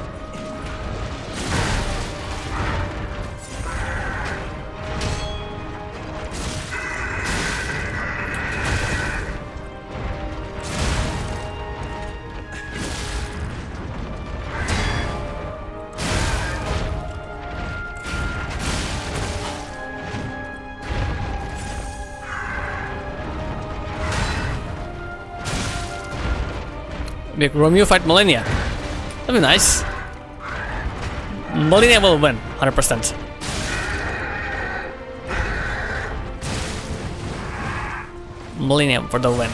Make Romeo fight Millennia. That'd be nice. Millennia will win, 100%. Millennium for the win.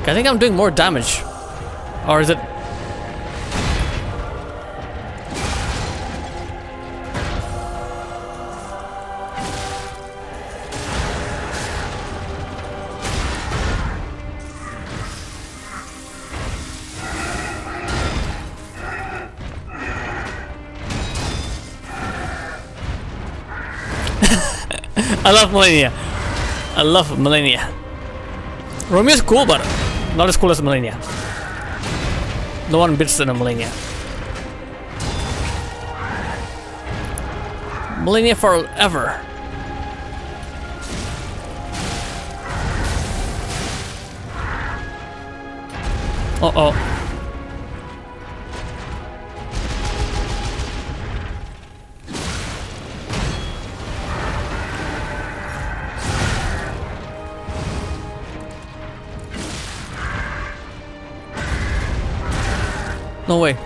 I think I'm doing more damage. Or is it... I love Millennia. I love Millennia. Romeo is cool, but not as cool as Millennia. No one beats the Millennia. Millennia forever. Uh-oh. No way.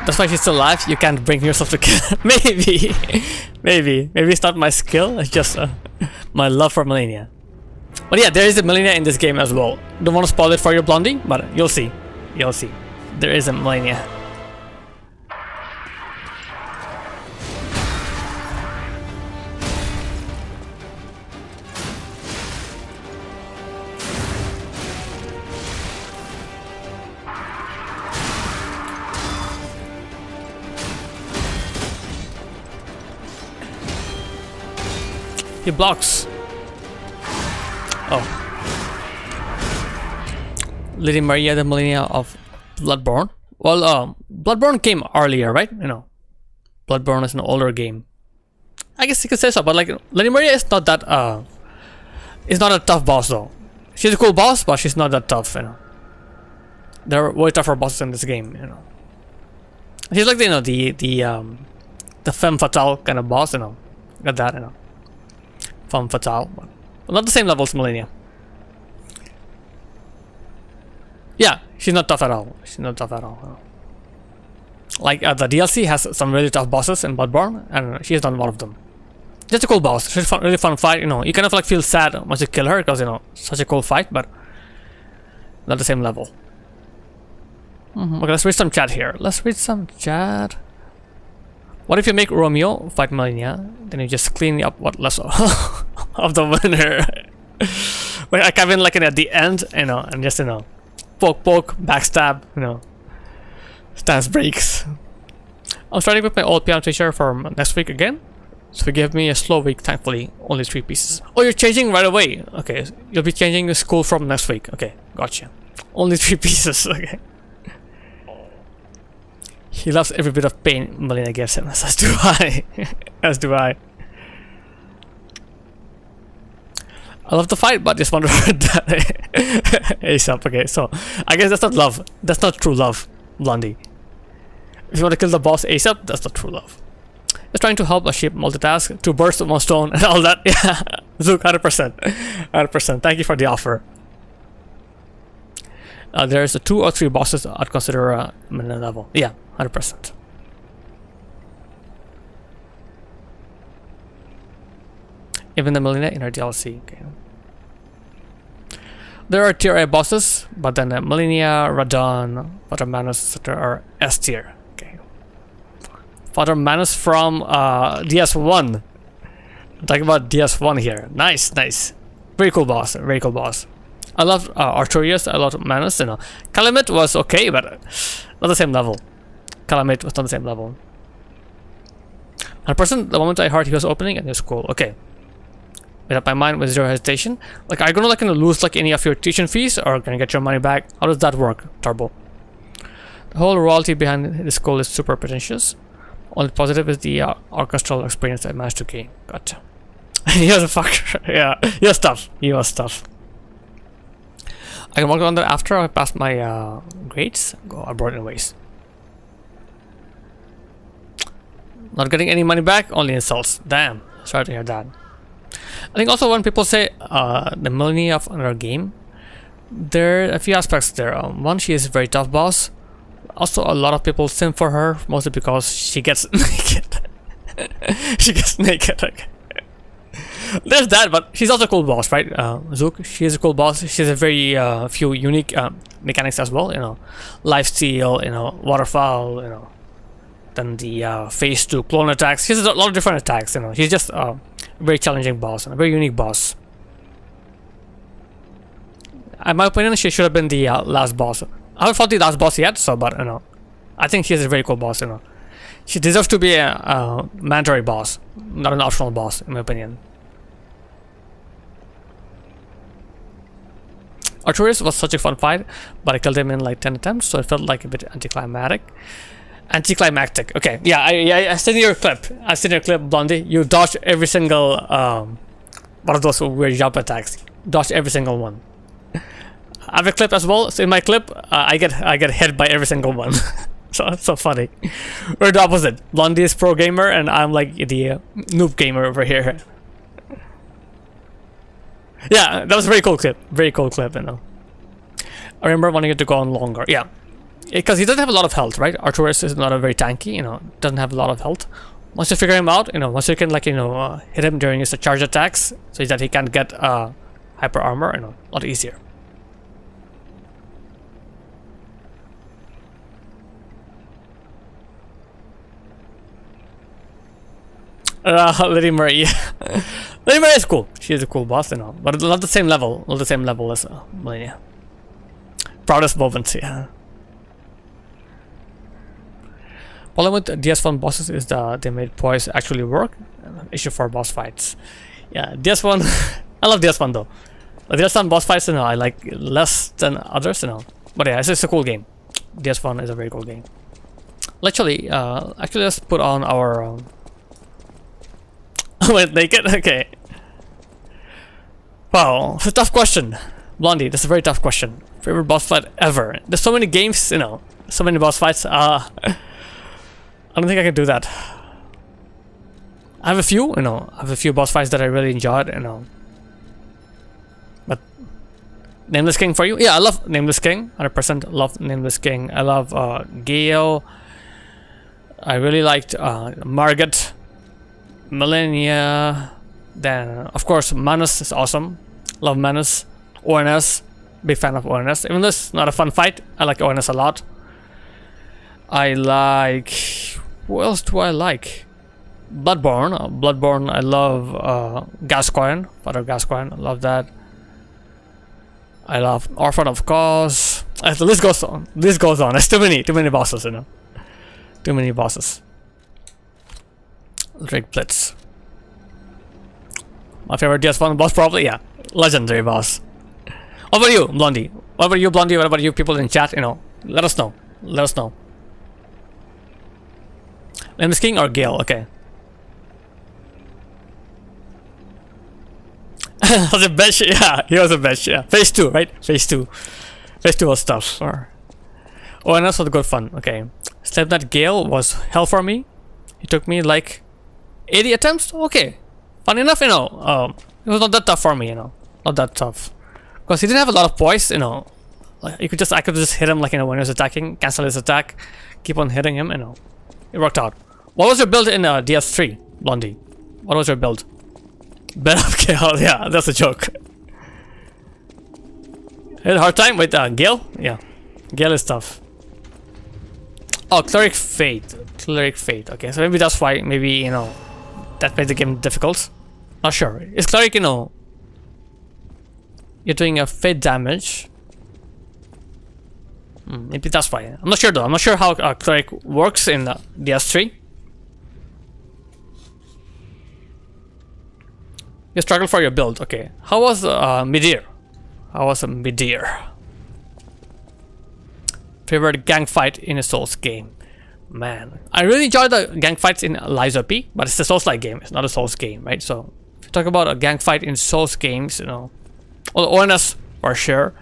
That's why she's still alive. You can't bring yourself to kill. Maybe. Maybe it's not my skill. It's just my love for Millennia. But yeah, there is a Millennia in this game as well. Don't want to spoil it for you, Blondie, but you'll see. You'll see. There is a Millennia. He blocks. Oh. Lady Maria, the Millennia of Bloodborne. Well, Bloodborne came earlier, right? You know, Bloodborne is an older game. I guess you could say so, but like Lady Maria is not that is not a tough boss though. She's a cool boss, but she's not that tough, you know. There are way tougher bosses in this game, you know. She's like the femme fatale kind of boss, you know. Got that, you know. Femme fatale, but not the same level as Millennia. Yeah, she's not tough at all. She's not tough at all. Like the DLC has some really tough bosses in Bloodborne, and she's not one of them. Just a cool boss. She's fun, really fun fight. You know, you kind of like feel sad once you kill her because you know such a cool fight, but not the same level. Okay, let's read some chat here. Let's read some chat. What if you make Romeo fight Millennia, then you just clean up what less of the winner? Like I come in like at the end, you know, and just you know, poke, backstab, you know, stance breaks. I'm starting with my old piano teacher for next week again, so forgive me a slow week. Thankfully, only 3 pieces. Oh, you're changing right away. Okay, you'll be changing the school from next week. Okay, gotcha. Only 3 pieces. Okay. He loves every bit of pain Millennia gives him, as do I. As do I. I love the fight, but just wonder that ASAP. Okay, so I guess that's not love. That's not true love, Blondie. If you want to kill the boss ASAP, that's not true love. Just trying to help a ship multitask, 2 bursts, 1 stone, and all that. Yeah, Zook, 100%. 100%. Thank you for the offer. There's 2 or 3 bosses I'd consider Millennia level. Yeah, 100%. Even the Millennia in our DLC. Okay. There are tier A bosses, but then Millennia, Radon, Father Manus, etc. are S tier. Okay. Father Manus from DS1. I'm talking about DS1 here. Nice, nice. Very cool boss. Very cool boss. I love Artorias. I love Manus. You know, Calamite was okay, but not the same level. Calamite was not the same level. 100%. The moment I heard he was opening, and it was cool. Okay. Made up my mind with 0 hesitation. Like, are you gonna lose like any of your tuition fees, or can you get your money back? How does that work, Turbo? The whole royalty behind this school is super pretentious. Only positive is the orchestral experience I managed to gain. Gotcha. He was a fucker. Yeah, he was tough. He was tough. I can work on that after I pass my grades. Go abroad anyways. Not getting any money back, only insults. Damn. Sorry to hear that. I think also when people say the Millennia of another game, there are a few aspects there. One, she is a very tough boss. Also, a lot of people sim for her, mostly because she gets naked. She gets naked. Okay. There's that, but she's also a cool boss, right? Zook, she is a cool boss. She has a very few unique mechanics as well. You know, lifesteal, you know, waterfowl, you know, than the phase 2 clone attacks. He has a lot of different attacks, you know. He's just a very challenging boss and a very unique boss. In my opinion, she should have been the last boss. I haven't fought the last boss yet, so but you know, I think she's a very cool boss, you know. She deserves to be a mandatory boss, not an optional boss, in my opinion. Artorias was such a fun fight, but I killed him in like 10 attempts, so it felt like a bit anticlimactic. Okay, yeah, I seen your clip. I seen your clip, Blondie. You dodged every single one of those weird jump attacks. Dodged every single one. I have a clip as well. So in my clip, I get hit by every single one. So it's so funny. We're the opposite. Blondie is pro gamer, and I'm like the noob gamer over here. Yeah, that was a very cool clip. Very cool clip, you know. I remember wanting it to go on longer. Yeah. Because he doesn't have a lot of health, right? Artorias is not a very tanky, you know, doesn't have a lot of health. Once you figure him out, you know, once you can, like, you know, hit him during his charge attacks so that he can't get hyper armor, you know, a lot easier. Lady Murray, yeah. Lady Murray is cool. She is a cool boss, you know, but not the same level. Not the same level as Malenia. Proudest moment, yeah. Problem with DS1 bosses is that they made poise actually work. Issue for boss fights. Yeah, DS1. I love DS1 though. The DS1 boss fights, you know, I like less than others, you know. But yeah, it's a cool game. DS1 is a very cool game. Actually, let's put on our. Wait, naked? Okay. Wow, it's a tough question. Blondie, that's a very tough question. Favorite boss fight ever? There's so many games, you know, so many boss fights. I don't think I can do that. I have a few, you know, I have a few boss fights that I really enjoyed, you know. But Nameless King for you? Yeah, I love Nameless King. 100% love Nameless King. I love Gale. I really liked Margit. Malenia, then of course Manus is awesome. Love Manus. ONS, big fan of ONS. Even though it's not a fun fight, I like ONS a lot. I like, what else do I like? Bloodborne. Bloodborne, I love Gascoigne, Father Gascoigne, I love that. I love Orphan of Cause. The list goes on. This goes on. There's too many bosses, you know. Too many bosses. Drake Blitz. My favorite DS1 boss, probably, yeah. Legendary boss. What about you, Blondie? What about you, Blondie? What about you people in chat? You know, let us know. Let us know. Nameless King or Gale? Okay. Was a bench? Yeah, he was a bench. Yeah, phase 2, right? Phase 2. Phase 2 was tough. Oh, and also good fun. Okay. Slipknot Gale was hell for me. It took me like 80 attempts? Okay. Fun enough, you know. It was not that tough for me, you know. Not that tough. Because he didn't have a lot of poise, you know. Like I could just hit him, like, you know, when he was attacking, cancel his attack, keep on hitting him, you know. It worked out. What was your build in DS3, Blondie? What was your build? Bed of Gale, yeah, that's a joke. Had a hard time with Gale? Yeah. Gale is tough. Oh, Cleric Fate. Cleric Fate. Okay, so maybe that's why, maybe, you know, that made the game difficult. Not sure. Is Cleric, you know, you're doing a fate damage. Maybe that's why. I'm not sure though. I'm not sure how Cleric works in DS3. You struggle for your build. Okay. How was Midir? How was Midir? Favorite gang fight in a Souls game? Man, I really enjoy the gang fights in Lies of P, but it's a Souls-like game. It's not a Souls game, right? So, if you talk about a gang fight in Souls games, you know, well, ONS for sure.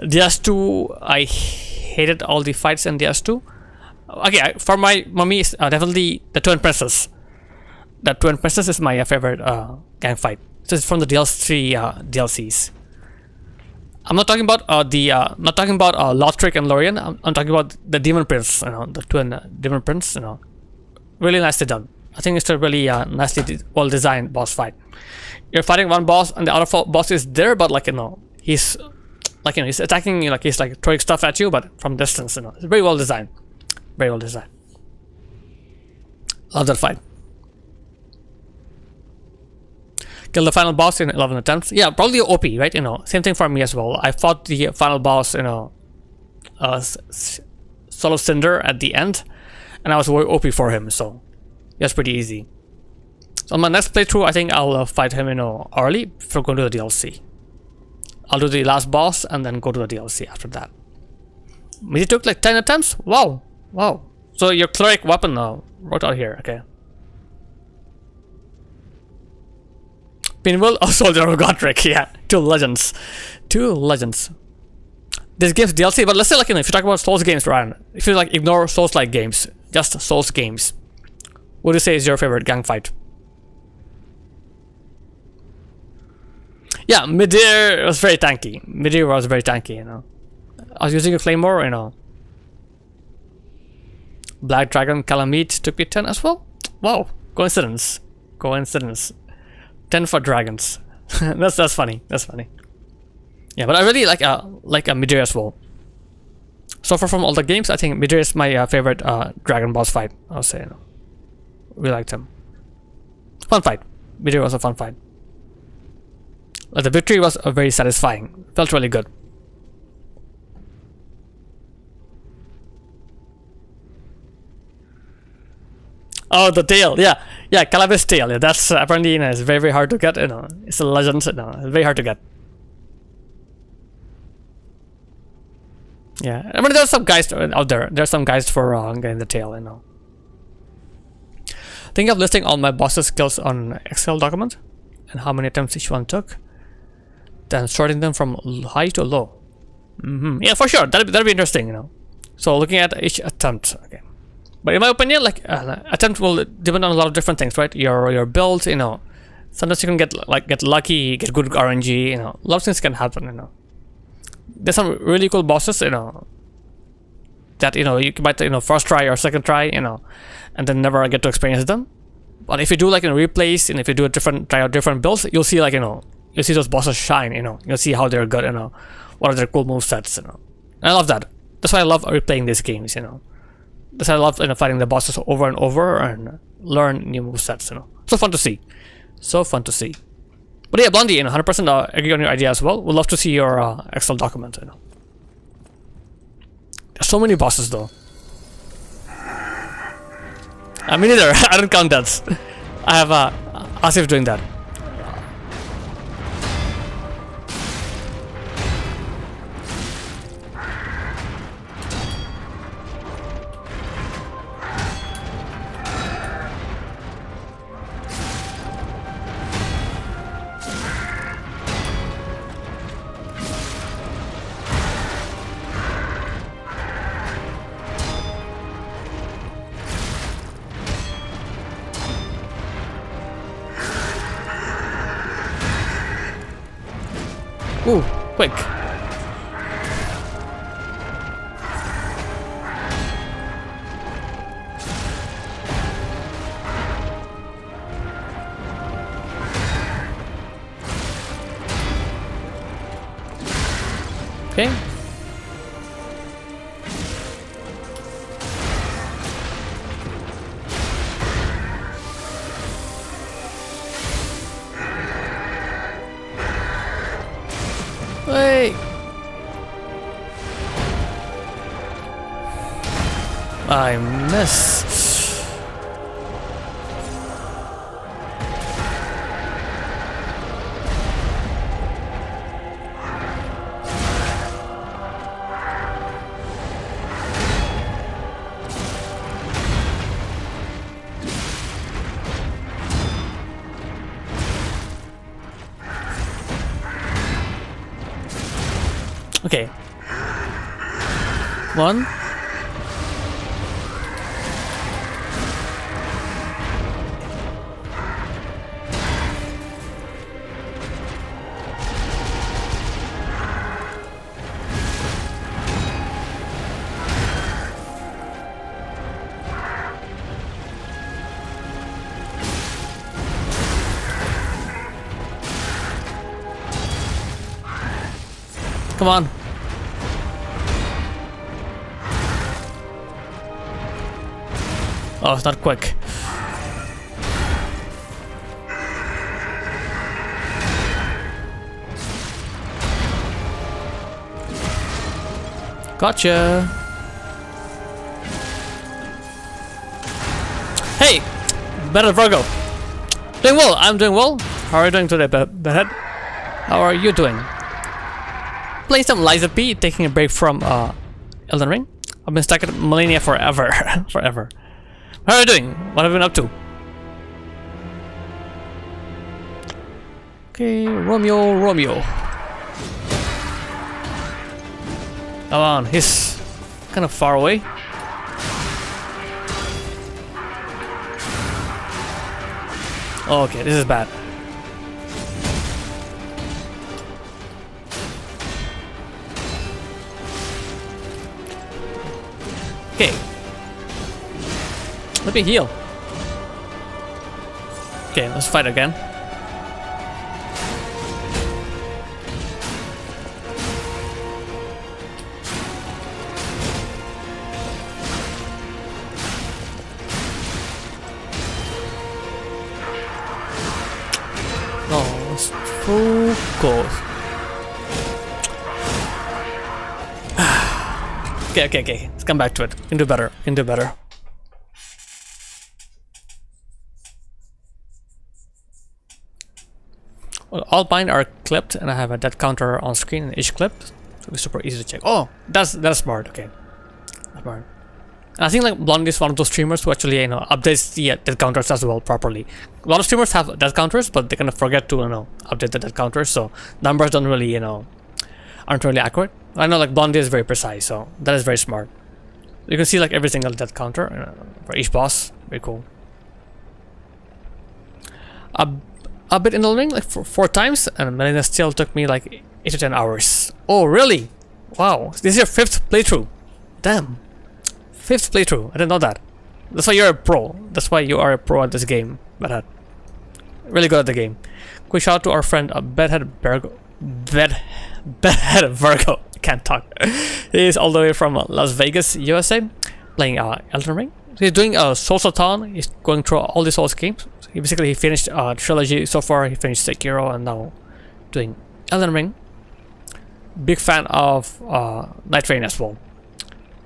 DS2, I hated all the fights in DS2. Okay, for my mommy, definitely the Twin Princess. The Twin Princess is my favorite gang fight. This is from the DLCs. I'm not talking about Lothric and Lorien. I'm talking about the Demon Prince, you know, the twin Demon Prince, you know. Really nicely done. I think it's a really nicely well designed boss fight. You're fighting one boss and the other boss is there, but like, you know, he's like, you know, he's attacking you, like he's like throwing stuff at you, but from distance, you know. It's very well designed. Very well designed. Love that fight. Kill the final boss in 11 attempts. Yeah, probably OP, right? You know, same thing for me as well. I fought the final boss, you know, Soul of Cinder at the end, and I was way OP for him, so that's pretty easy. So on my next playthrough, I think I'll fight him, you know, early before going to the DLC. I'll do the last boss and then go to the DLC after that. It took like 10 attempts? Wow. Wow. So your cleric weapon now worked out here, okay. Pinwheel or Soldier of Godric, yeah. Two legends. Two legends. This game's DLC, but let's say, like, you know, if you talk about Souls games, Ryan, if you like ignore Souls-like games, just Souls games, what do you say is your favorite gang fight? Yeah, Midir was very tanky. Midir was very tanky, you know. I was using a Claymore, you know. Black Dragon Calamite took me 10 as well? Wow, coincidence. Coincidence. 10 for dragons. that's funny. That's funny. Yeah, but I really like a Midir as well. So far from all the games, I think Midir is my favorite dragon boss fight. I'll say, you know. We liked him. Fun fight. Midir was a fun fight. The victory was very satisfying. Felt really good. Oh, the tail, yeah, yeah, Calabash tail. Yeah, that's apparently, you know, it's very hard to get. You know, it's a legend. You know, it's very hard to get. Yeah, I mean, there's some guys out there. There's some guys for getting the tail. You know. Think of listing all my boss's skills on Excel document and how many attempts each one took. Then sorting them from high to low. Yeah, for sure. That'd be interesting. You know. So looking at each attempt. Okay. But in my opinion, like attempt will depend on a lot of different things, right? Your build, you know. Sometimes you can get lucky, get good RNG, you know. A lot of things can happen, you know. There's some really cool bosses, you know, that, you know, you might, you know, first try or second try, you know, and then never get to experience them. But if you do like in replays, and if you do try out different builds, you'll see, like, you know, you'll see those bosses shine, you know. You'll see how they're good, you know. What are their cool movesets, you know. And I love that. That's why I love replaying these games, you know. That's why I love, you know, fighting the bosses over and over and learn new movesets, you know. So fun to see. So fun to see. But yeah, Blondie, you know, 100% agree on your idea as well. Would love to see your Excel document, you know. There's so many bosses though. Me neither. I don't count that. I have Asif doing that. Ooh, quick. Okay. Wait. I miss. Okay. One. Come on. Oh, it's not quick. Gotcha. Hey, better Virgo. Doing well. I'm doing well. How are you doing today, Bedhead? How are you doing? Playing some Liza P, taking a break from Elden Ring. I've been stuck at Millennia forever. Forever. How are you doing? What have you been up to? Okay, Romeo. Come on, he's kind of far away. Okay, this is bad. Okay. Let me heal. Okay, let's fight again. Oh, it's focus. Okay. Let's come back to it. We can do better. Well, all mine are clipped, and I have a death counter on screen in each clip, so it's super easy to check. Oh, that's smart. Okay, that's smart. And I think like Blondie is one of those streamers who actually updates the death counters as well properly. A lot of streamers have death counters, but they kind of forget to update the death counters, so numbers don't really aren't really accurate. I know like Blondie is very precise, so that is very smart. You can see like every single death counter for each boss. Very cool. A bit in the ring, like 4 times, and Melina still took me like 8 to 10 hours. Oh, really? Wow, this is your 5th playthrough. Damn. 5th playthrough. I didn't know that. That's why you're a pro. That's why you are a pro at this game. Bedhead. Really good at the game. Quick shout out to our friend Bedhead Virgo. Can't talk. He is all the way from Las Vegas, USA, playing Elden Ring. He's doing a Souls-a-thon. He's going through all the Souls games. He finished trilogy so far. He finished Sekiro and now doing Elden Ring. Big fan of Night Rain as well.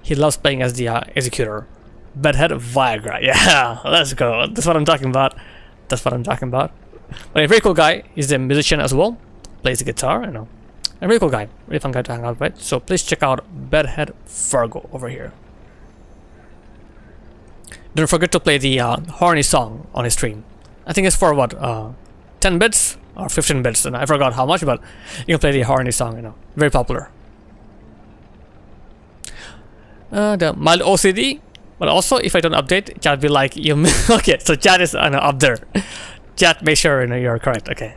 He loves playing as the executor. Bedhead Viagra. Yeah, let's go. That's what I'm talking about. But a very cool guy. He's a musician as well. Plays the guitar. A very cool guy. Really fun guy to hang out with. So please check out Bedhead Virgo over here. Don't forget to play the horny song on his stream. I think it's for what, 10 bits or 15 bits, and I forgot how much, but you can play the horny song, very popular. The mild OCD, but also if I don't update, chat will be like, you okay, so chat is up there. Chat, make sure you're correct, okay.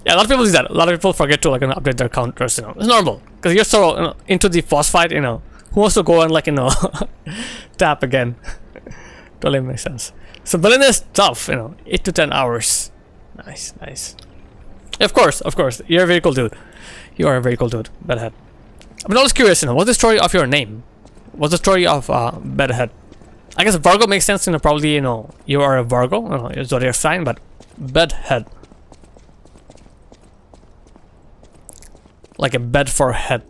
Yeah, a lot of people do that. A lot of people forget to update their counters, It's normal, because you're so into the boss fight, Who wants to go and tap again? Totally makes sense. So Melina is tough, 8 to 10 hours. Nice. Of course. You're a very cool dude. You are a very cool dude, Bedhead. I'm always curious, what's the story of your name? What's the story of Bedhead? I guess Virgo makes sense, probably, you are a Virgo, your zodiac sign, but Bedhead. Like a bed for head.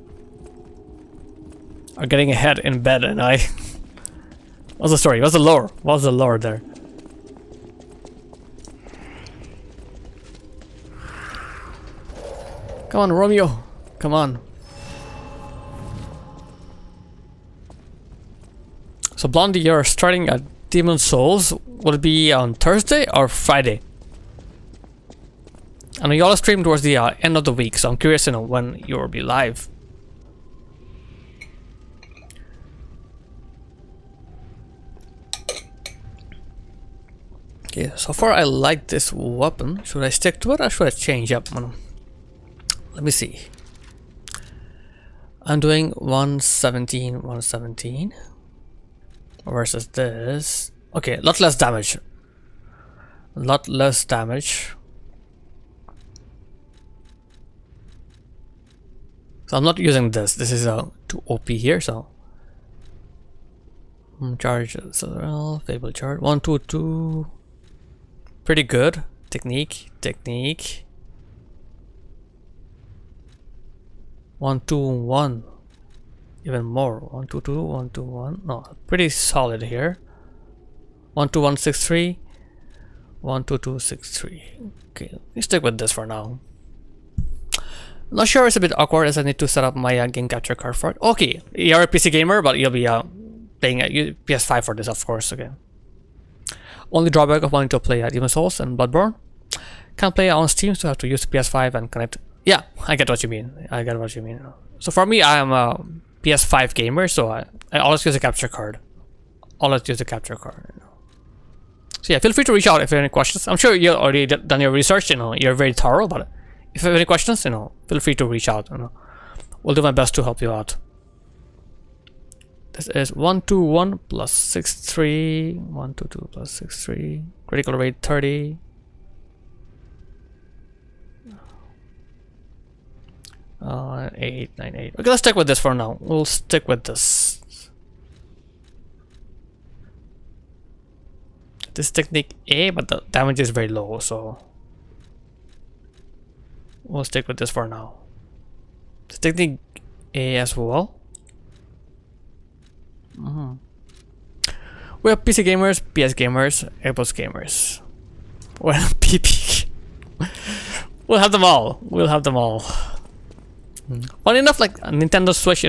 Or getting a head in bed, and I... What's the story? What's the lore? What's the lore there? Come on, Romeo. Come on. So Blondie, you're starting at Demon Souls. Will it be on Thursday or Friday? I know you all stream towards the end of the week, so I'm curious when you will be live. Okay, so far I like this weapon. Should I stick to it or should I change up? Let me see. I'm doing 117 versus this. Okay, a lot less damage. So I'm not using this. This is too OP here, so charge Fable charge 1 2 2. Pretty good. Technique. 1 2 1. even more. 122, 121. No, pretty solid here. 12163, 12263. Okay, let's stick with this for now. Not sure, it's a bit awkward as I need to set up my game capture card for it. Okay, you're a PC gamer, but you'll be playing at PS5 for this, of course. Okay. Only drawback of wanting to play at Demon's Souls and Bloodborne. Can't play on Steam, so I have to use the PS5 and connect. Yeah, I get what you mean. I get what you mean. So for me, I am a PS5 gamer, so I always use a capture card. Always use a capture card. So yeah, feel free to reach out if you have any questions. I'm sure you've already done your research. You're very thorough, but if you have any questions, feel free to reach out. We'll do my best to help you out. This is 121 plus 63. 122 plus 63. Critical rate 30. Uh, 898. Okay, let's stick with this for now. We'll stick with this. This is technique A, but the damage is very low, so we'll stick with this for now. It's technique A as well. We have PC gamers, PS gamers, Xbox gamers. Well, PP. We'll have them all. We'll have them all. Funny enough, like Nintendo Switch,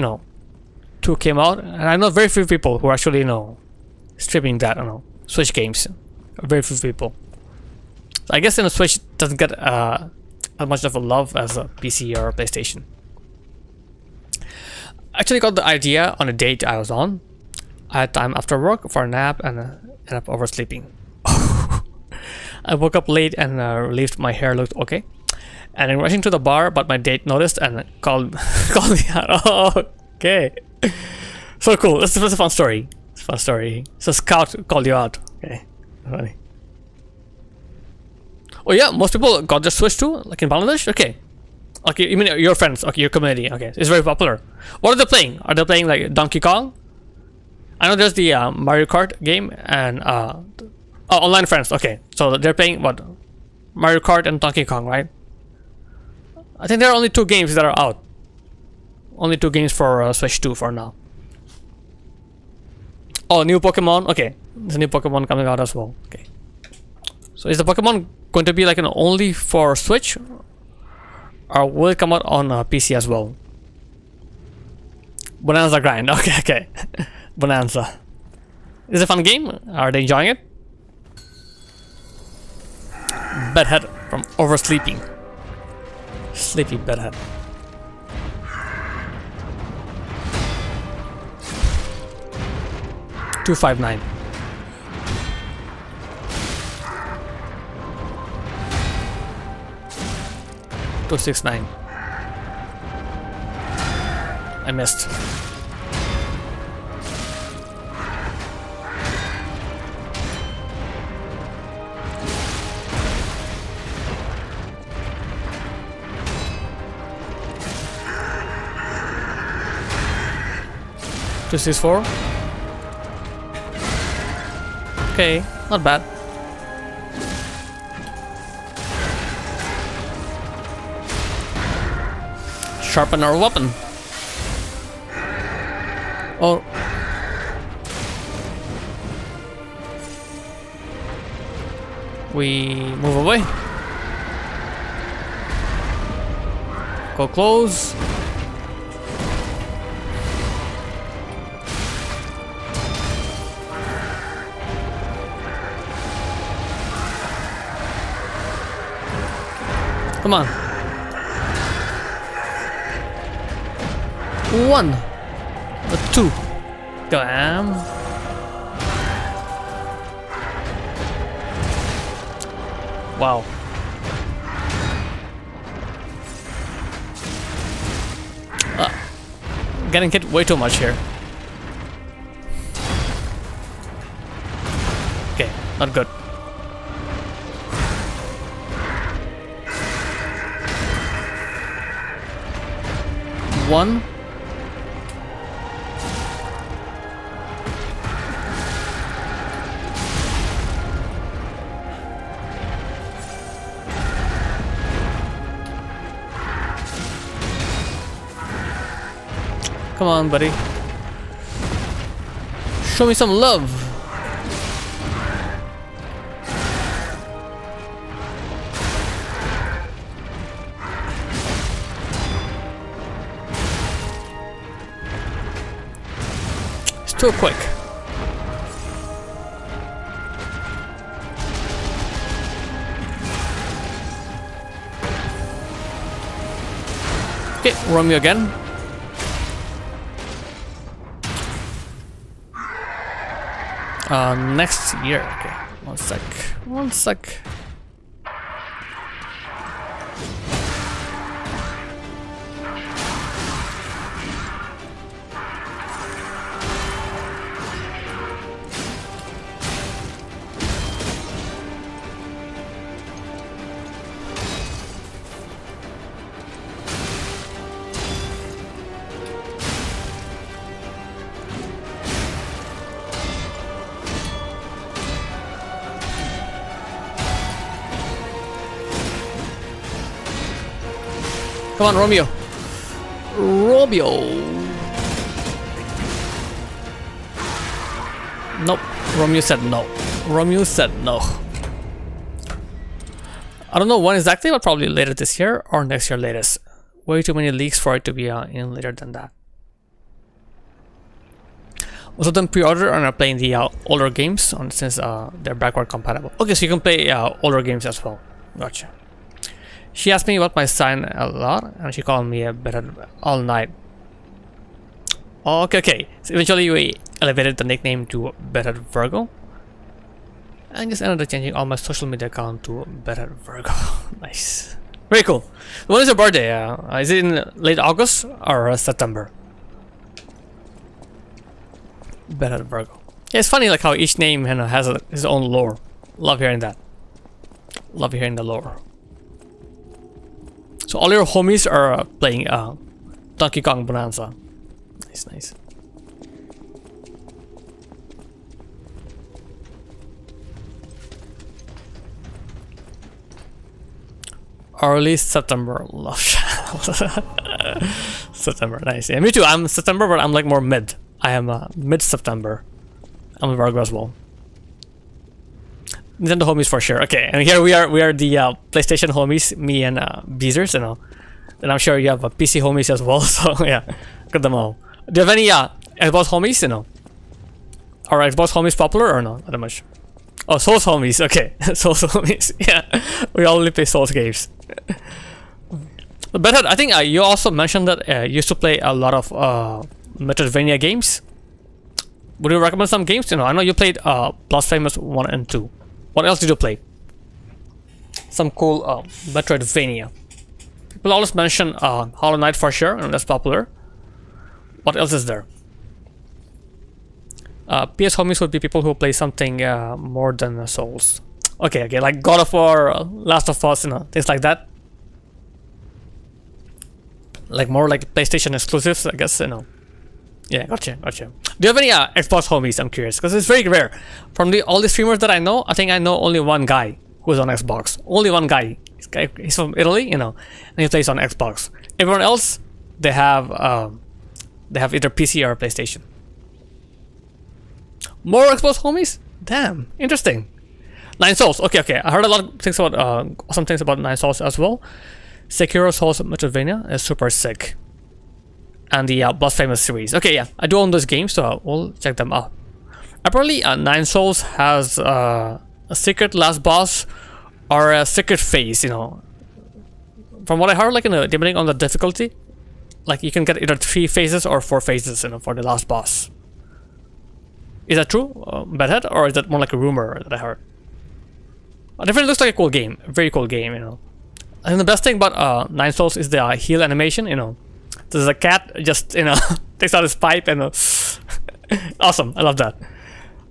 2 came out, and I know very few people who are actually, streaming that, Switch games. Very few people. I guess Switch doesn't get as much of a love as a PC or a PlayStation. I actually got the idea on a date I was on. I had time after work for a nap and ended up oversleeping. I woke up late and relieved my hair looked okay. And I'm rushing to the bar, but my date noticed and called me out. Oh, okay. So cool. This is a fun story. It's a fun story. So Scout called you out. Okay. Funny. Oh yeah, most people got their Switch too, like in Bangladesh? Okay. Okay, you mean your friends, okay, your community, okay. It's very popular. What are they playing? Are they playing like Donkey Kong? I know there's the Mario Kart game and online friends, okay. So they're playing what? Mario Kart and Donkey Kong, right? I think there are only 2 games that are out. Only 2 games for Switch 2 for now. Oh, new Pokemon? Okay. There's a new Pokemon coming out as well. Okay. So is the Pokemon going to be like only for Switch? Or will it come out on PC as well? Bonanza Grind. Okay, okay. Bonanza. Is it a fun game? Are they enjoying it? Bedhead from oversleeping. Sleepy bedhead. $259. 269. I missed. This is 4. Okay, not bad. Sharpen our weapon. Oh. We move away. Go close. Come on. 1. 2. Bam. Wow. Getting hit way too much here. Okay, not good. One. Come Come on, buddy. Show me some love. It's too quick. Okay, Romeo again. Next year. Okay, one sec. One sec. Come on, Romeo. Romeo. Nope. Romeo said no. Romeo said no. I don't know when exactly, but probably later this year or next year latest. Way too many leaks for it to be in later than that. Most of them pre-order and are playing the older games since they're backward compatible. Okay, so you can play older games as well. Gotcha. She asked me about my sign a lot, and she called me a better all night. Okay. So eventually we elevated the nickname to Better Virgo. And just ended up changing all my social media account to Better Virgo. Nice. Very cool. When is your birthday? Is it in late August or September? Better Virgo. Yeah, it's funny like how each name has his own lore. Love hearing that. Love hearing the lore. So all your homies are playing Donkey Kong Bonanza. Nice. Early September. Love September. Nice. Yeah, me too. I'm September, but I'm like more mid. I am mid-September. I'm a Virgo as well. Nintendo homies for sure. Okay, and here we are the PlayStation homies, me and Beezers, and I'm sure you have PC homies as well. So yeah, got them all. Do you have any Xbox homies? Are Xbox homies popular or no? Not that much. Oh, Souls homies. Okay, Souls homies. Yeah, we all only play Souls games. But I think you also mentioned that you used to play a lot of Metroidvania games. Would you recommend some games? I know you played Blasphemous 1 and 2. What else did you play? Some cool Metroidvania. People always mention Hollow Knight for sure, and that's popular. What else is there? PS homies would be people who play something more than Souls. Okay, like God of War, Last of Us, things like that. Like more like PlayStation exclusives, I guess, Yeah, gotcha. Do you have any Xbox homies? I'm curious, because it's very rare. From all the streamers that I know, I think I know only one guy who's on Xbox. Only one guy. He's from Italy, and he plays on Xbox. Everyone else, they have either PC or PlayStation. More Xbox homies? Damn, interesting. Nine Souls. Okay. I heard a lot of things about awesome things about Nine Souls as well. Sekiro Souls Metroidvania is super sick. And the Blasphemous series. Okay, yeah, I do own those games, so we'll check them out. Apparently, Nine Souls has a secret last boss or a secret phase. From what I heard, depending on the difficulty, you can get either 3 phases or 4 phases, for the last boss. Is that true, Bedhead, or is that more like a rumor that I heard? It definitely looks like a cool game, a very cool game. I think the best thing about Nine Souls is the heal animation. There's a cat just takes out his pipe and awesome. I love that.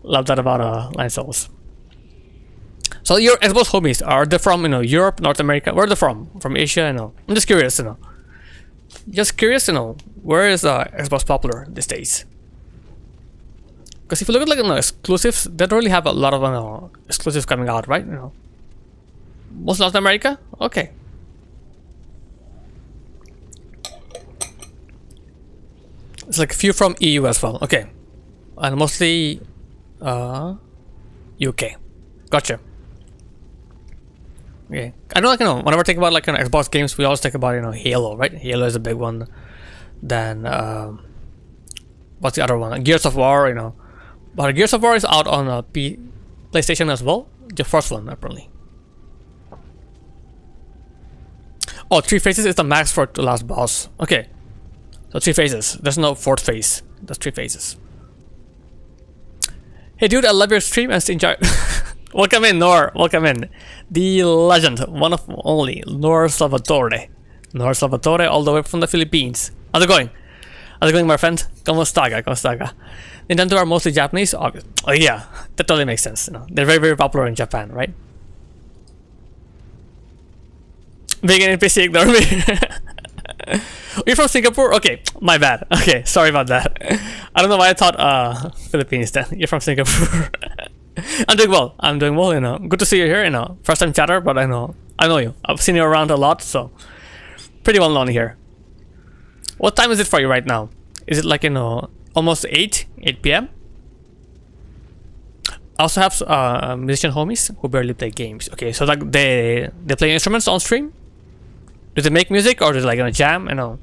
Love that about Nine Souls. So your Xbox homies, are they from Europe, North America? Where are they from? From Asia? I'm just curious. Just curious. Where is Xbox popular these days? Because if you look at exclusives, they don't really have a lot of exclusives coming out, right? Most North America. Okay. It's like a few from EU as well. Okay. And mostly UK. Gotcha. Okay. I know, like, you know, whenever I think about like, you know, Xbox games, we always think about, you know, Halo, right? Halo is a big one. Then what's the other one? Gears of War, you know. But Gears of War is out on PlayStation as well. The first one, apparently. Oh, 3 phases is the max for the last boss. Okay. So 3 phases. There's no 4th phase. There's 3 phases. Hey dude, I love your stream and enjoy. Welcome in, Nor. Welcome in. The legend, one of only, Nor Salvatore. Nor Salvatore, all the way from the Philippines. How's it going? How's it going, my friend? Kamustaga, kamustaga. Nintendo are mostly Japanese. Oh yeah, that totally makes sense. You know, they're very, very popular in Japan, right? Vegan NPC, ignore me. You're from Singapore? Okay, my bad. Okay, sorry about that. I don't know why I thought Philippines then. You're from Singapore. I'm doing well. I'm doing well, you know. Good to see you here, you know. First time chatter, but I know you. I've seen you around a lot, so pretty well known here. What time is it for you right now? Is it like, you know, almost 8 p.m? I also have musician homies who barely play games. Okay, so like they play instruments on stream? Do they make music or do they like gonna jam? You know.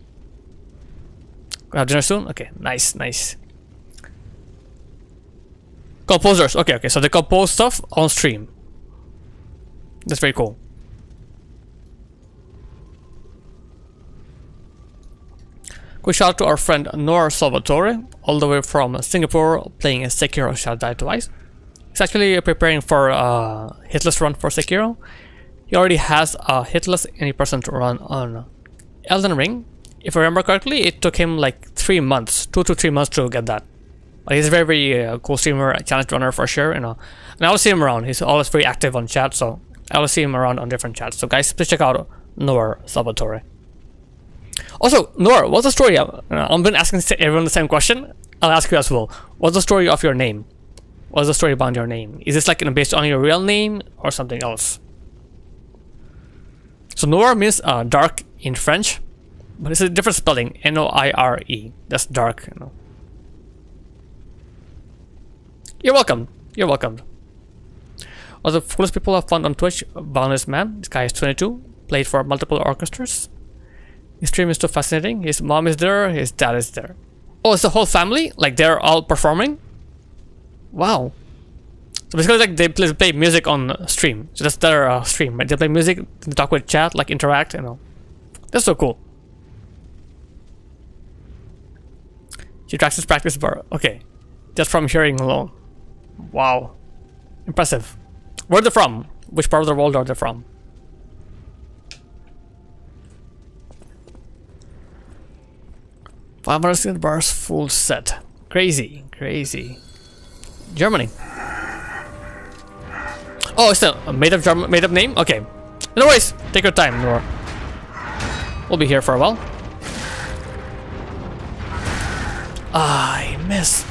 Have dinner soon? Okay, nice, nice. Composers. Okay, so they compose stuff on stream. That's very cool. Quick shout out to our friend Nor Salvatore, all the way from Singapore, playing a Sekiro Shall Die Twice. He's actually preparing for a hitless run for Sekiro. He already has a hitless any percent run on Elden Ring. If I remember correctly, it took him like 3 months, 2 to 3 months to get that. But he's a very, very cool streamer, a challenge runner for sure, you know. And I always see him around. He's always very active on chat, so I always see him around on different chats. So guys, please check out Nor Salvatore. Also, Nor, what's the story? I've been asking everyone the same question. I'll ask you as well. What's the story of your name? What's the story behind your name? Is this like, you know, based on your real name or something else? So Noir means dark in French, but it's a different spelling. Noire. That's dark, you know. You're welcome. You're welcome. One of the coolest people I've found on Twitch, Boundless Man. This guy is 22, played for multiple orchestras. His stream is so fascinating. His mom is there, his dad is there. Oh, it's the whole family? Like they're all performing? Wow. So basically, like they play music on stream. So that's their stream, right? They play music, they talk with chat, like interact, you know. That's so cool. She tracks his practice bar. Okay. Just from hearing alone. Wow. Impressive. Where are they from? Which part of the world are they from? $500 bars full set. Crazy, crazy. Germany. Oh, it's a made up name? Okay. No worries. Take your time, Nor. We'll be here for a while. I miss.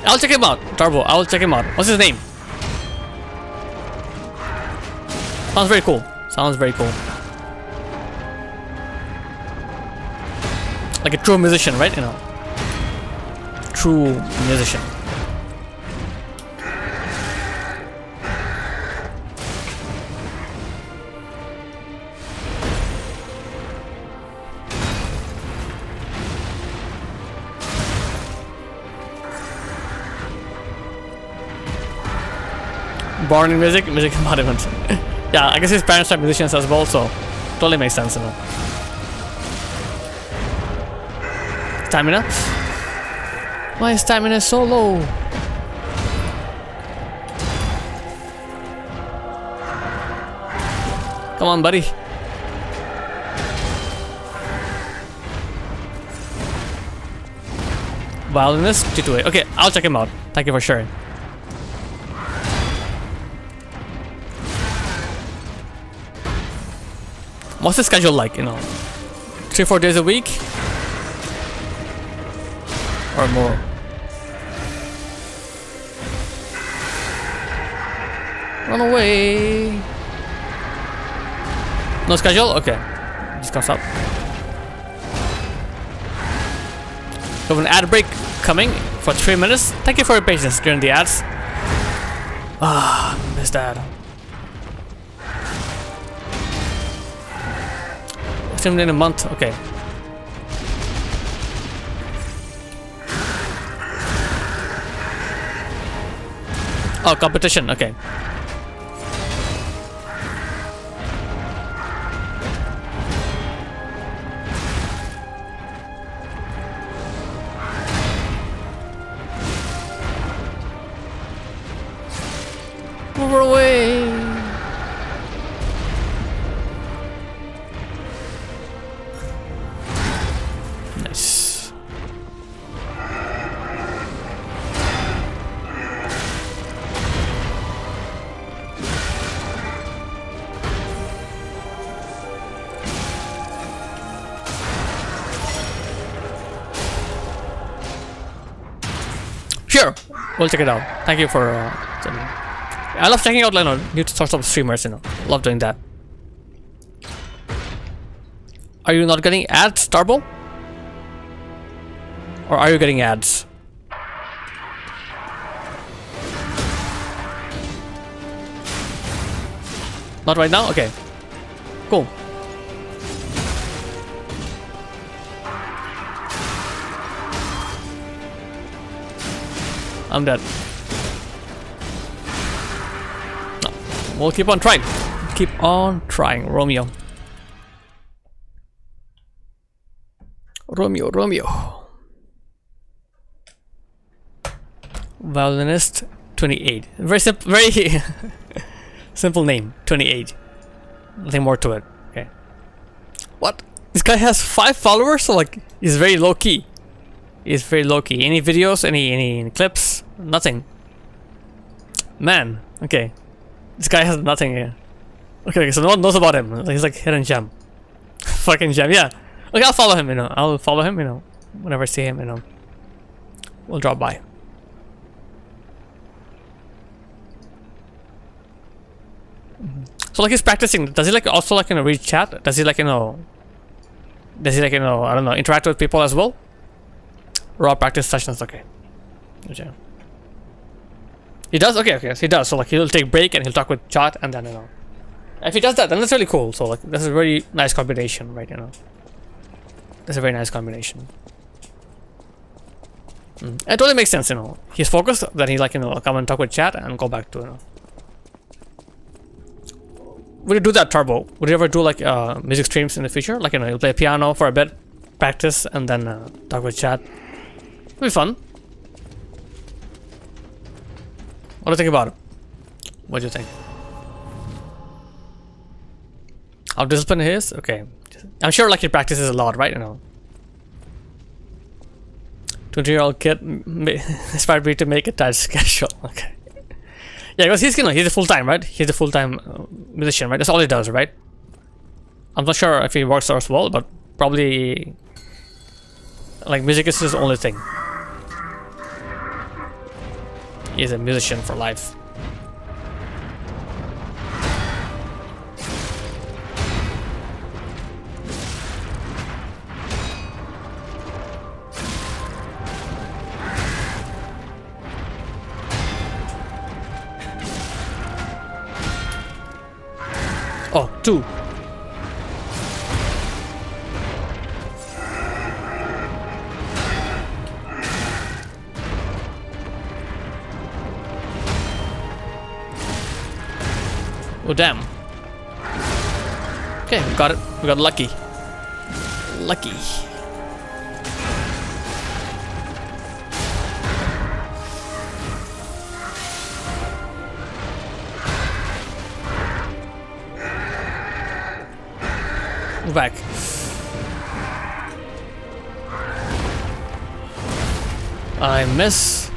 I'll check him out, Turbo. I will check him out. What's his name? Sounds very cool. Sounds very cool. Like a true musician, right? You know, true musician. Born in music embodiment. Yeah, I guess his parents are musicians as well, so totally makes sense, you know. Stamina? My stamina is so low. Come on, buddy. Violinist, T2A. Okay, I'll check him out. Thank you for sharing. What's the schedule like, you know? 3-4 days a week? Or more? Run away! No schedule? Okay. Just comes up. We have an ad break coming for 3 minutes. Thank you for your patience during the ads. Ah, missed that. Streamed in a month. Okay. Oh, competition. Okay. Move her away. Nice. Sure, we'll check it out. Thank you for sending. I love checking out, you know, new sorts of streamers, you know. Love doing that. Are you not getting ads, Starbo? Or are you getting ads? Not right now? Okay. Cool. I'm dead. No. We'll keep on trying. Keep on trying, Romeo. Romeo. Violinist 28. Very simple, very simple name. 28. Nothing more to it. Okay. What? This guy has 5 followers, so like he's very low key. He's very low key. Any videos? Any clips? Nothing. Man. Okay. This guy has nothing here. Okay, so no one knows about him. He's like hidden gem. Fucking gem. Yeah. Okay, I'll follow him. You know, I'll follow him. You know, whenever I see him. You know, we'll drop by. So like he's practicing. Does he like also like, you know, read chat? Does he like, you know? Does he like, you know, I don't know, interact with people as well? Raw practice sessions. Okay. Okay. He does. Okay. Okay. So he does. So like he'll take break and he'll talk with chat and then, you know, if he does that, then that's really cool. So like that's a very nice combination, right? You know, that's a very nice combination. It totally makes sense. You know, he's focused. Then he like, you know, come and talk with chat and go back to, you know. Would you do that, Turbo? Would you ever do like music streams in the future? Like, you know, you'll play piano for a bit, practice, and then talk with chat. It'll be fun. What do you think about it? What do you think? How disciplined he is? Okay. I'm sure like he practices a lot, right? You know. 20-year-old kid inspired me to make a tight schedule. Okay. Yeah, because he's, you know, he's a full-time, right? He's a full-time musician, right? That's all he does, right? I'm not sure if he works as well, but probably like music is his only thing. He's a musician for life. Oh, 2. Oh, damn. Okay, we got it. We got lucky. Lucky. Move back. I miss.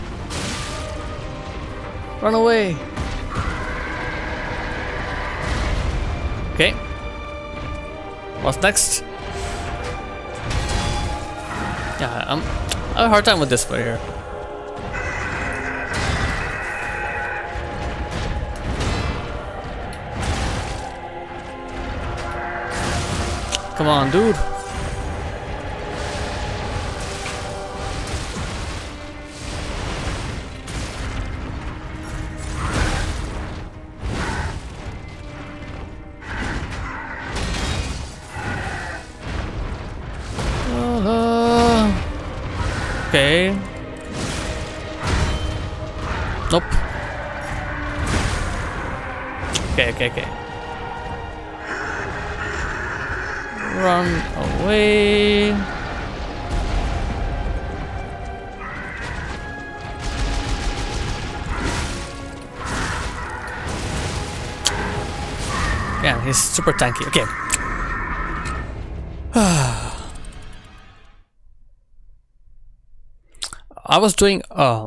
Run away. Okay. What's next? Yeah, I have a hard time with this one here. Come on, dude. Okay. Nope. Okay. Run away. Yeah, he's super tanky. Okay. I was doing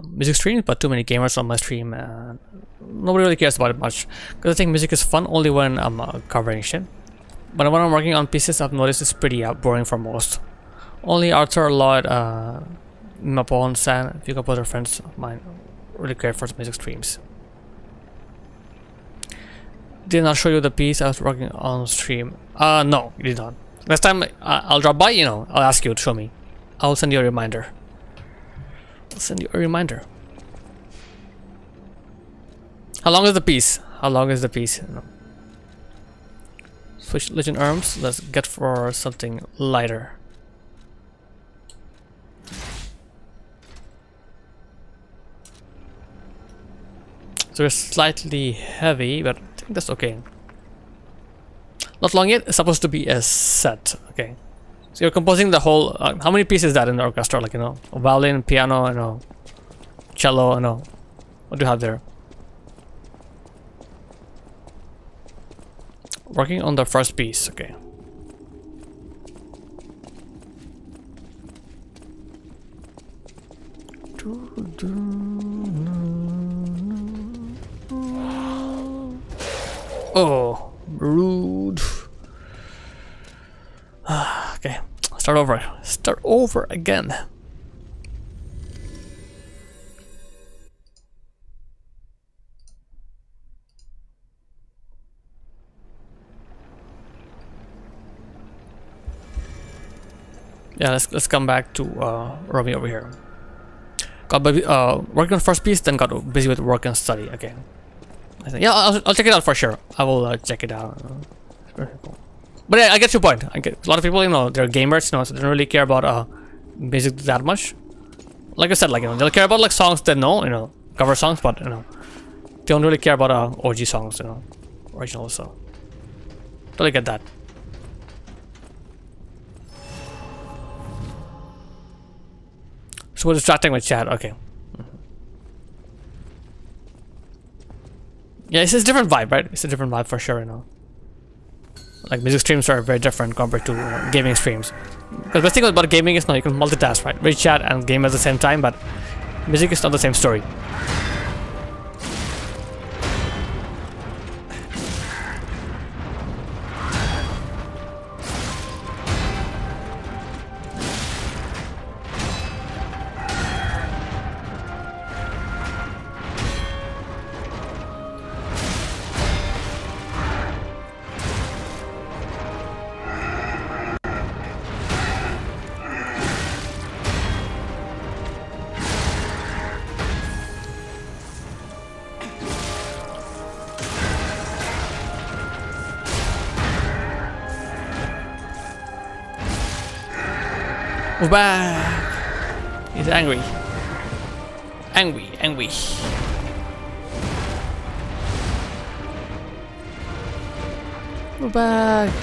music streams, but too many gamers on my stream. Nobody really cares about it much. Because I think music is fun only when I'm covering shit. But when I'm working on pieces, I've noticed it's pretty boring for most. Only Arthur, Lloyd, Mapon, San, a few couple other friends of mine really care for music streams. Did not show you the piece I was working on stream? No, you did not. Next time I'll drop by, you know, I'll ask you to show me. I'll send you a reminder. How long is the piece? No. Switch Legion arms. Let's get for something lighter. So it's slightly heavy, but I think that's okay. Not long yet. It's supposed to be a set. Okay. So you're composing the whole. How many pieces is that in the orchestra? Like, you know, a violin, piano, you know, cello, you know. What do you have there? Working on the first piece. Okay. Oh, rude. Okay, start over again. Yeah, let's come back to Romy over here. Got working on first piece, then got busy with work and study. Okay. I think, yeah, I'll check it out for sure. I will check it out. It's very cool. But yeah, I get your point. I get a lot of people, you know, they're gamers, you know, so they don't really care about music that much. Like I said, like, you know, they'll care about like songs they know, you know, cover songs, but you know, they don't really care about OG songs, you know, original. So totally get that. So we're distracting with chat. Okay. Yeah, it's a different vibe, right? It's a different vibe for sure, you know. Like, music streams are very different compared to gaming streams. Because the thing about gaming is, no, you can multitask, right? Read chat and game at the same time, but music is not the same story. Move back! He's angry. Angry. Move back!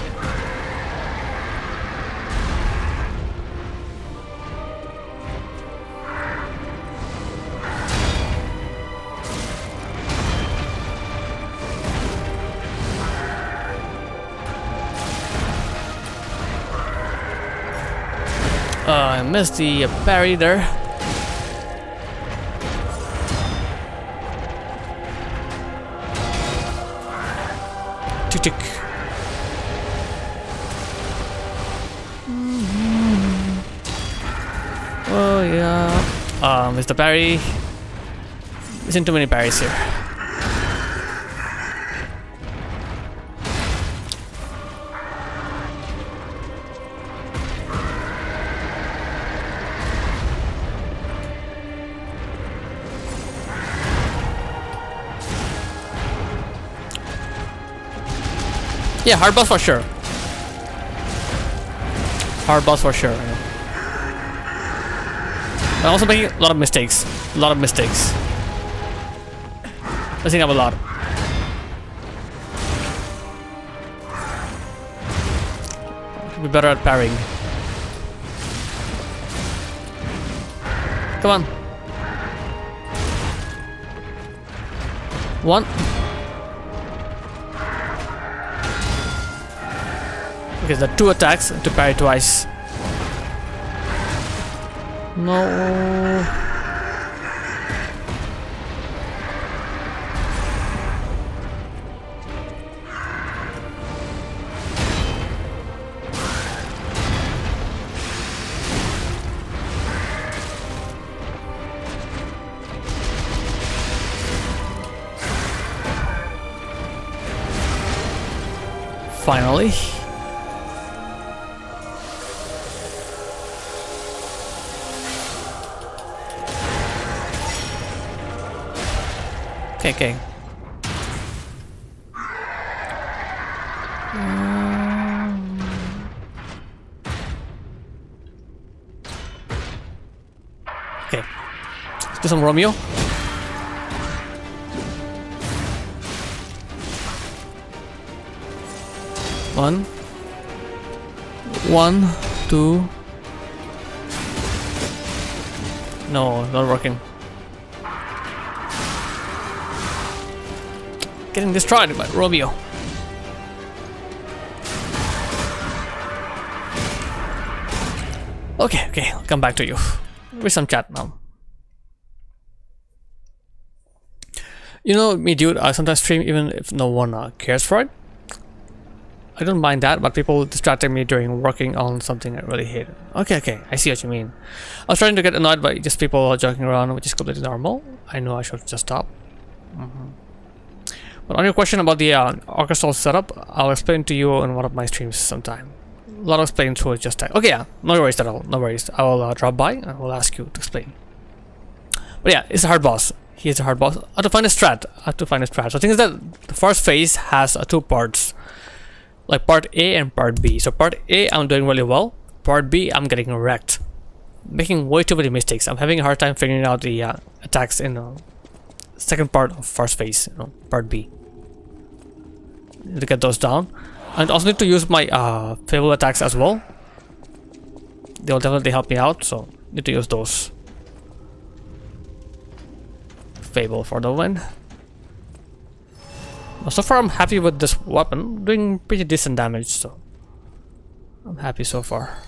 I missed the parry there. Tick. Is the parry? Isn't too many parries here. Yeah, hard boss for sure. Hard boss for sure. Yeah. I'm also making a lot of mistakes. A lot of mistakes. Messing up a lot. Should be better at parrying. Come on. One. Okay, the 2 attacks to parry twice. No. Finally. Okay. Okay. Let's do some Romeo. 1, 2. No, not working. Getting destroyed by Romeo. Okay, I'll come back to you with some chat now. You know me, dude, I sometimes stream even if no one cares for it. I don't mind that, but people distracting me during working on something I really hate. Okay, I see what you mean. I was trying to get annoyed by just people joking around, which is completely normal. I know I should just stop. But on your question about the orchestral setup, I'll explain to you in one of my streams sometime. A lot of explaining through it just like, okay, yeah, no worries at all, no worries. I will drop by and I will ask you to explain. But yeah, it's a hard boss. He is a hard boss. I have to find a strat. So the thing is that the first phase has 2 parts. Like part A and part B. So part A, I'm doing really well. Part B, I'm getting wrecked. Making way too many mistakes. I'm having a hard time figuring out the attacks in the second part of first phase, part B. Need to get those down. And also need to use my Fable attacks as well. They'll definitely help me out, so need to use those. Fable for the win. So far I'm happy with this weapon, doing pretty decent damage, so I'm happy so far.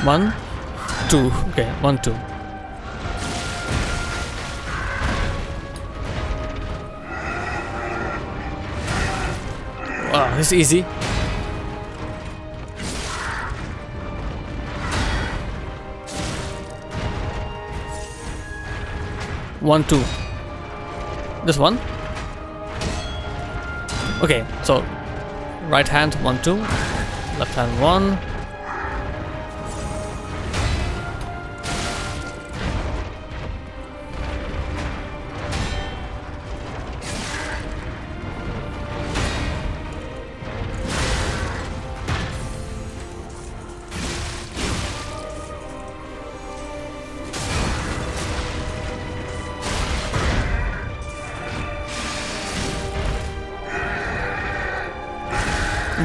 One, two. Okay, 1, 2. Wow, this is easy. One, 2. This one. Okay, so right hand 1, 2. Left hand 1.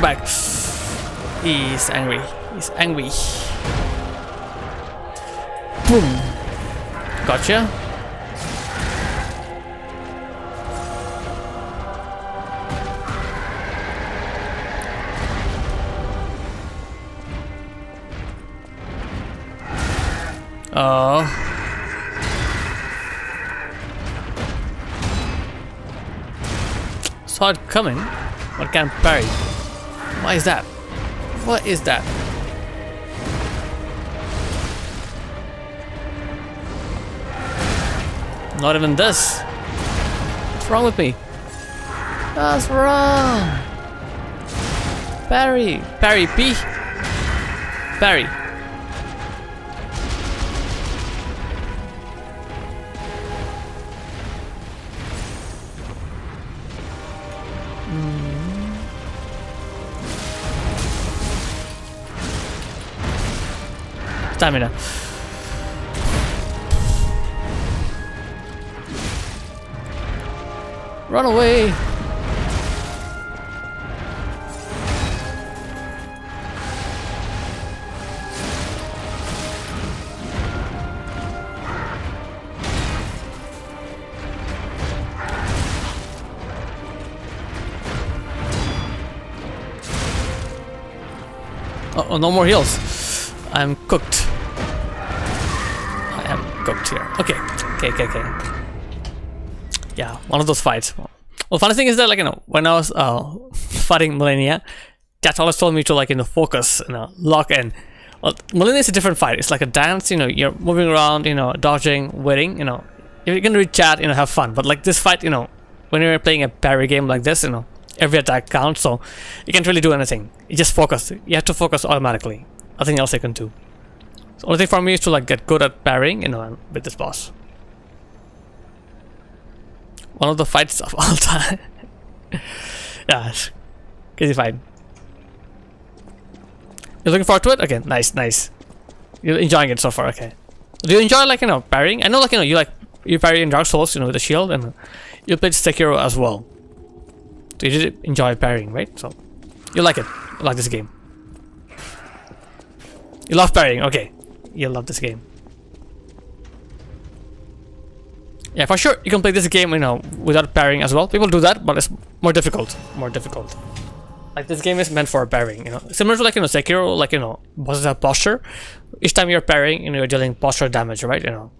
Back. He's angry. He's angry. Boom. Gotcha. Oh. Saw it coming, but can't parry. Why is that? What is that? Not even this. What's wrong with me? That's wrong. Parry. Parry P. Parry. Stamina. Run away. Oh, no more heals. I'm cooked. I am cooked here. Okay. Yeah, one of those fights. Well, funny thing is that, like, you know, when I was fighting Millennia, Cat always told me to, like, you know, focus, you know, lock in. Well, Millennia is a different fight. It's like a dance, you know, you're moving around, you know, dodging, waiting, you know. You can read chat, you know, have fun. But like this fight, you know, when you're playing a parry game like this, you know, every attack counts, so you can't really do anything. You just focus. You have to focus automatically. Nothing else you can do. So only thing for me is to like get good at parrying, you know, with this boss. One of the fights of all time. Yeah, crazy fight. You're looking forward to it? Okay, nice. You're enjoying it so far, okay. Do you enjoy, like, you know, parrying? I know, like, you know, you parry in Dark Souls, you know, with the shield, and you played Sekiro as well. So you did enjoy parrying, right? So you like it. You like this game. You love parrying, okay. You love this game. Yeah, for sure, you can play this game, you know, without parrying as well. People do that, but it's more difficult. Like, this game is meant for parrying, you know. Similar to, like, you know, Sekiro, like, you know, bosses have posture. Each time you're parrying, you know, you're dealing posture damage, right? You know,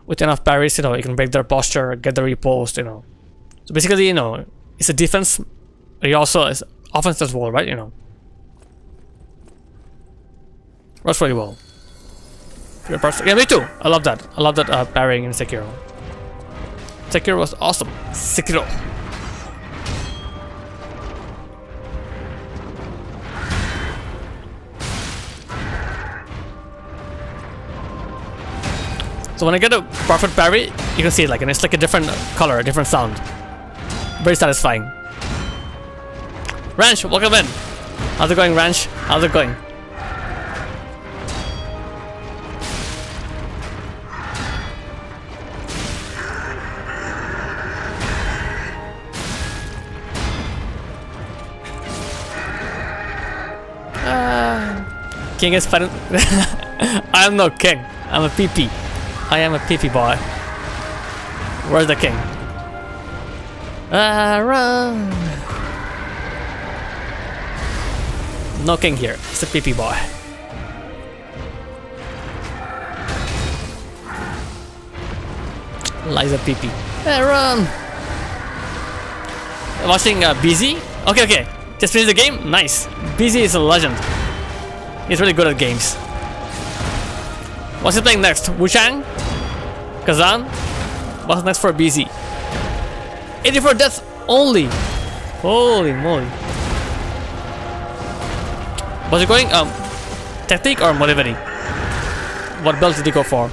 with enough parries, you know, you can break their posture, get the repost, you know. So basically, you know, it's a defense. It also is offense as well, right? You know, works really well. Yeah, me too. I love that. I love that parrying in Sekiro. Sekiro was awesome. Sekiro. So when I get a perfect parry, you can see it, like, and it's like a different color, a different sound. Very satisfying. Ranch, welcome in. How's it going, Ranch? How's it going? King is fun. I am no king. I'm a PP. I am a PP boy. Where's the king? Run. No king here. It's a PP boy. Liza PP. Run. Watching BZ? Okay. Just finish the game? Nice. BZ is a legend. He's really good at games. What's he playing next? Wuchang? Kazan? What's next for BZ? 84 deaths only! Holy moly. Was he going technique or mobility? What belt did he go for?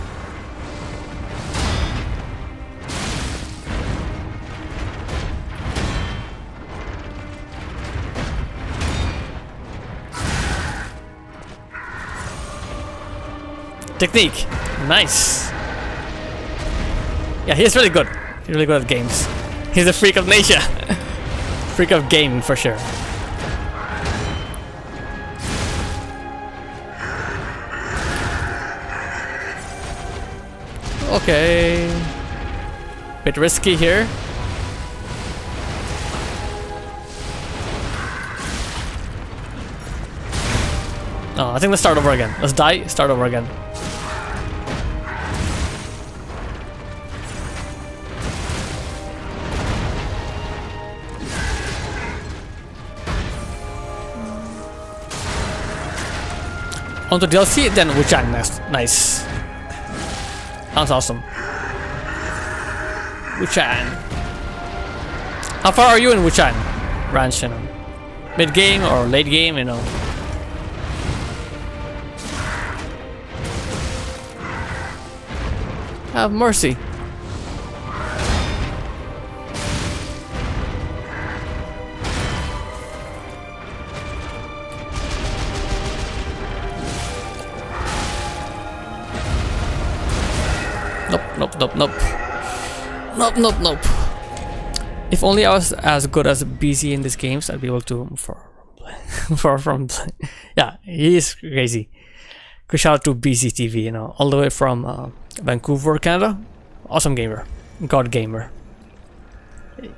Technique. Nice. Yeah, he's really good. He's really good at games. He's a freak of nature. Freak of gaming for sure. Okay. Bit risky here. Oh, I think let's start over again. Let's die, start over again. On to DLC, then Wuchang next. Nice. Sounds awesome. Wuchang. How far are you in Wuchang Ranch, you know? Mid game or late game, you know? Have mercy. Nope. Nope. If only I was as good as BZ in these games, I'd be able to far from yeah, he is crazy. Good shout out to BZ TV, you know, all the way from Vancouver, Canada. Awesome gamer, god gamer.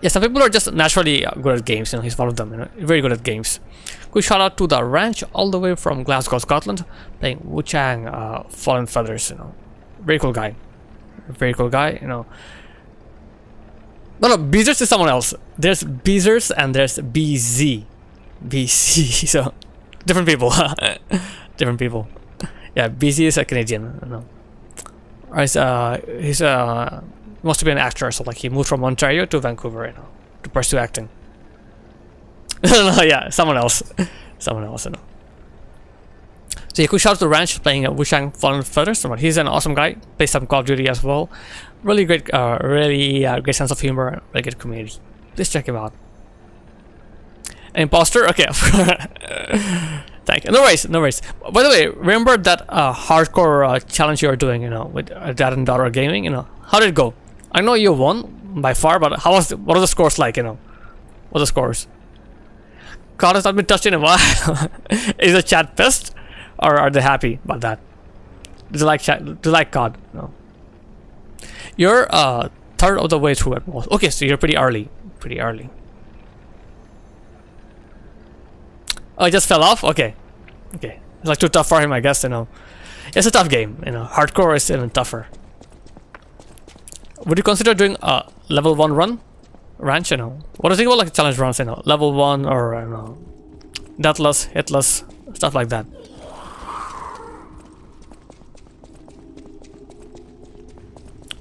Yeah, some people are just naturally good at games. You know, he's one of them. You know, very good at games. Good shout out to the ranch all the way from Glasgow, Scotland, playing Wuchang Fallen Feathers. You know, very cool guy. Very cool guy, you know. No, Beezers is someone else. There's Beezers and there's BZ. BC, so different people. Different people. Yeah, BZ is a Canadian, you know. He's must be an actor, so like he moved from Ontario to Vancouver, you know, to pursue acting. No, yeah, someone else. Someone else, you know. So yeah, cool shout out to Ranch playing Wuchang Fallen Feathers. He's an awesome guy. Plays some Call of Duty as well. Really great, great sense of humor. Really good community. Please check him out. Imposter? Okay. Thank you. No worries. By the way, remember that hardcore challenge you were doing, you know, with Dad and Daughter Gaming, you know, how did it go? I know you won by far, but what are the scores like, you know? What are the scores? God has not been touched in a while. Is the chat pissed? Or are they happy about that? Do they like chat? Do they like COD? No. You're third of the way through it. Okay, so you're pretty early. Oh, it just fell off? Okay. It's like too tough for him, I guess, you know. It's a tough game, you know. Hardcore is even tougher. Would you consider doing a level 1 run? Ranch, you know. What do you think about like challenge runs, you know? Level 1 or, I don't know, deathless, hitless, stuff like that.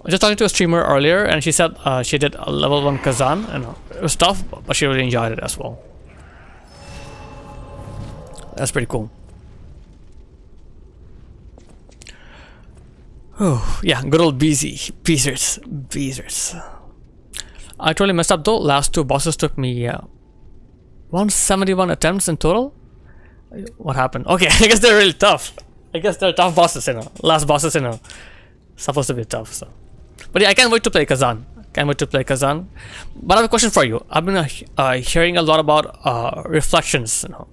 I was just talking to a streamer earlier and she said she did a level 1 Kazan, and it was tough, but she really enjoyed it as well. That's pretty cool. Oh, yeah, good old Beezers. I totally messed up though. Last 2 bosses took me 171 attempts in total. What happened? Okay, I guess they're really tough. I guess they're tough bosses, you know. Last bosses, you know, supposed to be tough, so. But yeah, I can't wait to play Kazan. But I have a question for you. I've been hearing a lot about reflections, you know.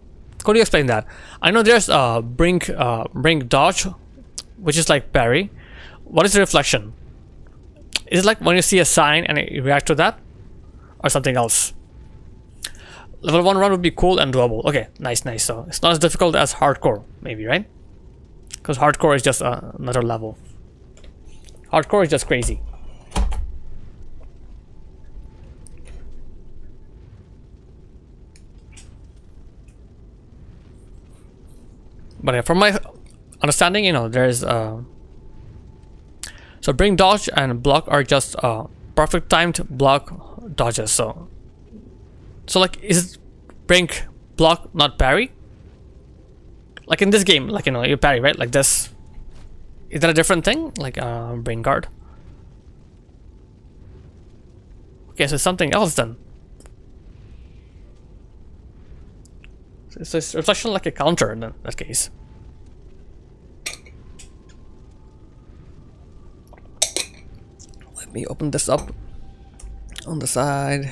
Could you explain that? I know there's brink dodge, which is like parry. What is reflection? Is it like when you see a sign and you react to that? Or something else? Level 1 run would be cool and doable. Okay, nice. So it's not as difficult as hardcore, maybe, right? Because hardcore is just another level. Hardcore is just crazy. But yeah, from my understanding, you know, there's so brink dodge and block are just perfect timed block dodges. So like, is it brink block, not parry? Like in this game, like, you know, you parry, right? Like this. Is that a different thing? Like brink guard? Okay, so something else then. So it's reflection like a counter in that case. Let me open this up on the side.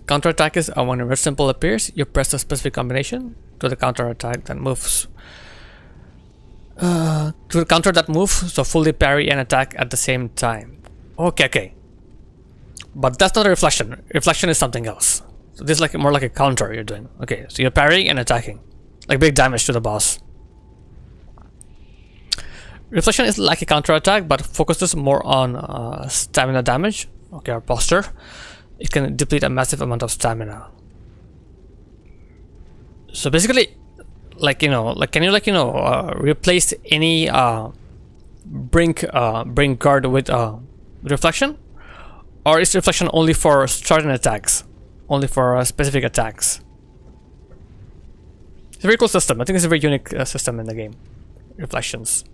Counter attack is when a red symbol appears, you press a specific combination to the counter attack that moves. To the counter that move, so fully parry and attack at the same time. Okay. But that's not a reflection. Reflection is something else. So this is like more like a counter you're doing. Okay, so you're parrying and attacking, like big damage to the boss. Reflection is like a counterattack, but focuses more on stamina damage. Okay, or posture. It can deplete a massive amount of stamina. So basically, like can you replace any brink guard with reflection, or is reflection only for certain attacks, only for specific attacks? It's a very cool system. I think it's a very unique system in the game. Reflections.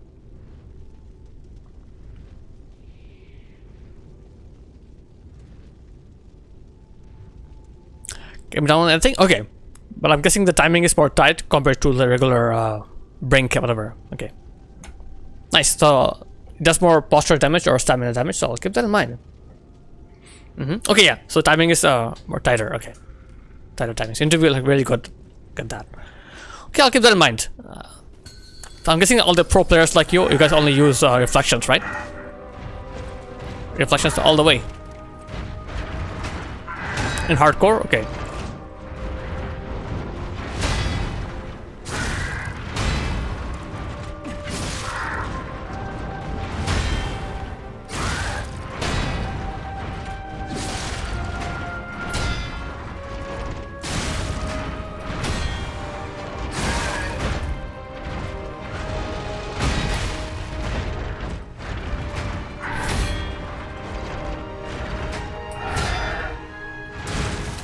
Came down on anything? Okay. But I'm guessing the timing is more tight compared to the regular brink, whatever. Okay. Nice. So it does more posture damage or stamina damage, so I'll keep that in mind. Okay, yeah. So timing is more tighter. Okay. Tighter timing. So interview like really good at that. Okay, I'll keep that in mind. So I'm guessing all the pro players like you guys only use reflections, right? Reflections all the way. In hardcore? Okay.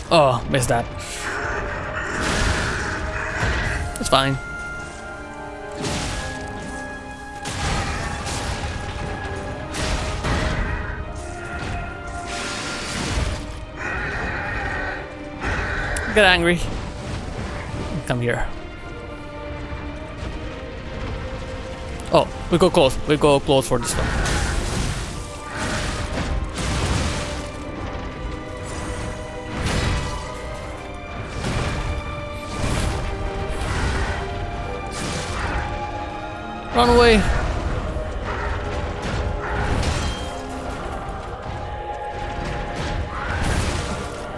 Oh, missed that. It's fine. Get angry. Come here. Oh, we go close. We go close for this one. Run away!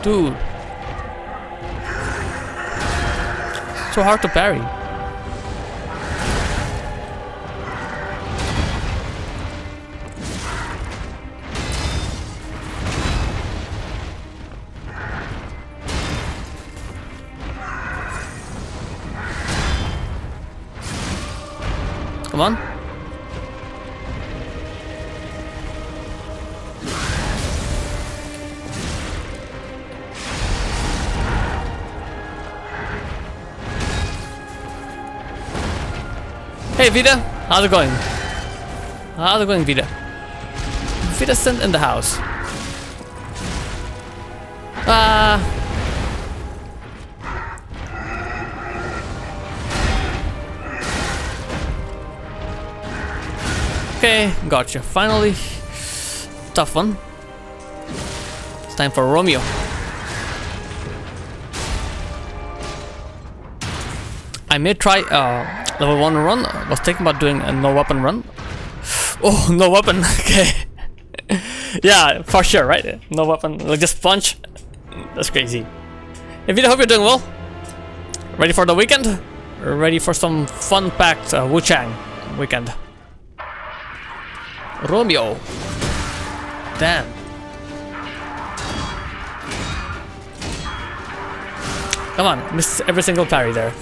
Dude. So hard to parry. Come on. Hey Vita, how's it going? How's it going, Vita? Vita sent in the house. Okay, gotcha. Finally. Tough one. It's time for Romeo. I may try level 1 run. I was thinking about doing a no weapon run. Oh, no weapon. Okay. Yeah, for sure, right? No weapon. Like just punch. That's crazy. Hey Vita, hope you're doing well. Ready for the weekend? Ready for some fun-packed Wuchang weekend. Romeo. Damn. Come on, miss every single parry there.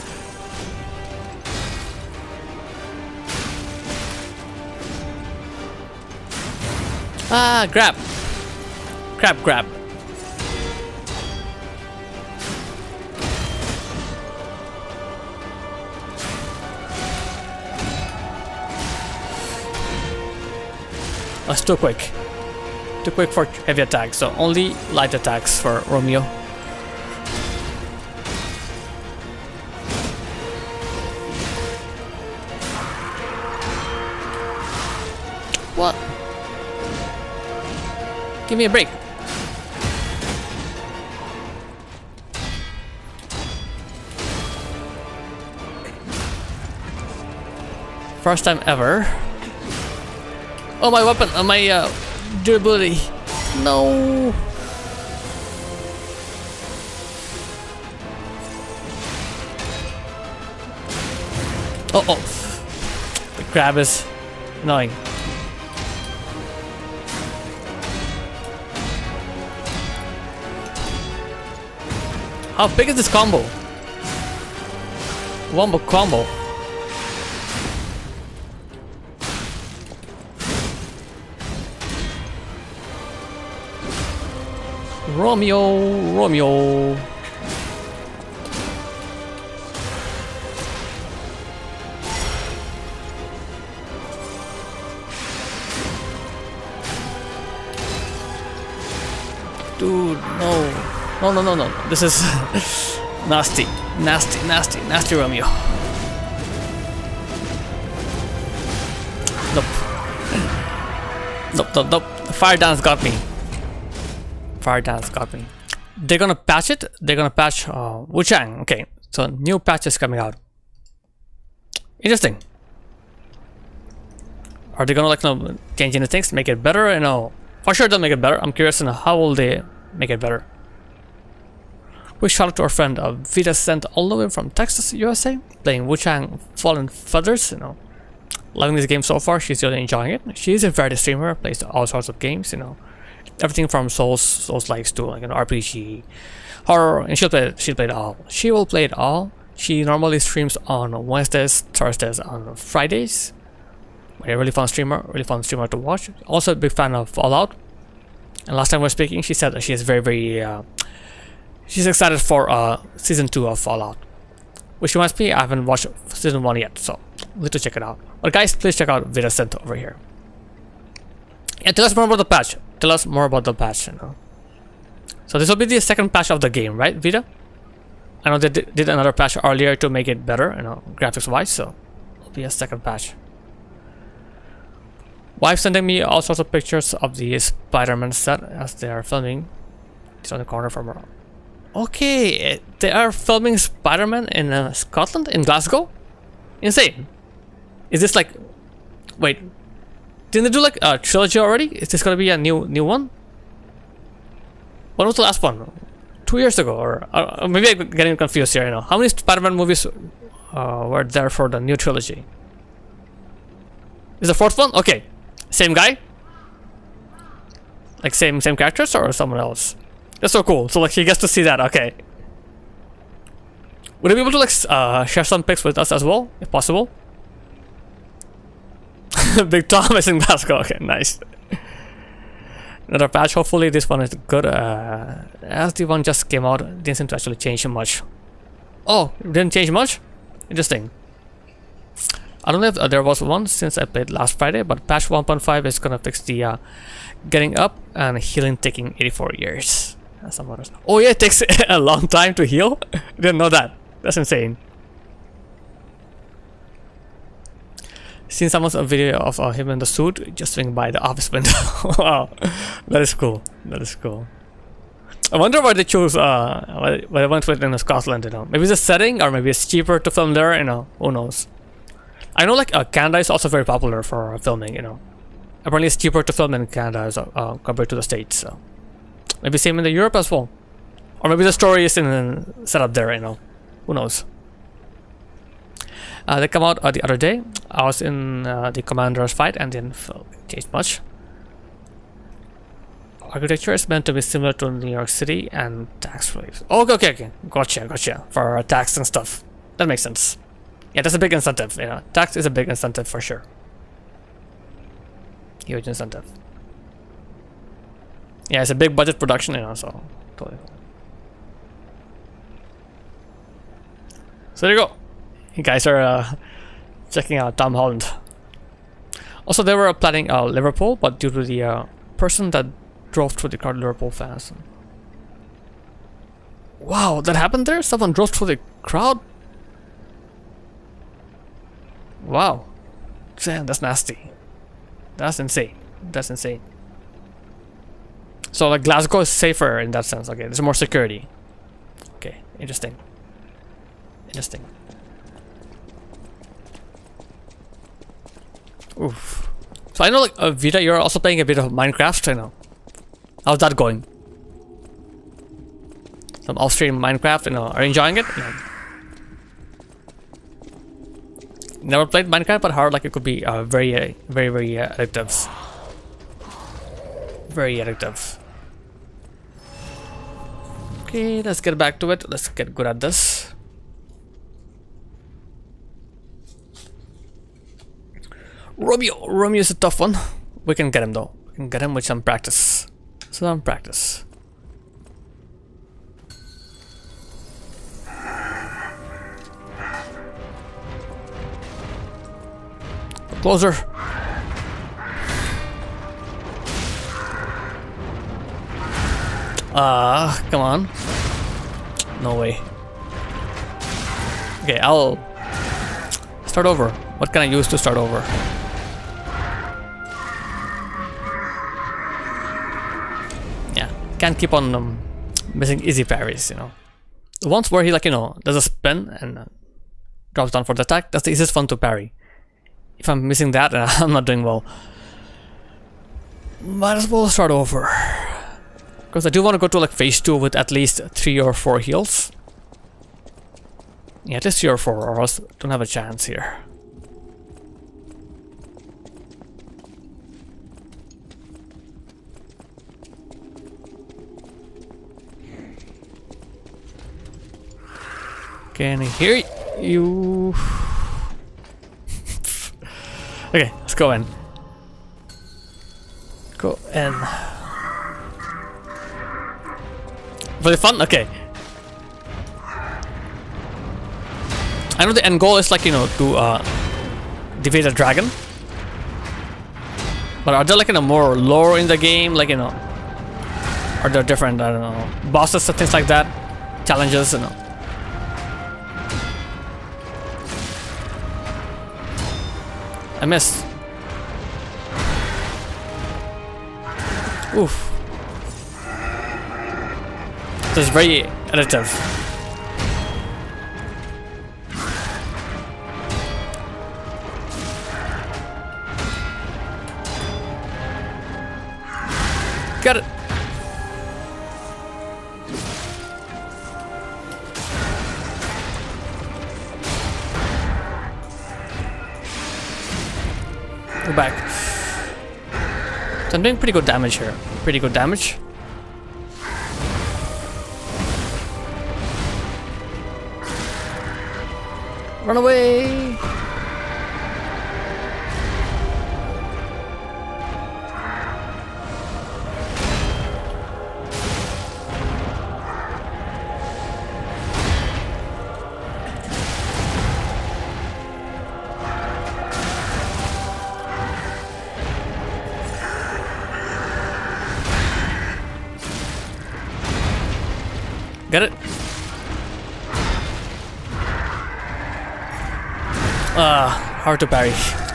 Ah, grab. Grab. That's too quick. Too quick for heavy attacks, so only light attacks for Romeo. What? Give me a break. First time ever. Oh, my weapon, my durability. No. Oh. The grab is Annoying. How big is this combo? Wombo combo. Romeo. Dude, no. This is nasty Romeo. Nope. Fire dance got me. They're gonna patch it. They're gonna patch Wu Chang. Okay, so new patch is coming out. Interesting. Are they gonna like change any things, make it better? For sure they'll make it better. I'm curious how will they make it better. We shout out to our friend Vita sent all the way from Texas, USA, playing Wu Chang Fallen Feathers. Loving this game so far. She's really enjoying it. She's a variety streamer, plays all sorts of games. Everything from Souls likes to like an RPG, horror, and she'll play it all. She will play it all. She normally streams on Wednesdays, Thursdays, on Fridays. A really fun streamer to watch. Also a big fan of Fallout. And last time we were speaking, she said that she is very she's excited for season 2 of Fallout. Which reminds me, I haven't watched season 1 yet, so need to check it out. But guys, please check out Vita Sent over here. And tell us more about the patch. So this will be the second patch of the game, right, Vita? I know they did another patch earlier to make it better, graphics wise, so it'll be a second patch. Wife sending me all sorts of pictures of the Spider-Man set as they are filming. It's on the corner from her. Okay, they are filming Spider-Man in Scotland, in Glasgow? Insane. Is this like... Wait. Didn't they do like a trilogy already? Is this gonna be a new one? When was the last one? 2 years ago? Or maybe I'm getting confused here, How many Spider-Man movies were there for the new trilogy? Is the fourth one? Okay. Same guy? Like same characters or someone else? That's so cool. So like he gets to see that. Okay. Would he be able to like share some pics with us as well, if possible? Big Tom is in Glasgow. Okay, nice. Another patch. Hopefully this one is good. As the one just came out, it didn't seem to actually change much. Oh, it didn't change much? Interesting. I don't know if there was one since I played last Friday, but patch 1.5 is gonna fix the getting up and healing taking 84 years. Oh yeah, it takes a long time to heal? Didn't know that. That's insane. Seen someone's video of him in the suit just swinging by the office window. Wow, that is cool. I wonder why they chose why they went with in Scotland. Maybe it's a setting, or maybe it's cheaper to film there. Who knows? I know like Canada is also very popular for filming. Apparently it's cheaper to film in Canada as, compared to the States. So maybe same in the Europe as well, or maybe the story is set up there. Who knows? They come out the other day. I was in the Commander's fight and didn't change much. Architecture is meant to be similar to New York City and tax relief. Oh, okay. Gotcha. For tax and stuff. That makes sense. Yeah, that's a big incentive. Tax is a big incentive for sure. Huge incentive. Yeah, it's a big budget production, so totally. So there you go. You guys are checking out Tom Holland. Also, they were planning Liverpool, but due to the person that drove through the crowd, Liverpool fans. Wow, that happened there? Someone drove through the crowd? Wow. Damn, that's nasty. That's insane. So like Glasgow is safer in that sense. Okay, there's more security. Okay, interesting. Oof. So I know like Vita, you're also playing a bit of Minecraft. I know. How's that going? Some off-stream Minecraft. Are you enjoying it? never played Minecraft, but heard like it could be very addictive. Very addictive. Okay, let's get back to it. Let's get good at this. Romeo is a tough one. We can get him though. We can get him with some practice. Some practice. Closer. Come on. No way. Okay, I'll start over. What can I use to start over? Yeah, can't keep on missing easy parries, you know. The ones where he, like, you know, does a spin and drops down for the attack, that's the easiest one to parry. If I'm missing that, I'm not doing well. Might as well start over. Because I do want to go to like phase 2 with at least 3 or 4 heals. Yeah, at least 3 or 4, or else I don't have a chance here. Can I hear you? Okay, let's go in. Go in. Really fun? Okay. I know the end goal is like, you know, to defeat a dragon. But are there like, you know, more lore in the game? Like, you know, are there different, I don't know, bosses and things like that? Challenges, you know. I missed. Oof. This is very addictive. Got it. Go back. So I'm doing pretty good damage here. Pretty good damage. Run away! Get it? Hard to parry.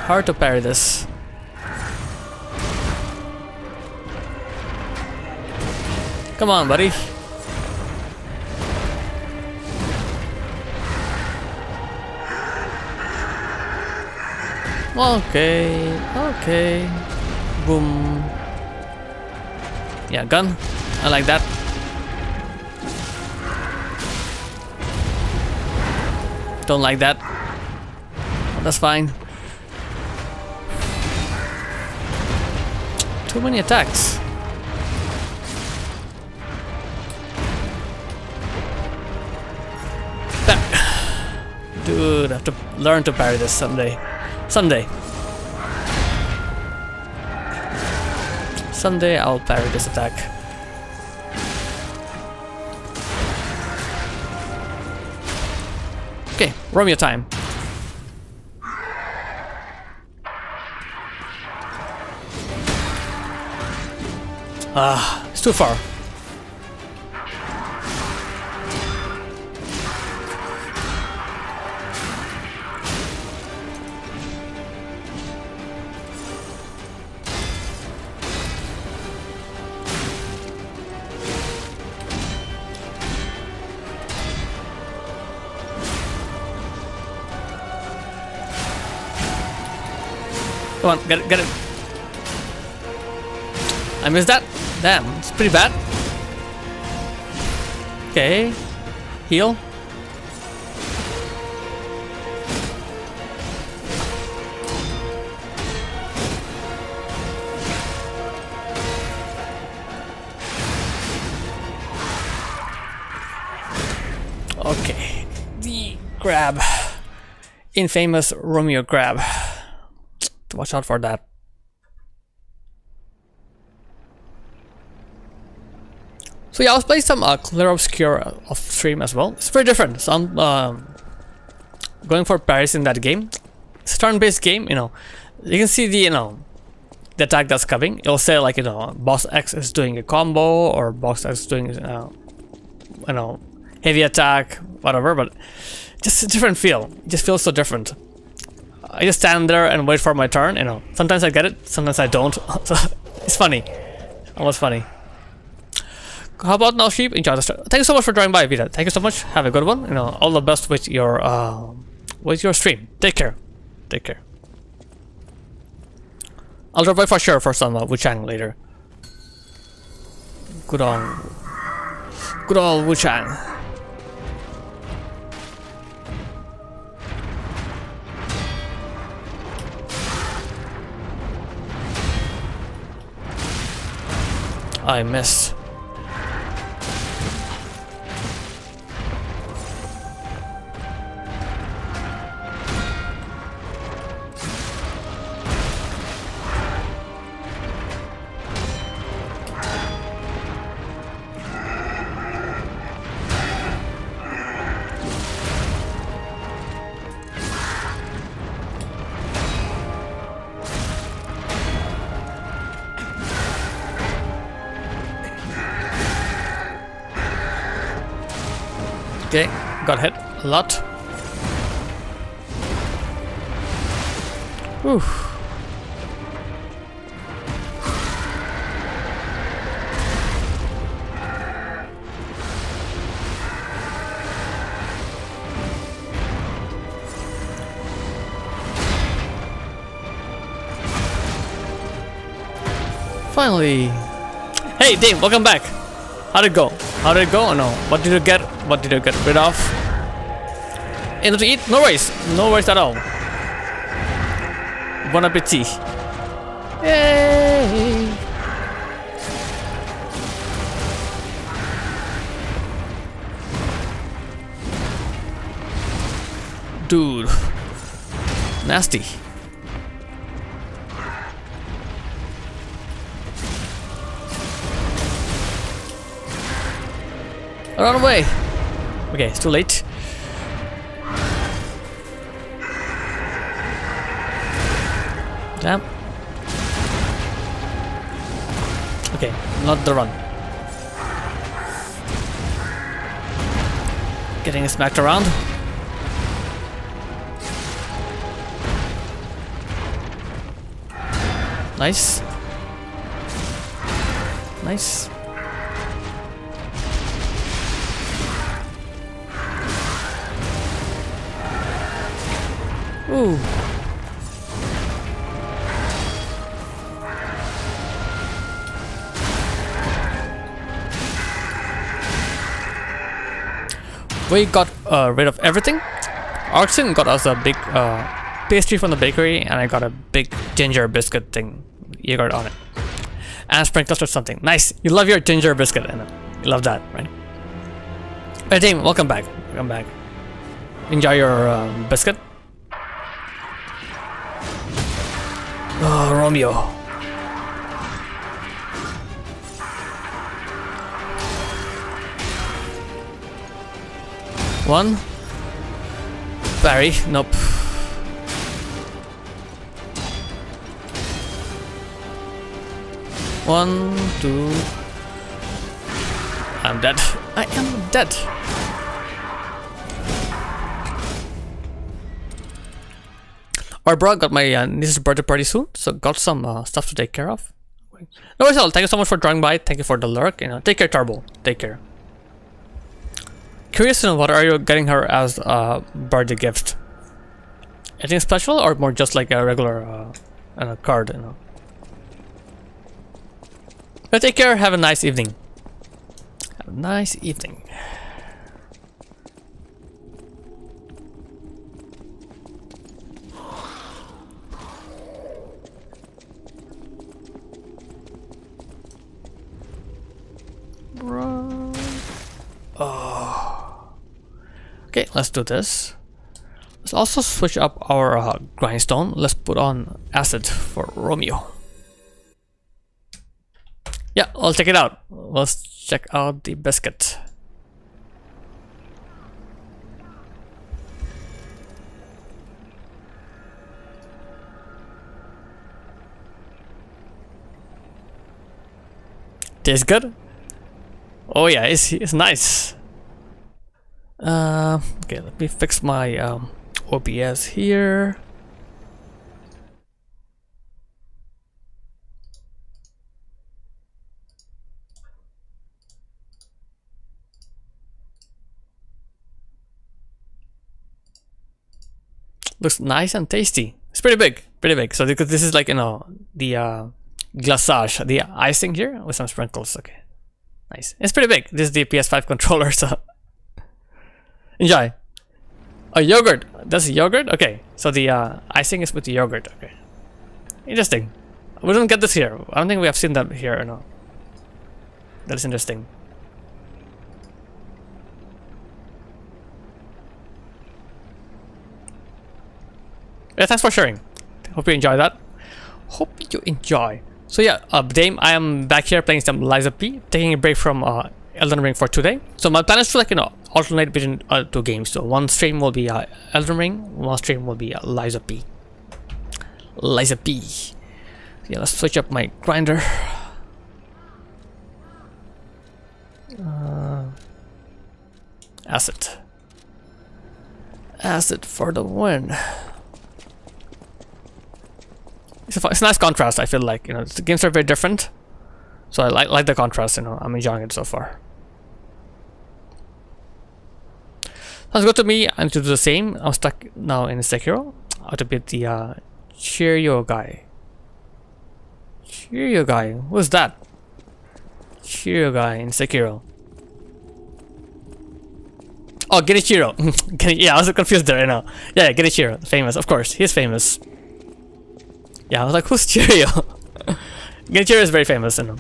Hard to parry this. Come on, buddy. Okay, okay. Boom. Yeah, gun. I like that. Don't like that. That's fine. Too many attacks. Dude, I have to learn to parry this someday. Someday. Someday I'll parry this attack. Okay, Romeo time. It's too far. Come on, get it, get it. I missed that. Damn, it's pretty bad. Okay. Heal. Okay, the grab. Infamous Romeo grab. Watch out for that. So yeah, I was playing some Clear Obscure off stream as well. It's very different. So I'm going for Paris in that game. It's a turn-based game, you know. You can see the the attack that's coming. It'll say like boss X is doing a combo or boss X is doing heavy attack, whatever. But just a different feel. It just feels so different. I just stand there and wait for my turn. Sometimes I get it, sometimes I don't. So it's funny, almost funny. How about now, sheep? Enjoy the start. Thank you so much for joining by, Vita. Thank you so much. Have a good one. All the best with your stream. Take care. Take care. I'll drop by for sure for some Wuchang later. Good old Wuchang. I missed. Okay, got hit a lot. Oof. Finally. Hey, Dave, welcome back. How'd it go? How did it go? No. What did you get? What did you get rid of? Enough to eat? No worries. No worries at all. Bon appetit. Yay! Dude. Nasty. Run away! Okay, it's too late. Damn. Okay, not the run. Getting smacked around. Nice. Nice. Ooh. We got rid of everything. Arxin got us a big pastry from the bakery, and I got a big ginger biscuit thing. You got on it. And sprinkles or something. Nice. You love your ginger biscuit, and you love that, right? Hey, Dame, welcome back. Welcome back. Enjoy your biscuit. Oh, Romeo. One. Barry. Nope. One, two. I'm dead. I am dead. Our bro got my niece's birthday party soon, so got some stuff to take care of. No worries at all. Thank you so much for joining by. Thank you for the lurk. Take care, Turbo. Take care. Curious to know, what are you getting her as a birthday gift? Anything special or more just like a regular card? But take care. Have a nice evening. Have a nice evening. Bro. Oh. Okay, let's do this. Let's also switch up our grindstone. Let's put on acid for Romeo. Yeah, I'll check it out. Let's check out the biscuit. Tastes good? Oh yeah, it's nice. Okay, let me fix my OBS here. Looks nice and tasty. It's pretty big, pretty big. So because this is like, you know, the glaçage, the icing here with some sprinkles. Okay, nice. It's pretty big. This is the PS5 controller, so enjoy. A yogurt. That's a yogurt. Okay, so the icing is with the yogurt. Okay, interesting. We don't get this here. I don't think we have seen that here. Or no. That is interesting. Yeah, thanks for sharing. Hope you enjoy that. Hope you enjoy. So yeah, Dame, I am back here playing some Lies of P, taking a break from Elden Ring for today. So my plan is to, like, you know, alternate between 2 games. So one stream will be Elden Ring, one stream will be Lies of P. Lies of P. So yeah, let's switch up my grinder. Acid. Acid for the win. It's a nice contrast. I feel like, you know, the games are very different, so I like the contrast. You know, I'm enjoying it so far. Sounds good to me. I need to do the same. I'm stuck now in Sekiro. I have to beat the Shiryu guy. Shiryu guy. Who's that? Shiryu guy in Sekiro. Oh, Genichiro. Yeah, I was confused there. You know. Yeah, Genichiro, famous. Of course, he's famous. Yeah, I was like, who's Shiryu? Genichiro is very famous, you know.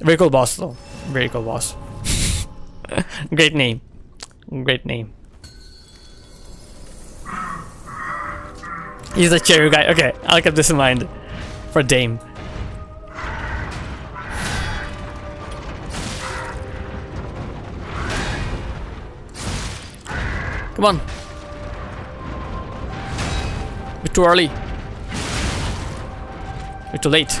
Very cool boss, though. Very cool boss. Great name. Great name. He's a Shiryu guy. Okay, I'll keep this in mind for Dame. Come on. We're too early. We're too late.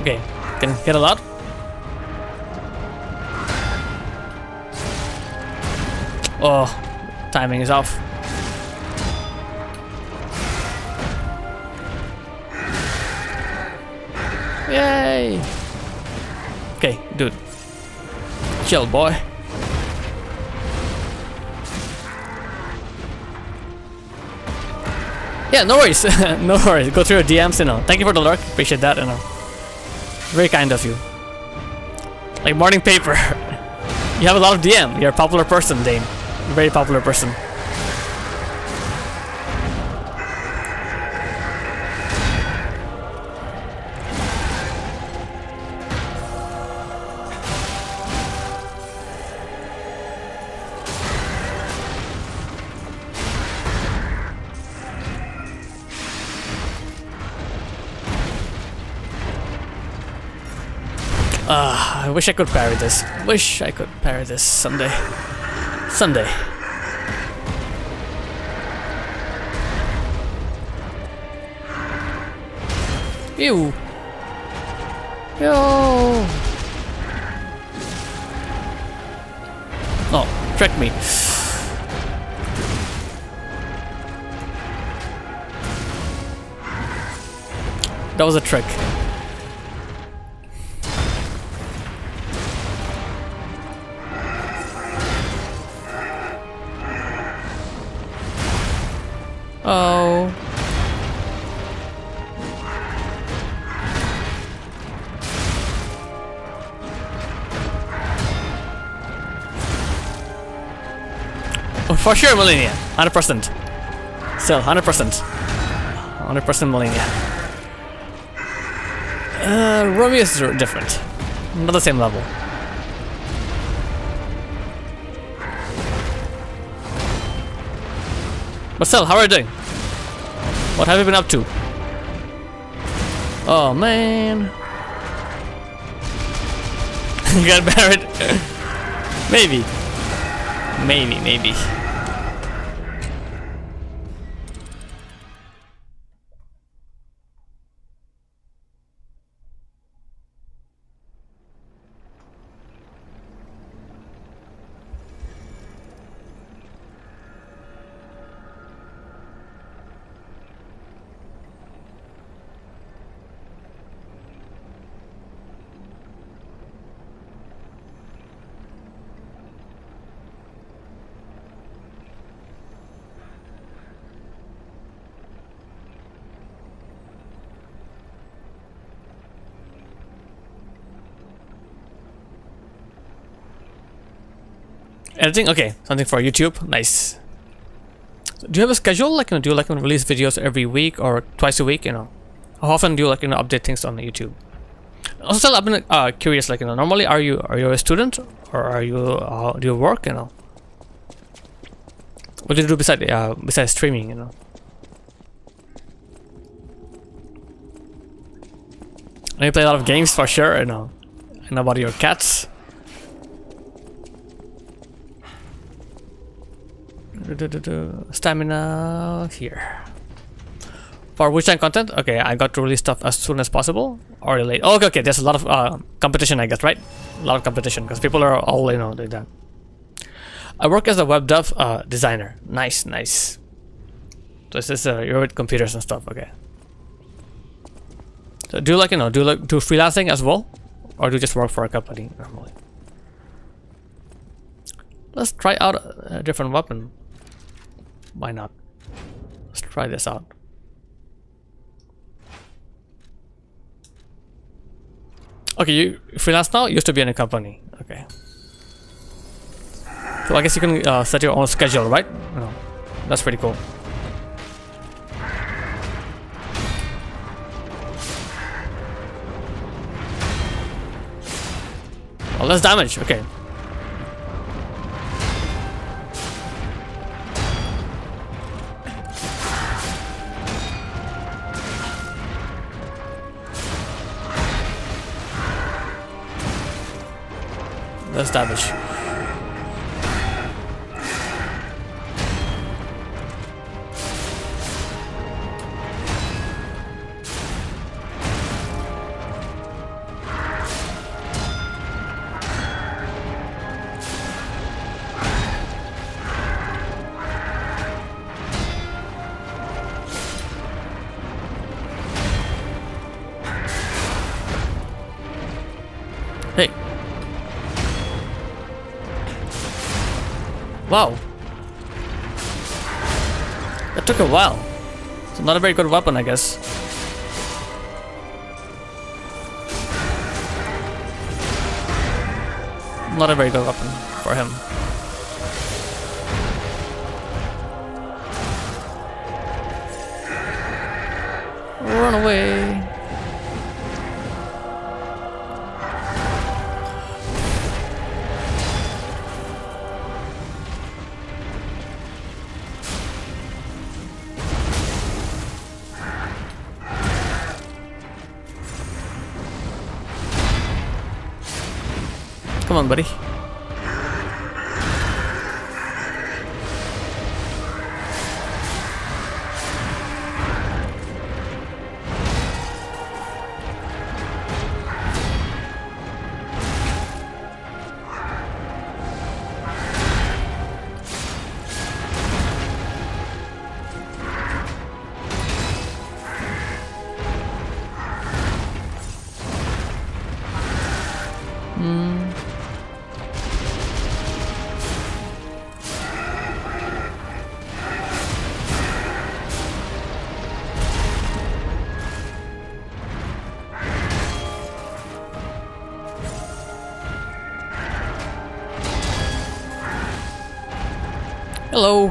Okay, can get a lot. Oh, timing is off. Yay! Okay, dude. Chill, boy. Yeah, no worries. No worries. Go through your DMs, you know. Thank you for the lurk. Appreciate that, you know. Very kind of you. Like morning paper. You have a lot of DM. You're a popular person, Dane. Very popular person. I wish I could parry this. Wish I could parry this someday. Someday. Ew. Yo. Oh, tricked me. That was a trick. Oh. Oh, for sure, Millennia. 100%. Still, 100%. 100% Millennia. Romeo is different. Not the same level. But still, how are you doing? What have you been up to? Oh man. You got married? Maybe. Maybe. Editing? Okay, something for YouTube. Nice. So do you have a schedule? Like, do you like release videos every week or twice a week? How often do you update things on YouTube? Also, I've been curious. Normally, are you a student or are you do you work? What do you do besides streaming? You play a lot of games for sure. And about your cats. Stamina here. For which time content? Okay, I got to release stuff as soon as possible or late. Oh, okay. There's a lot of competition, I guess, right? A lot of competition because people are all doing that. I work as a web dev designer. Nice. So this is you're with computers and stuff. Okay. So do you do freelancing as well, or do you just work for a company normally? Let's try out a different weapon. Why not? Let's try this out. Okay, you freelance now? You used to be in a company. Okay. So I guess you can set your own schedule, right? That's pretty cool. Oh, less damage. Okay. Less damage. Hey. Wow. That took a while. It's not a very good weapon, I guess. Not a very good weapon for him. Run away. Come on, buddy. Hello.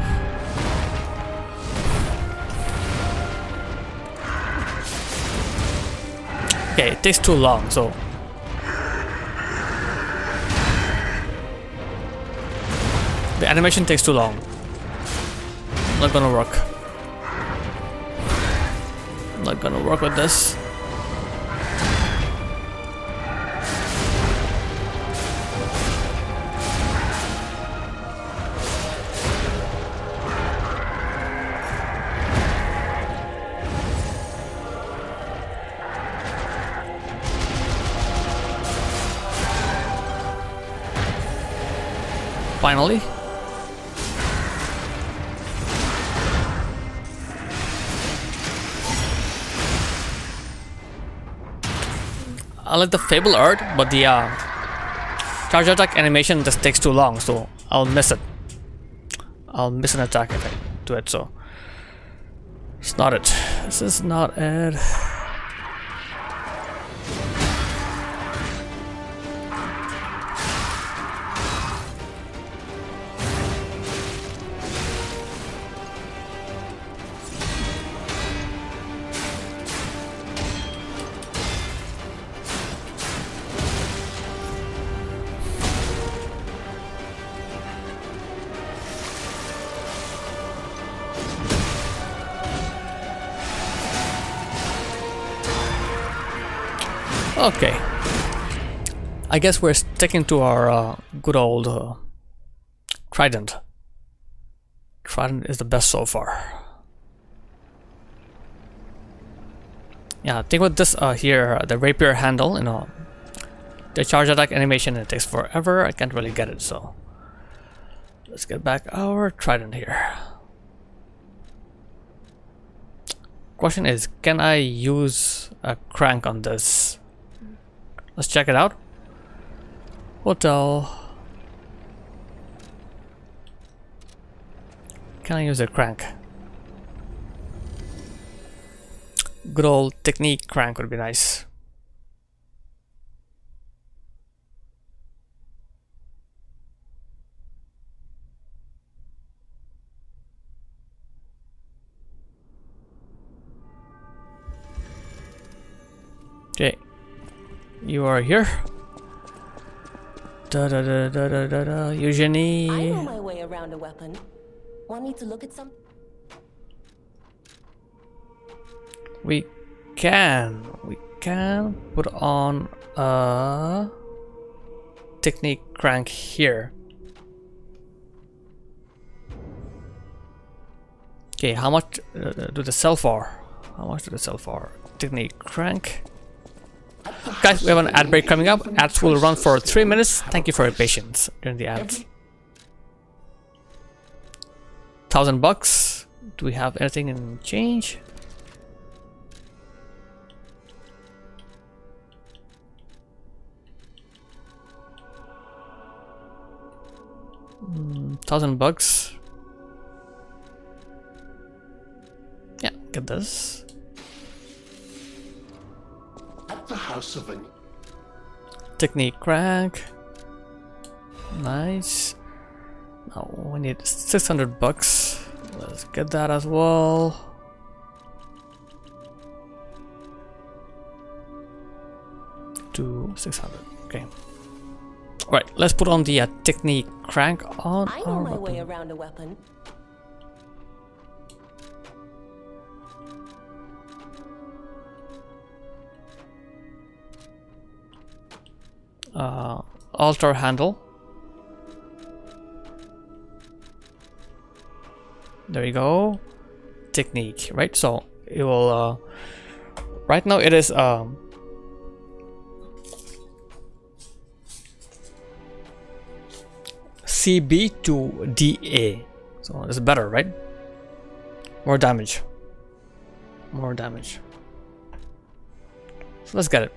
Okay, it takes too long, so the animation takes too long. Not gonna work. Not gonna work with this. Finally. I like the Fable art, but the charge attack animation just takes too long, so I'll miss it. I'll miss an attack if I do it, so it's not it. This is not it. Okay. I guess we're sticking to our good old trident. Trident is the best so far. Yeah, I think with this here, the rapier handle, you know, the charge attack animation, it takes forever. I can't really get it, so let's get back our trident here. Question is, can I use a crank on this? Let's check it out. Hotel. Can I use a crank? Good old technique crank would be nice. Okay. You are here. Da da da da da da da. Eugenie. I know my way around a weapon. Want me to look at some? We can put on a technique crank here. Okay, how much do they sell for? How much do they sell for? Technique crank. Guys, we have an ad break coming up. Ads will run for 3 minutes. Thank you for your patience during the ads. $1,000. Do we have anything in change? $1,000. Yeah, get this. At the house of an Technique crank. Nice. Now we need $600. Let's get that as well. To 600. Okay. Right. Let's put on the technique crank on I know our my weapon. way around a weapon. Altar handle. There you go. Technique, right? So it will right now it is CB to DA. So it's better, right? More damage. More damage. So let's get it.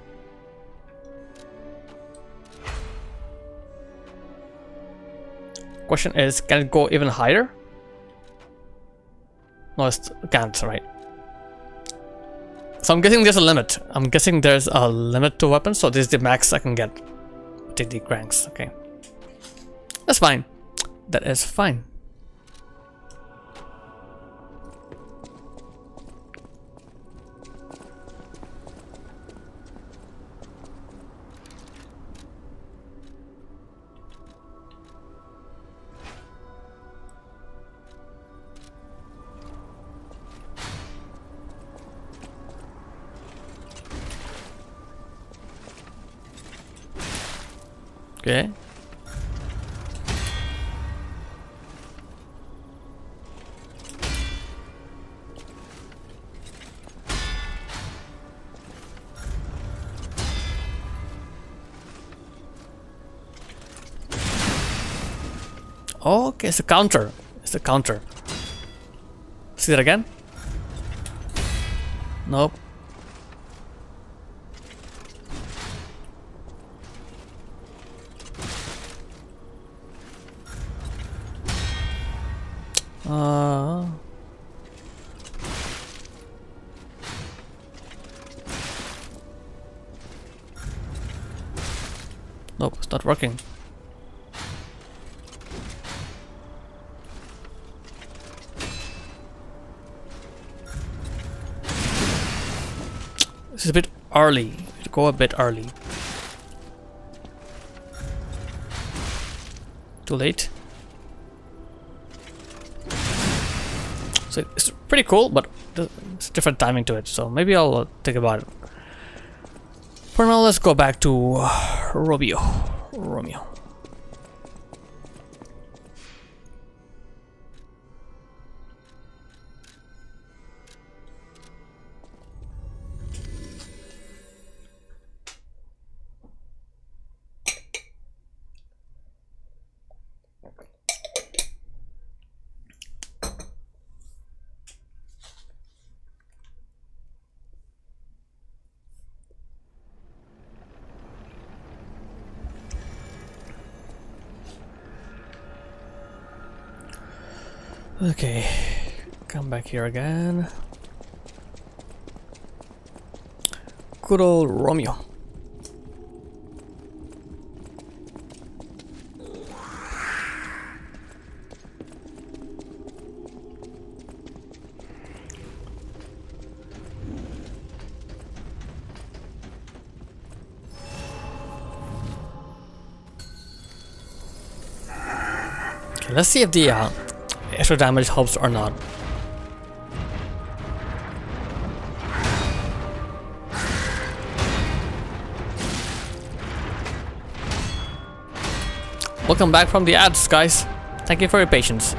Question is, can it go even higher? No, it can't, right? So I'm guessing there's a limit. I'm guessing there's a limit to weapons, so this is the max I can get. Take the cranks, okay. That's fine. That is fine. Okay. Okay, it's a counter. It's a counter. See that again? Nope. Nope, it's not working. This is a bit early. Go a bit early. Too late. So it's pretty cool, but it's different timing to it. So maybe I'll think about it. For now, let's go back to Romeo. Okay, come back here again. Good old Romeo. Okay, let's see if the extra damage helps or not. Welcome back from the ads, guys. Thank you for your patience.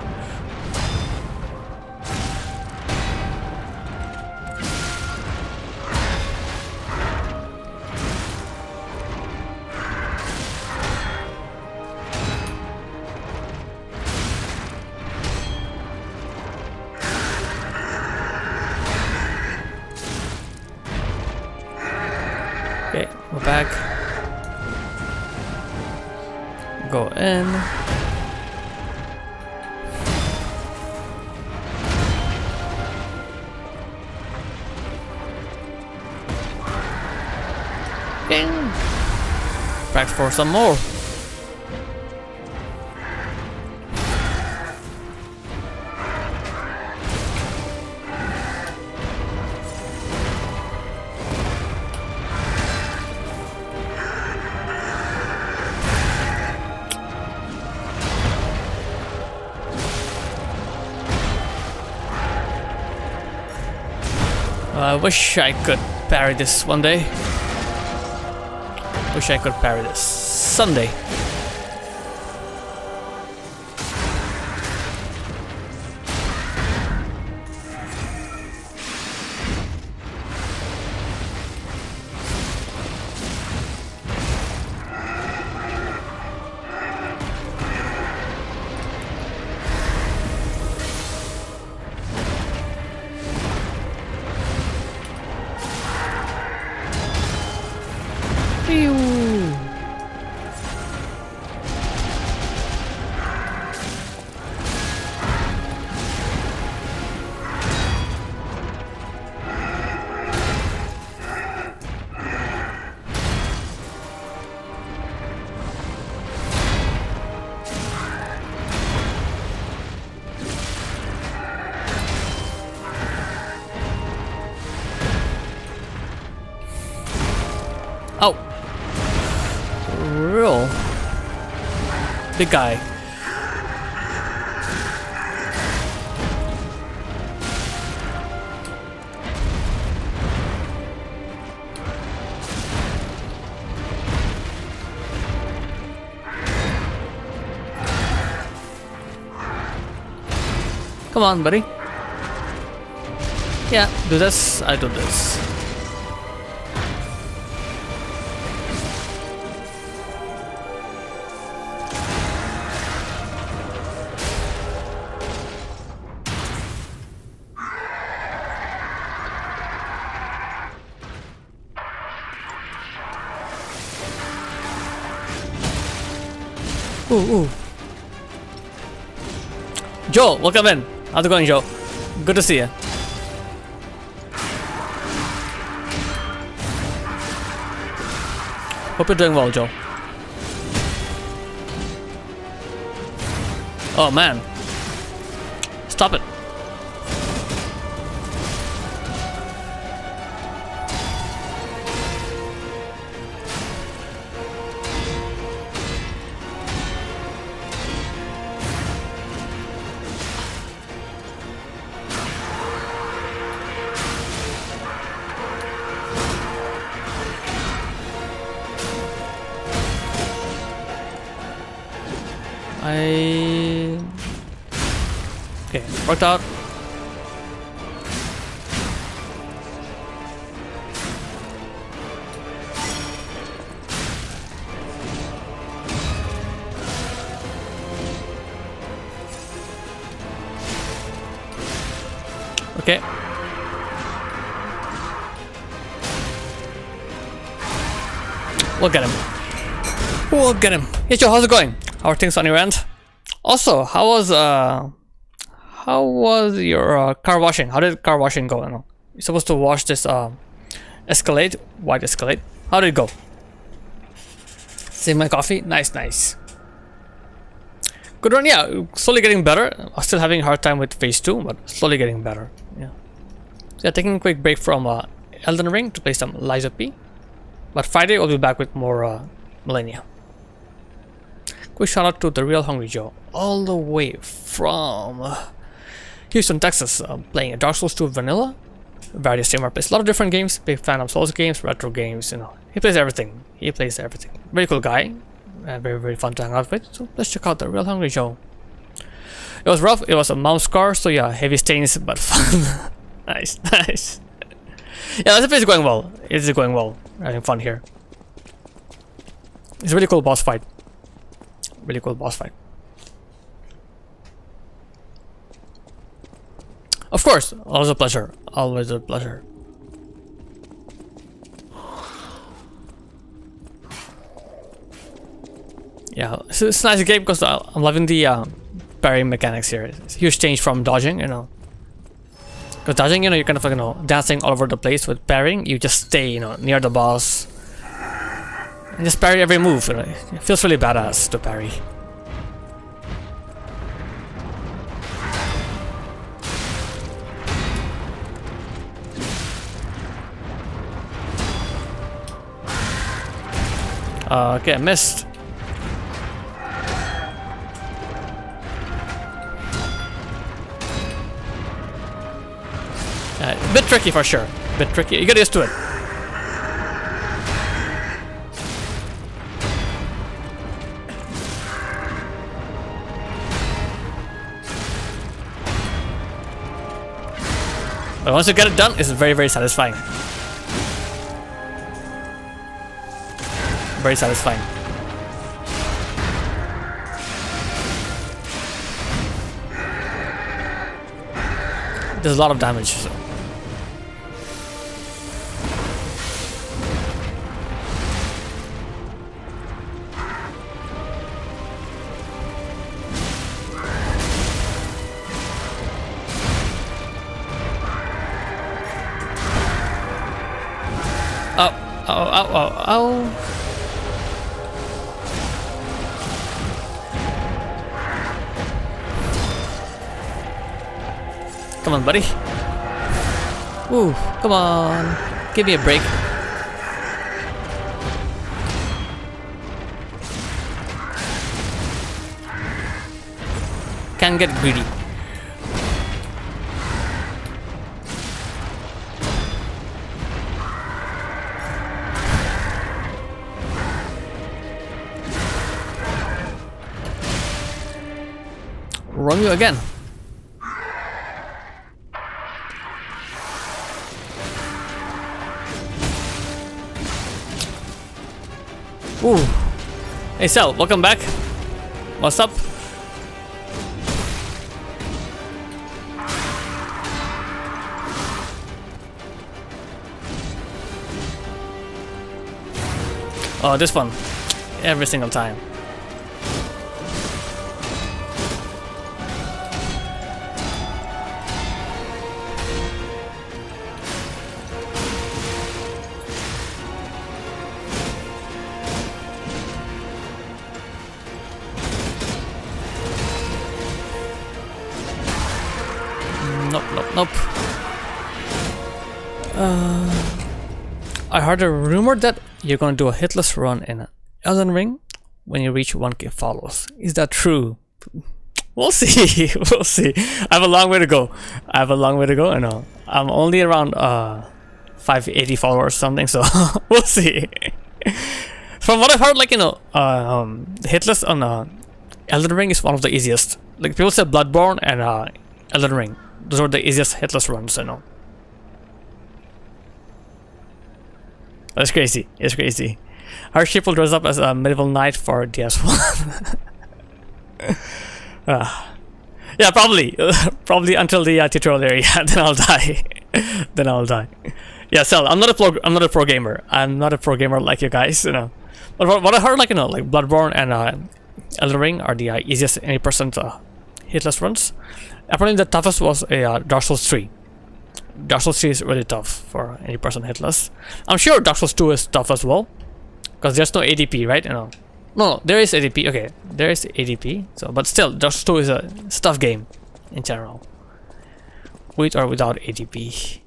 Okay, we're back. Go in. Ding. Back for some more. I wish I could parry this one day. Wish I could parry this someday. Oh, real big guy. Come on, buddy. Yeah, do this, I do this. Ooh. Joe, welcome in. How's it going, Joe? Good to see you. Hope you're doing well, Joe. Oh man. Stop it. Okay, worked out. Okay. We'll get him. We'll get him. Hey Joe, how's it going? How are things on your end? Also, how was your car washing? How did car washing go? You're supposed to wash this Escalade, white Escalade. How did it go? Save my coffee. Nice. Good run. Yeah, slowly getting better. I'm still having a hard time with phase 2, but slowly getting better. Yeah. So yeah, taking a quick break from Elden Ring to play some Lies of P. But Friday we'll be back with more Millennia. Quick shout out to the Real Hungry Joe, all the way from Houston, Texas, playing a Dark Souls 2 Vanilla. Various streamer plays a lot of different games. Big fan of Souls games, retro games. He plays everything. Very cool guy, and very fun to hang out with. So let's check out the Real Hungry Joe. It was rough. It was a mouse scar, so yeah, heavy stains, but fun. Nice. Yeah, this is going well. It is going well. Having fun here. It's a really cool boss fight. Of course, always a pleasure. Yeah, it's a nice game because I'm loving the parrying mechanics here. It's a huge change from dodging, Because dodging, you're kind of dancing all over the place. With parrying, you just stay, near the boss. And just parry every move. It feels really badass to parry. Okay, I missed. A bit tricky for sure. You get used to it. But once you get it done, it's very satisfying. Very satisfying. There's a lot of damage, so. Oh. Come on, buddy. Ooh, come on. Give me a break. Can't get greedy. Romeo again. Ooh. Hey Cell, welcome back. What's up? Oh, this one. Every single time. Nope, nope, nope. I heard a rumor that you're gonna do a hitless run in Elden Ring when you reach 1k followers. Is that true? We'll see. We'll see. I have a long way to go. I know. I'm only around 580 followers or something, so we'll see. From what I've heard, like, the hitless on Elden Ring is one of the easiest. Like, people said Bloodborne and Elden Ring. Those are the easiest hitless runs, I know. That's crazy. It's crazy. Hardship will dress up as a medieval knight for DS1. Yeah, probably. Probably until the tutorial area. Then I'll die. Then I'll die. Yeah, Cell. I'm not a pro gamer. I'm not a pro gamer like you guys, you know. But what I heard, like, like Bloodborne and Elden Ring are the easiest 80% hitless runs. Apparently, the toughest was a Dark Souls 3. Dark Souls 3 is really tough for 80% hitless. I'm sure Dark Souls 2 is tough as well, because there's no ADP, right? No, there is ADP. Okay, there is ADP. So, but still, Dark Souls 2 is a tough game in general, with or without ADP.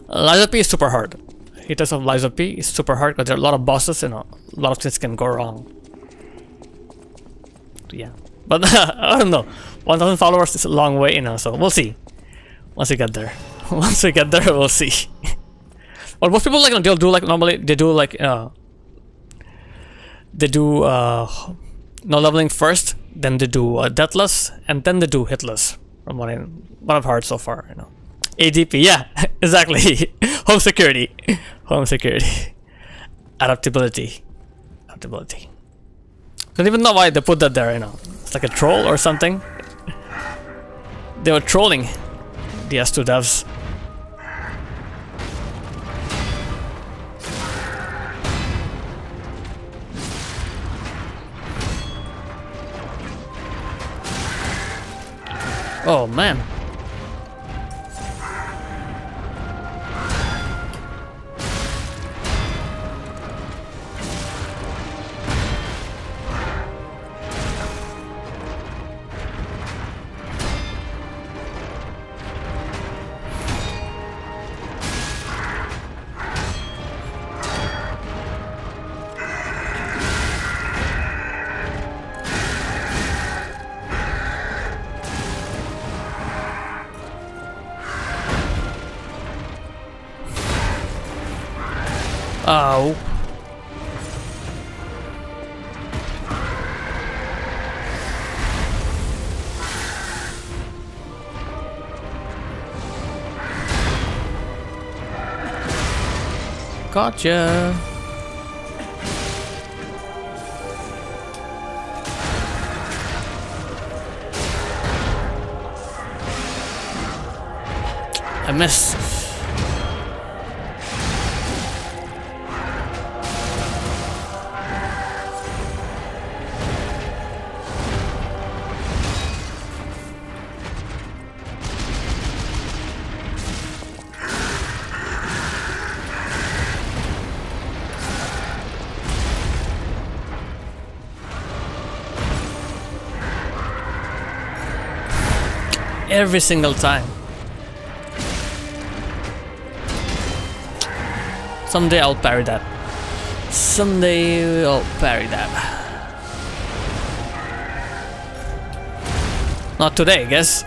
Lies of P is super hard. Hitless of Lies of P is super hard because there are a lot of bosses and a lot of things can go wrong. Yeah, but I don't know. 1,000 followers is a long way, so we'll see. Once we get there, we'll see. But most people, like, they'll do, like, normally they do, like, no leveling first, then they do deathless, and then they do hitless. From what I've heard so far, ADP, yeah, exactly. Home security, adaptability. I don't even know why they put that there. It's like a troll or something. They were trolling the S2 devs. Oh man. Oh. Gotcha. I missed. Every single time. Someday I'll parry that. Not today, I guess.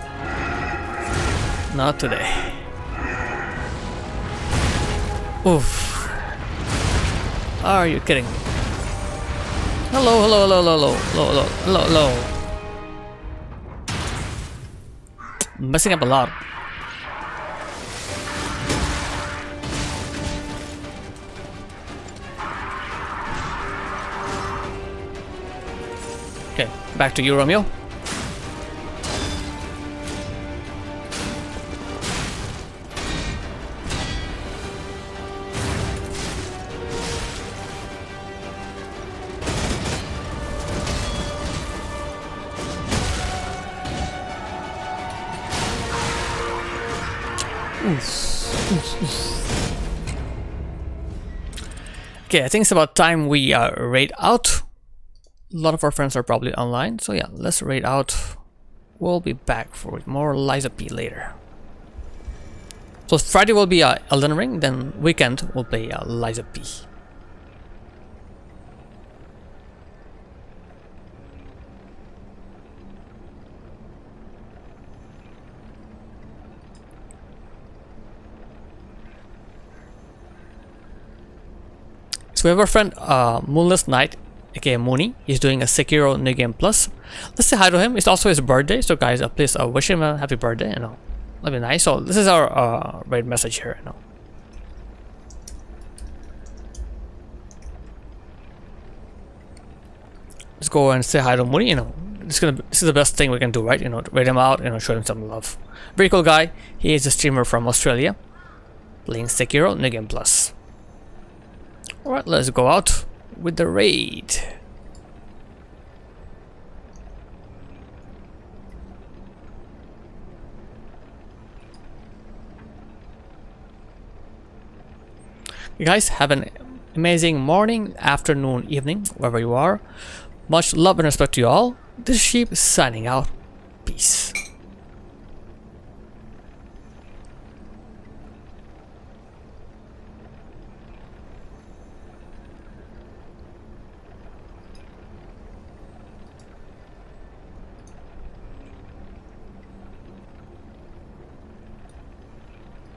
Not today. Oof. Are you kidding me? Hello. Messing up a lot. Okay, back to you, Romeo. Okay, I think it's about time we raid out. A lot of our friends are probably online, so yeah, let's raid out. We'll be back for more Lies of P later. So Friday will be Elden Ring, then weekend we'll play Lies of P. So we have our friend Moonless Knight, aka Mooney. He's doing a Sekiro New Game Plus. Let's say hi to him. It's also his birthday, so guys, please wish him a happy birthday. You know, that'd be nice. So this is our raid message here. You know. Let's go and say hi to Mooney. You know, this is the best thing we can do, right? You know, raid him out. You know, show him some love. Very cool guy. He is a streamer from Australia, playing Sekiro New Game Plus. Alright, let's go out with the raid. You guys have an amazing morning, afternoon, evening, wherever you are. Much love and respect to you all. This is Sheep signing out. Peace.